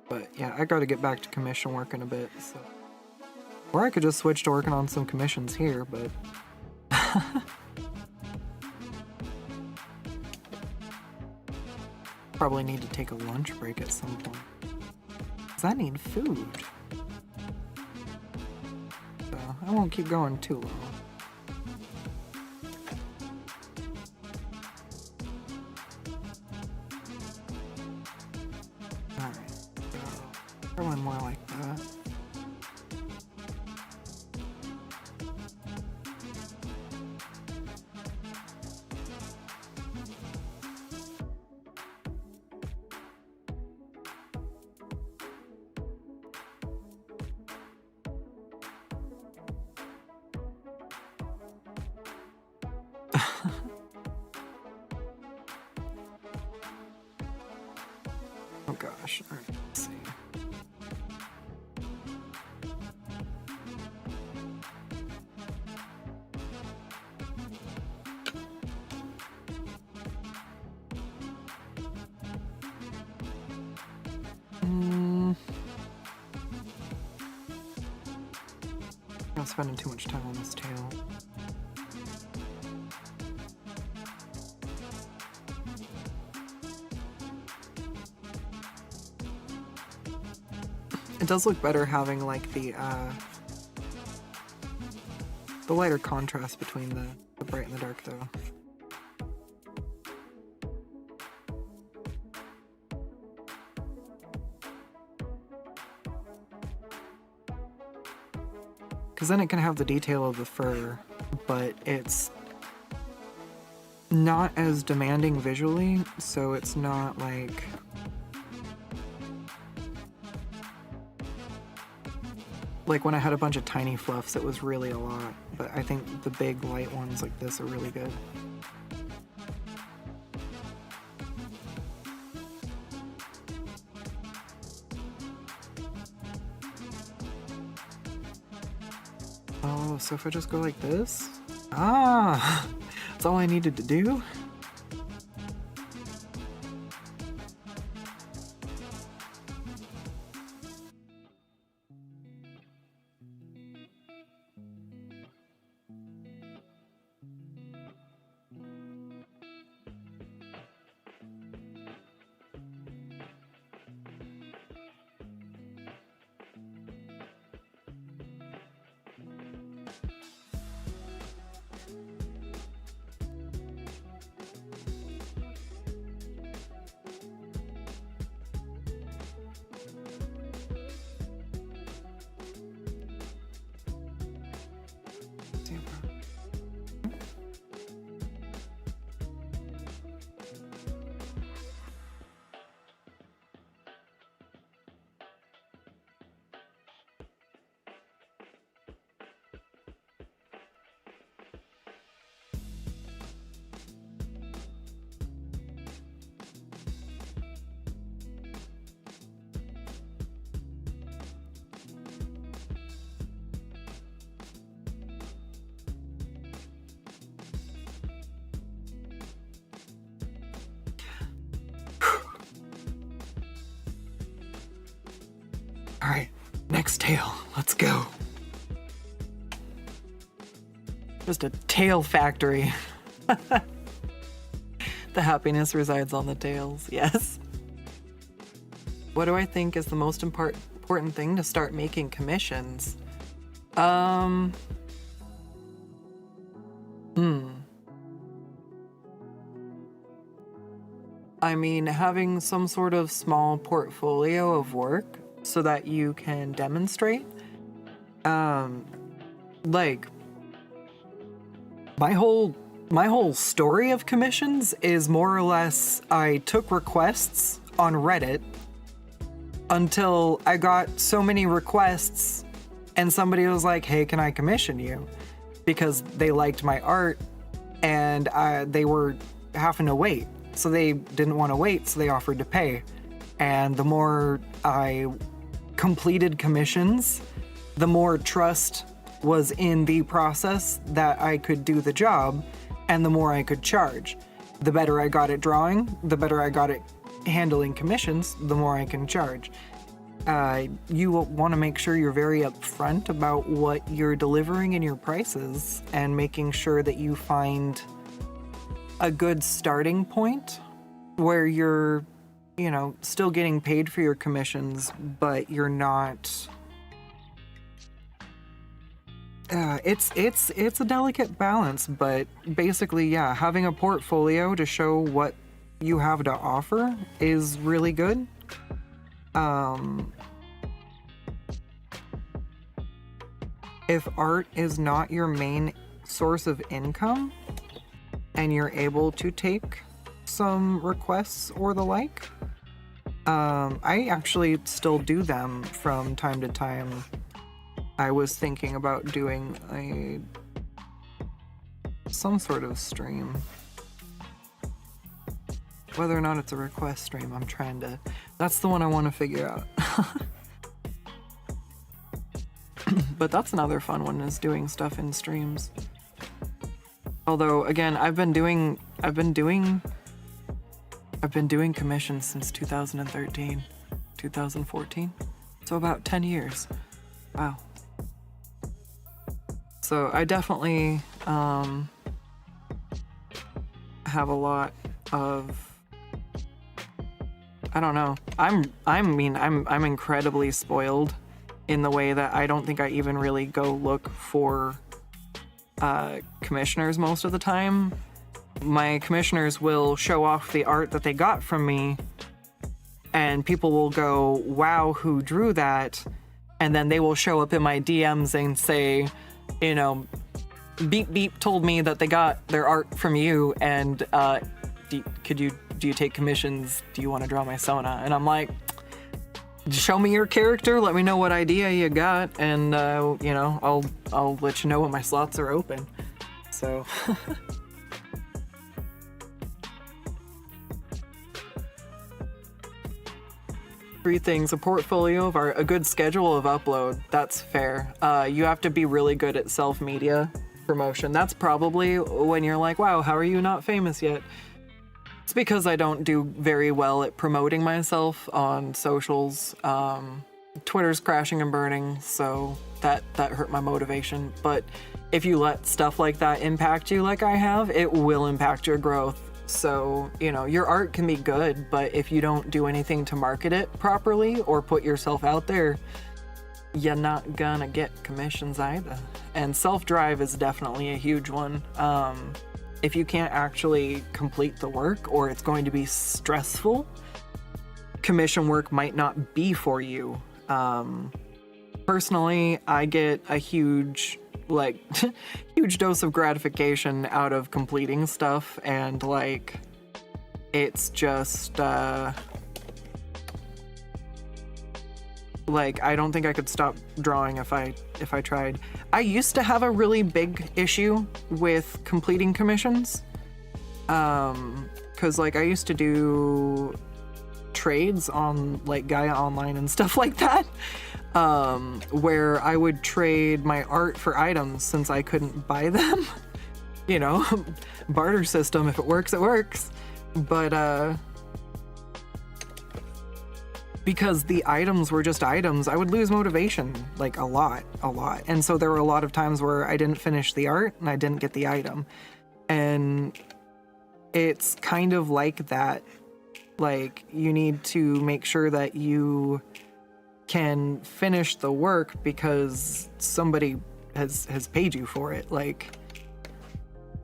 Speaker 1: But yeah, I gotta get back to commission work in a bit, so. Or I could just switch to working on some commissions here, but probably need to take a lunch break at some point. 'Cause I need food. So I won't keep going too long. Alright, so probably more like that. Oh gosh, alright, let's see. I'm spending too much time on this tail. It does look better having like the lighter contrast between the bright and the dark though. Because then it can have the detail of the fur, but it's not as demanding visually, so it's not like when I had a bunch of tiny fluffs, it was really a lot, but I think the big light ones like this are really good. Oh, so if I just go like this? Ah, that's all I needed to do? All right, next tail, let's go. Just a tail factory. The happiness resides on the tails, yes. What do I think is the most important thing to start making commissions? I mean, having some sort of small portfolio of work so that you can demonstrate. Like, my whole story of commissions is more or less I took requests on Reddit until I got so many requests and somebody was like, hey, can I commission you? Because they liked my art and they were having to wait. So they didn't want to wait, so they offered to pay. And the more I completed commissions, the more trust was in the process that I could do the job, and the more I could charge. The better I got at drawing, the better I got at handling commissions, the more I can charge. You want to make sure you're very upfront about what you're delivering in your prices and making sure that you find a good starting point where you're, you know, still getting paid for your commissions, but you're not. It's a delicate balance, but basically, yeah, having a portfolio to show what you have to offer is really good. If art is not your main source of income and you're able to take some requests or the like, I actually still do them from time to time. I was thinking about doing some sort of stream. Whether or not it's a request stream, that's the one I want to figure out. But that's another fun one, is doing stuff in streams. Although, again, I've been doing commissions since 2013, 2014. So about 10 years. Wow. So I definitely have a lot of, I don't know. I'm incredibly spoiled in the way that I don't think I even really go look for commissioners most of the time. My commissioners will show off the art that they got from me, and people will go, wow, who drew that? And then they will show up in my DMs and say, you know, Beep Beep told me that they got their art from you, and do you take commissions? Do you want to draw my Sona? And I'm like, show me your character, let me know what idea you got, and you know, I'll let you know when my slots are open. So three things: a portfolio of art, a good schedule of upload. That's fair. You have to be really good at self-media promotion. That's probably when you're like, wow, how are you not famous yet? It's because I don't do very well at promoting myself on socials. Twitter's crashing and burning, so that hurt my motivation. But if you let stuff like that impact you like I have, it will impact your growth. So, you know, your art can be good, but if you don't do anything to market it properly or put yourself out there, you're not gonna get commissions either. And self-drive is definitely a huge one. If you can't actually complete the work, or it's going to be stressful, commission work might not be for you. Personally, I get a huge dose of gratification out of completing stuff, and like, it's just like, I don't think I could stop drawing if I tried. I used to have a really big issue with completing commissions, because like I used to do trades on like Gaia Online and stuff like that, where I would trade my art for items since I couldn't buy them. You know, barter system, if it works, it works. But because the items were just items, I would lose motivation, like a lot. And so there were a lot of times where I didn't finish the art and I didn't get the item. And it's kind of like that. Like, you need to make sure that you can finish the work because somebody has paid you for it. Like,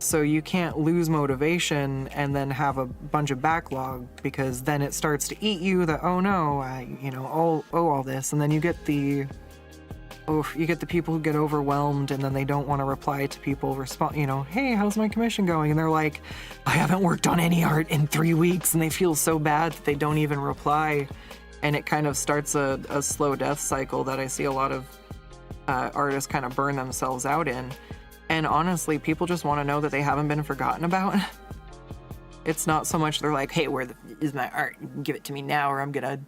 Speaker 1: so you can't lose motivation and then have a bunch of backlog, because then it starts to eat you that, oh no, I, you know, owe all this. And then you get the people who get overwhelmed, and then they don't want to reply to people, you know, hey, how's my commission going? And they're like, I haven't worked on any art in 3 weeks, and they feel so bad that they don't even reply. And it kind of starts a slow death cycle that I see a lot of artists kind of burn themselves out in. And honestly, people just want to know that they haven't been forgotten about. It's not so much they're like, hey, where is my art? Give it to me now, or I'm gonna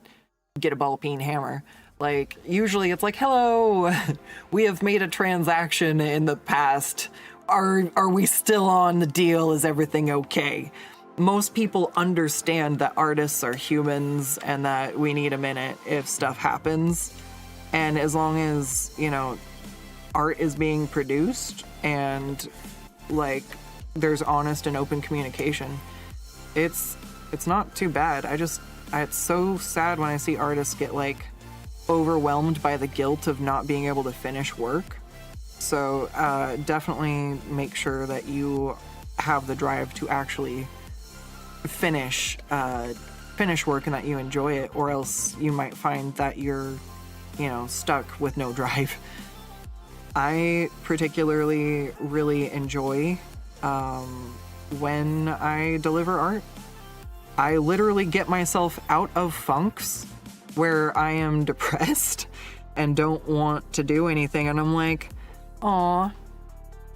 Speaker 1: get a ball peen hammer. Like, usually it's like, hello, we have made a transaction in the past. Are we still on the deal? Is everything okay? Most people understand that artists are humans and that we need a minute if stuff happens. And as long as, you know, art is being produced and like there's honest and open communication, it's not too bad. It's so sad when I see artists get like overwhelmed by the guilt of not being able to finish work. So definitely make sure that you have the drive to actually finish work and that you enjoy it, or else you might find that you're, you know, stuck with no drive. I particularly really enjoy when I deliver art. I literally get myself out of funks where I am depressed and don't want to do anything, and I'm like, aw,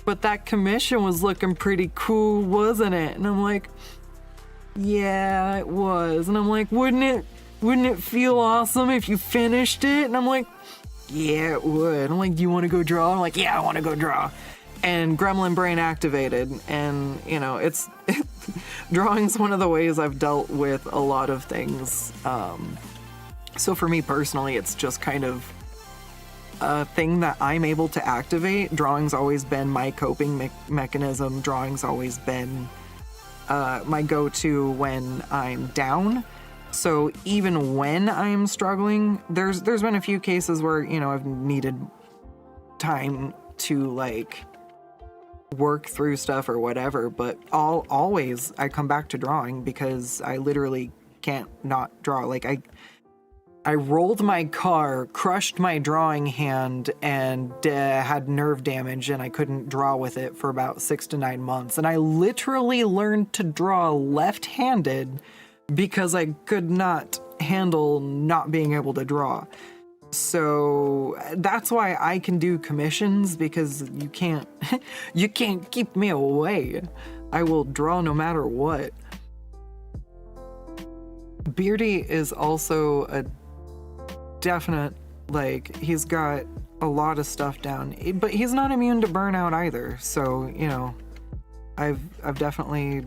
Speaker 1: but that commission was looking pretty cool, wasn't it? And I'm like, yeah, it was. And I'm like, wouldn't it feel awesome if you finished it? And I'm like, yeah, it would. I'm like, do you want to go draw? I'm like, yeah, I want to go draw. And gremlin brain activated. And, you know, drawing's one of the ways I've dealt with a lot of things. So for me personally, it's just kind of a thing that I'm able to activate. Drawing's always been my coping mechanism. Drawing's always been my go-to when I'm down. So even when I'm struggling, there's been a few cases where, you know, I've needed time to like work through stuff or whatever, but always I come back to drawing because I literally can't not draw. Like I rolled my car, crushed my drawing hand, and had nerve damage, and I couldn't draw with it for about 6 to 9 months. And I literally learned to draw left-handed because I could not handle not being able to draw. So that's why I can do commissions, because you can't you can't keep me away. I will draw no matter what. Beardy is also a definite, like, he's got a lot of stuff down, but he's not immune to burnout either. So, you know, I've definitely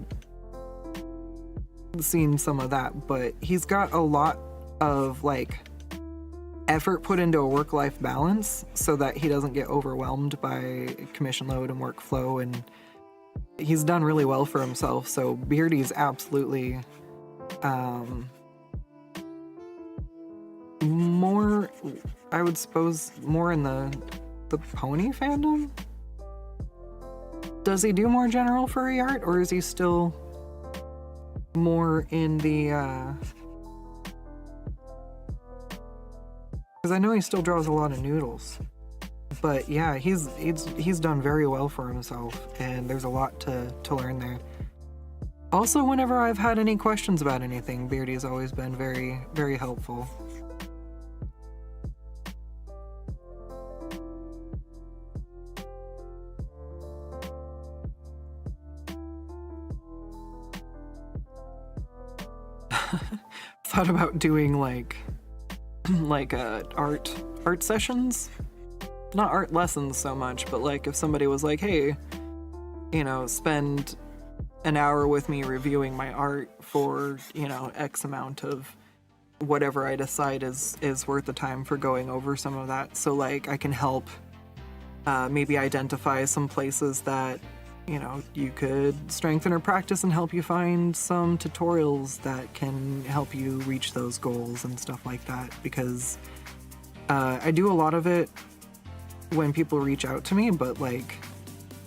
Speaker 1: seen some of that, but he's got a lot of like effort put into a work-life balance so that he doesn't get overwhelmed by commission load and workflow, and he's done really well for himself. So Beardy's absolutely more, I would suppose, more in the pony fandom. Does he do more general furry art, or is he still more in the because I know he still draws a lot of noodles. But yeah, he's done very well for himself, and there's a lot to learn there. Also, whenever I've had any questions about anything, Beardy's always been very, very helpful. Thought about doing like art sessions, not art lessons so much, but like if somebody was like, hey, you know, spend an hour with me reviewing my art for, you know, X amount of whatever I decide is worth the time for going over some of that. So like I can help maybe identify some places that, you know, you could strengthen or practice, and help you find some tutorials that can help you reach those goals and stuff like that. Because I do a lot of it when people reach out to me, but like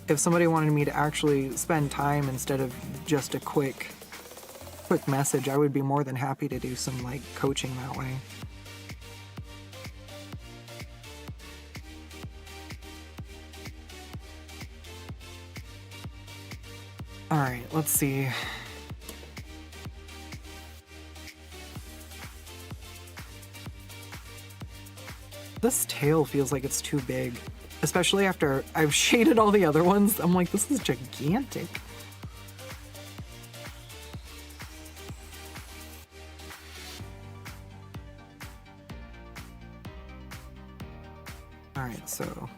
Speaker 1: if somebody wanted me to actually spend time instead of just a quick message, I would be more than happy to do some like coaching that way. All right, let's see. This tail feels like it's too big, especially after I've shaded all the other ones. I'm like, this is gigantic. All right, so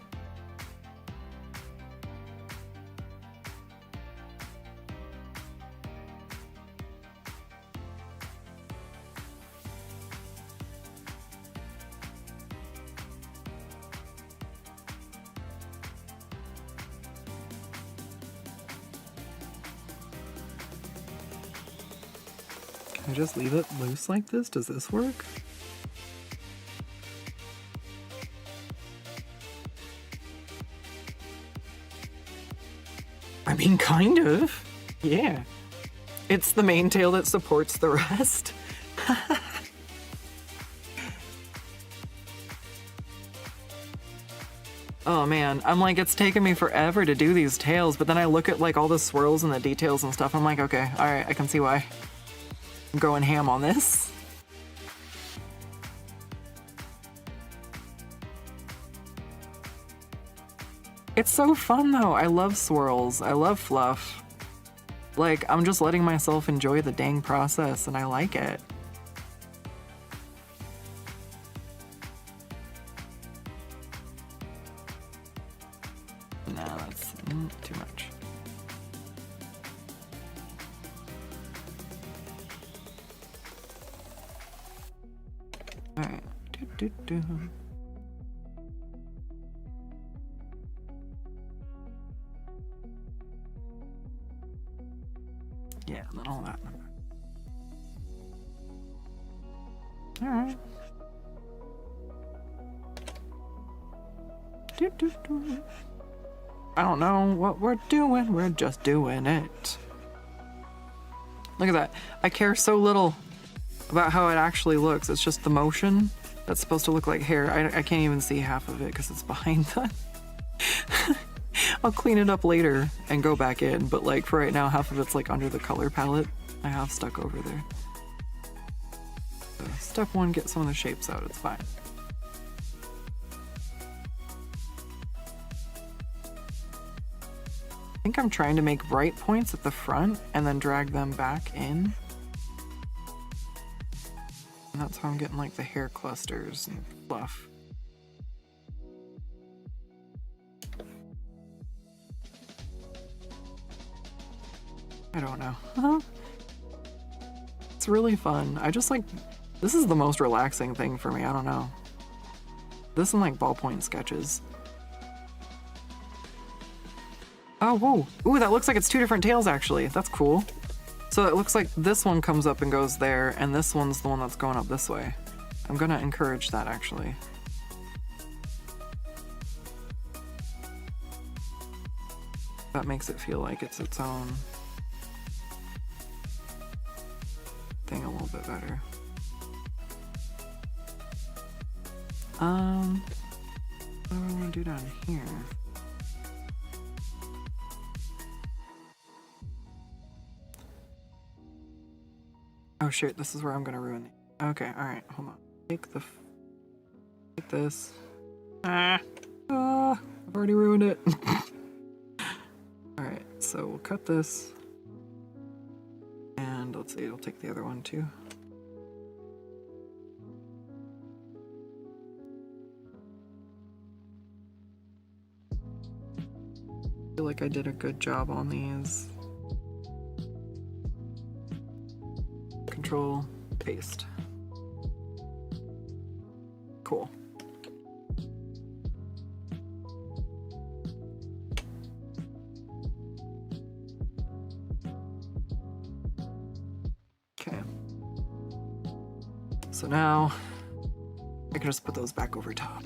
Speaker 1: can I just leave it loose like this? Does this work? I mean, kind of. Yeah. It's the main tail that supports the rest. Oh man, I'm like, it's taken me forever to do these tails, but then I look at like all the swirls and the details and stuff, I'm like, okay, alright, I can see why. I'm going ham on this. It's so fun though. I love swirls. I love fluff. Like, I'm just letting myself enjoy the dang process, and I like it. No, that's too much. Alright. Yeah, and then all that. Alright. I don't know what we're doing, we're just doing it. Look at that. I care so little. about how it actually looks. It's just the motion that's supposed to look like hair. I can't even see half of it because it's behind the... I'll clean it up later and go back in, but like for right now, half of it's like under the color palette I have stuck over there. So step one, get some of the shapes out, it's fine. I think I'm trying to make bright points at the front and then drag them back in. And that's how I'm getting like the hair clusters and fluff. I don't know. It's really fun. I just like, this is the most relaxing thing for me. I don't know. This and like ballpoint sketches. Oh, whoa. Ooh, that looks like it's two different tails actually. That's cool. So it looks like this one comes up and goes there, and this one's the one that's going up this way. I'm gonna encourage that actually. That makes it feel like it's its own thing a little bit better. What do I want to do down here? Oh shit, this is where I'm gonna ruin it. Okay, alright, hold on. Take this. I've already ruined it. Alright, so we'll cut this. And let's see, I'll take the other one too. I feel like I did a good job on these. Control, paste. Cool. Okay. So now I can just put those back over top.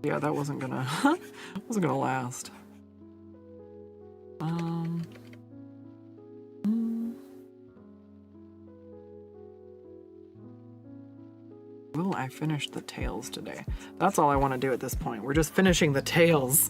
Speaker 1: Yeah, that wasn't gonna last. Will I finish the tails today? That's all I want to do at this point. We're just finishing the tails.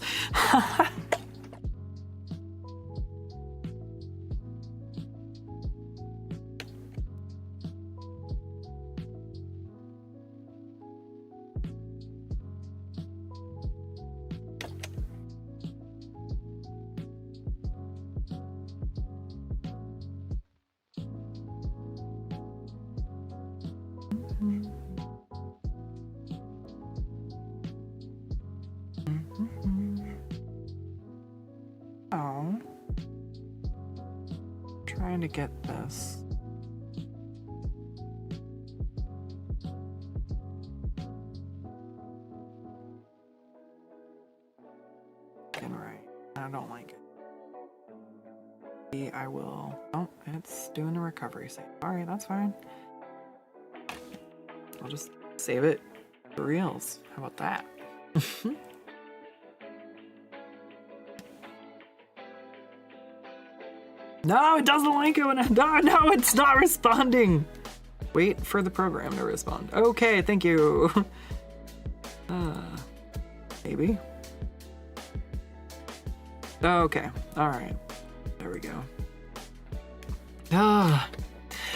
Speaker 1: Oh. Trying to get this. Right. I don't like it. Maybe I will. Oh, it's doing the recovery save. Alright, that's fine. I'll just save it for reals. How about that? No, it doesn't like it when I... No, it's not responding! Wait for the program to respond. Okay, thank you. Maybe. Okay, alright. There we go.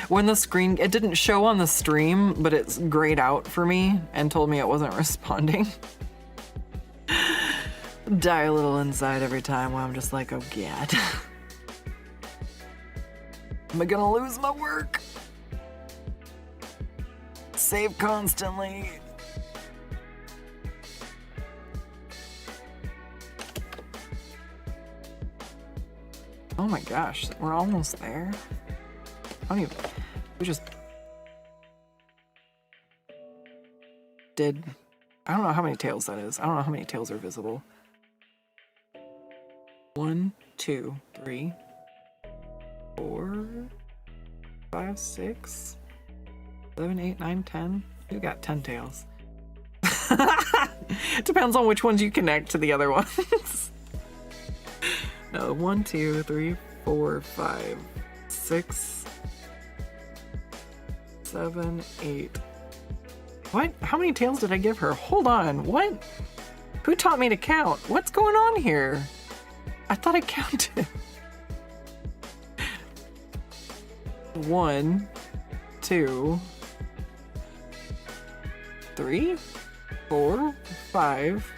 Speaker 1: When the screen... It didn't show on the stream, but it's grayed out for me and told me it wasn't responding. Die a little inside every time while I'm just like, oh god. Am I gonna lose my work? Save constantly. Oh my gosh, we're almost there. I don't even, we just did, I don't know how many tails that is. I don't know how many tails are visible. 1, 2, 3, 4, 5, 6, 7, 8, 9, 10. You got 10 tails. Depends on which ones you connect to the other ones. No, 1, 2, 3, 4, 5, 6, 7, 8. What? How many tails did I give her? Hold on. What? Who taught me to count? What's going on here? I thought I counted. 1, 2, 3, 4, 5,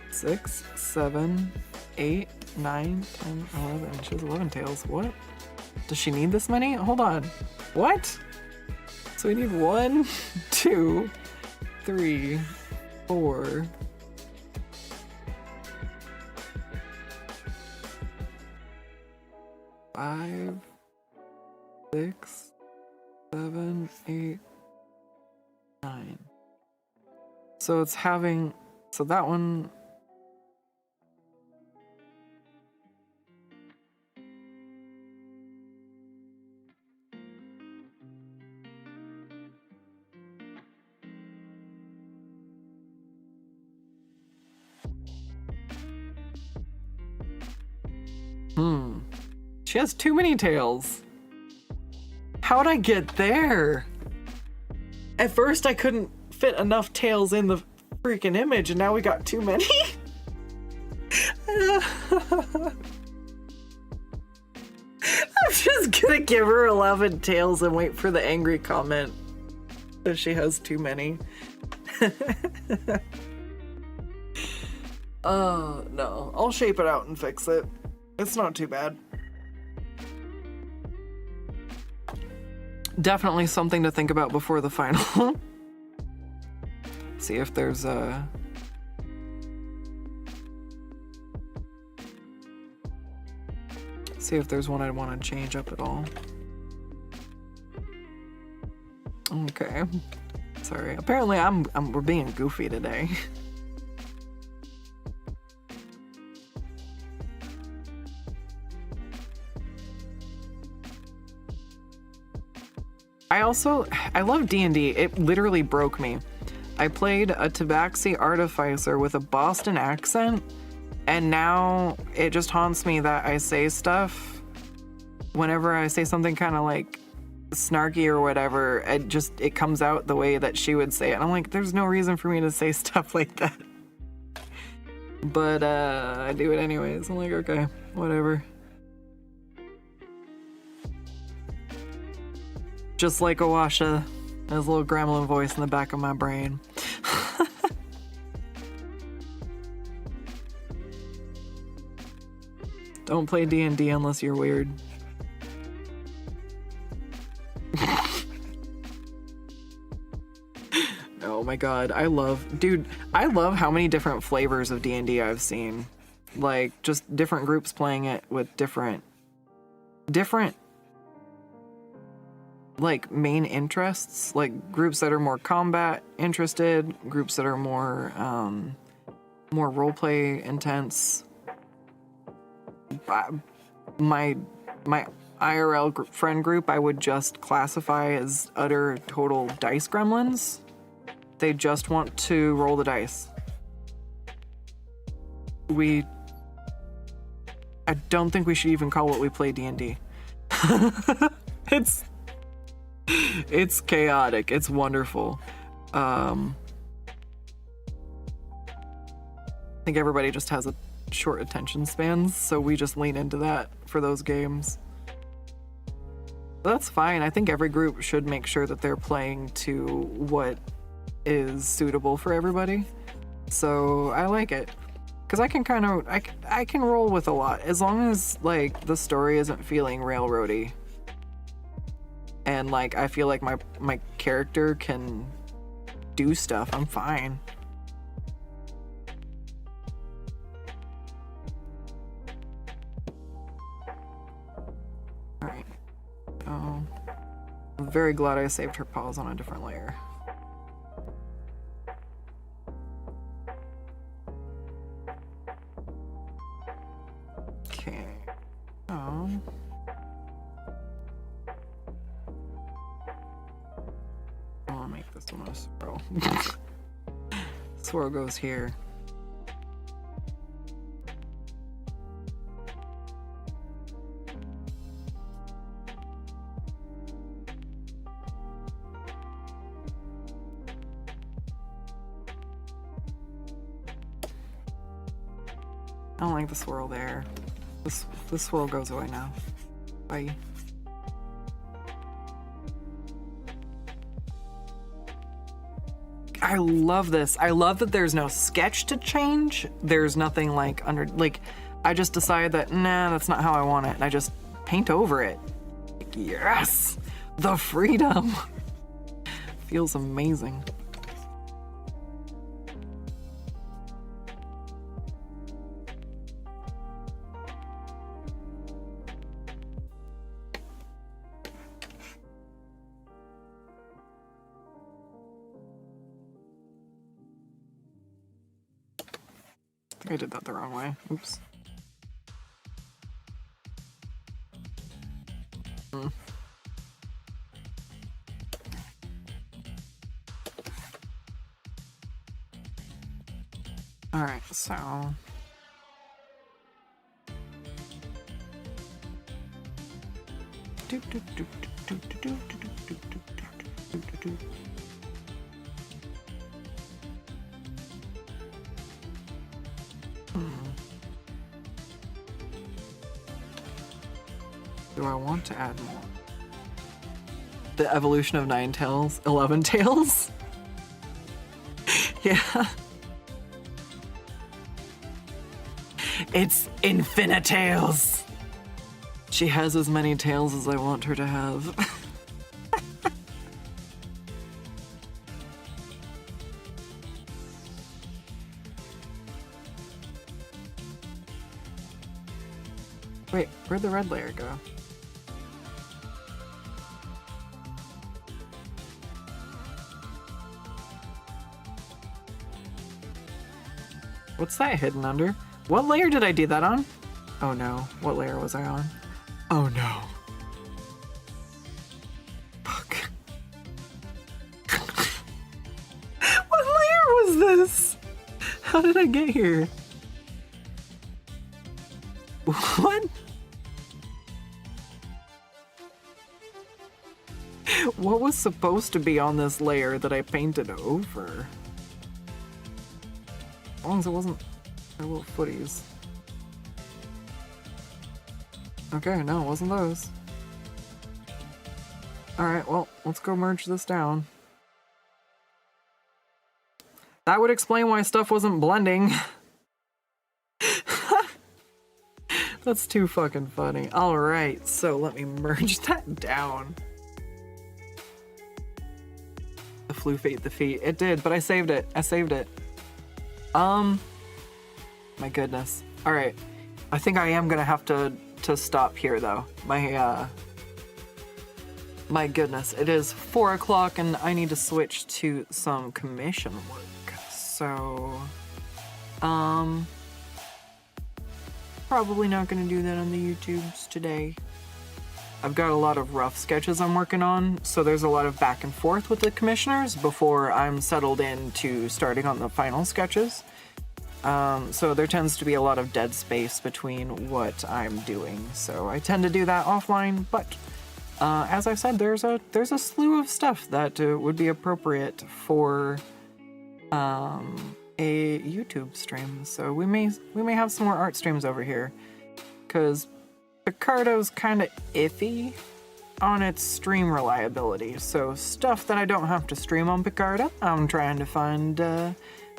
Speaker 1: 6, 7, 8, 9, 10, 11. She has 11 tails. What? Does she need this many? Hold on. What? So we need 1, 2, 3, 4. 5, 6, 7, 8, 9. So it's having, so that one. She has too many tails. How'd I get there? At first I couldn't fit enough tails in the freaking image, and now we got too many. I'm just gonna give her 11 tails and wait for the angry comment that she has too many. No. I'll shape it out and fix it. It's not too bad. Definitely something to think about before the final. See if there's a... See if there's one I'd want to change up at all. Okay. Sorry. Apparently we're being goofy today. I love D&D. It literally broke me. I played a Tabaxi artificer with a Boston accent, and now it just haunts me that I say stuff whenever I say something kind of like snarky or whatever, it comes out the way that she would say it. And I'm like, there's no reason for me to say stuff like that. But I do it anyways. I'm like, okay, whatever. Just like Awasha, there's a little gremlin voice in the back of my brain. Don't play D&D unless you're weird. Oh my god, I love how many different flavors of D&D I've seen. Like, just different groups playing it with different like main interests, like groups that are more combat interested, groups that are more roleplay intense. My IRL friend group I would just classify as utter total dice gremlins. They just want to roll the dice. I don't think we should even call what we play D&D. It's chaotic. It's wonderful. I think everybody just has a short attention spans, so we just lean into that for those games. That's fine. I think every group should make sure that they're playing to what is suitable for everybody. So I like it. Because I can kind of, I can roll with a lot. As long as, like, the story isn't feeling railroady. And, like, I feel like my character can do stuff. I'm fine. Alright. Oh. I'm very glad I saved her paws on a different layer. want to make this one a swirl. Swirl goes here. I don't like the swirl there. This swirl goes away now. Bye. I love this. I love that there's no sketch to change. There's nothing like I just decide that, nah, that's not how I want it. And I just paint over it. Yes! The freedom! Feels amazing. I did that the wrong way. Oops. All right, so do I want to add more? The evolution of 9 tails, 11 tails? Yeah. It's infinite tails. She has as many tails as I want her to have. Wait, where'd the red layer go? What's that hidden under? What layer did I do that on? Oh no, what layer was I on? Oh no. Fuck. What layer was this? How did I get here? What? What was supposed to be on this layer that I painted over? As long as it wasn't their little footies. Okay, no, it wasn't those. Alright, well, let's go merge this down. That would explain why stuff wasn't blending. That's too fucking funny. Alright, so let me merge that down. The flu fate the feet. It did, but I saved it. I saved it. My goodness. Alright. I think I am gonna have to stop here though. My goodness. It is 4 o'clock and I need to switch to some commission work. So, probably not gonna do that on the YouTubes today. I've got a lot of rough sketches I'm working on, so there's a lot of back and forth with the commissioners before I'm settled into starting on the final sketches. So there tends to be a lot of dead space between what I'm doing, so I tend to do that offline, but as I said, there's a slew of stuff that would be appropriate for a YouTube stream, so we may have some more art streams over here, because Picardo's kind of iffy on its stream reliability, so stuff that I don't have to stream on Picardo, I'm trying to find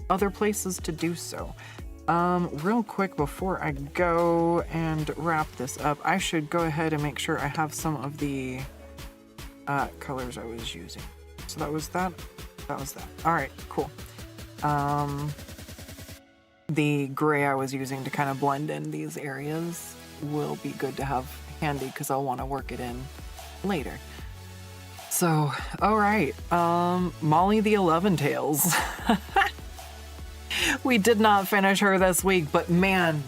Speaker 1: other places to do so. Real quick before I go and wrap this up, I should go ahead and make sure I have some of the colors I was using. So that was that. That was that. All right, cool. The gray I was using to kind of blend in these areas will be good to have handy because I'll want to work it in later. So, all right, Mollie the 11 Tails. We did not finish her this week, but man,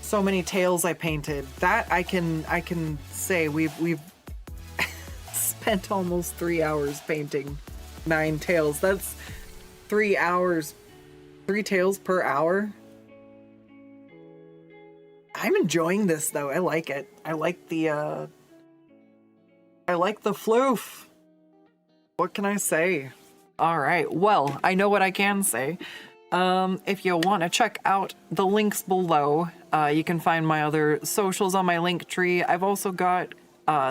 Speaker 1: so many tails I painted. That I can say we've spent almost 3 hours painting 9 tails. That's 3 hours, 3 tails per hour. I'm enjoying this though. I like it. I like the floof. What can I say? All right. Well, I know what I can say. If you want to check out the links below, you can find my other socials on my link tree. I've also got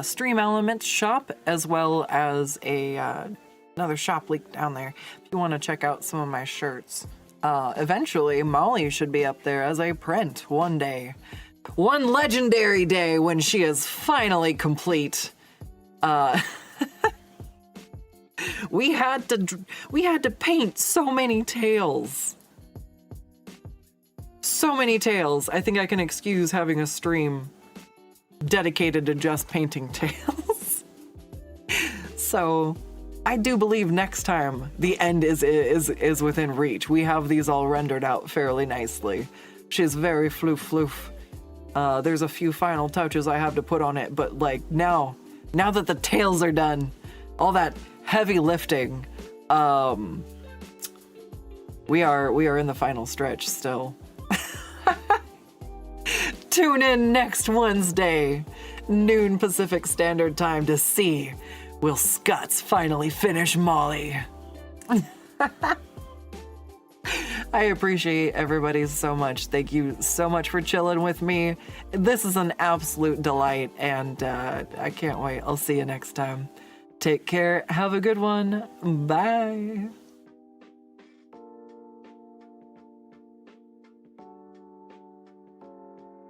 Speaker 1: Stream Elements shop, as well as another shop link down there if you want to check out some of my shirts. Eventually, Mollie should be up there as a print one day. One legendary day when she is finally complete. We had to paint so many tails. So many tails. I think I can excuse having a stream dedicated to just painting tails. So I do believe next time the end is within reach. We have these all rendered out fairly nicely. She's very floof. There's a few final touches I have to put on it, but like now that the tails are done, all that heavy lifting, we are in the final stretch still. Tune in next Wednesday, noon Pacific Standard Time, to see will Skuttz finally finish Mollie. I appreciate everybody so much. Thank you so much for chilling with me. This is an absolute delight, and I can't wait. I'll see you next time. Take care. Have a good one. Bye.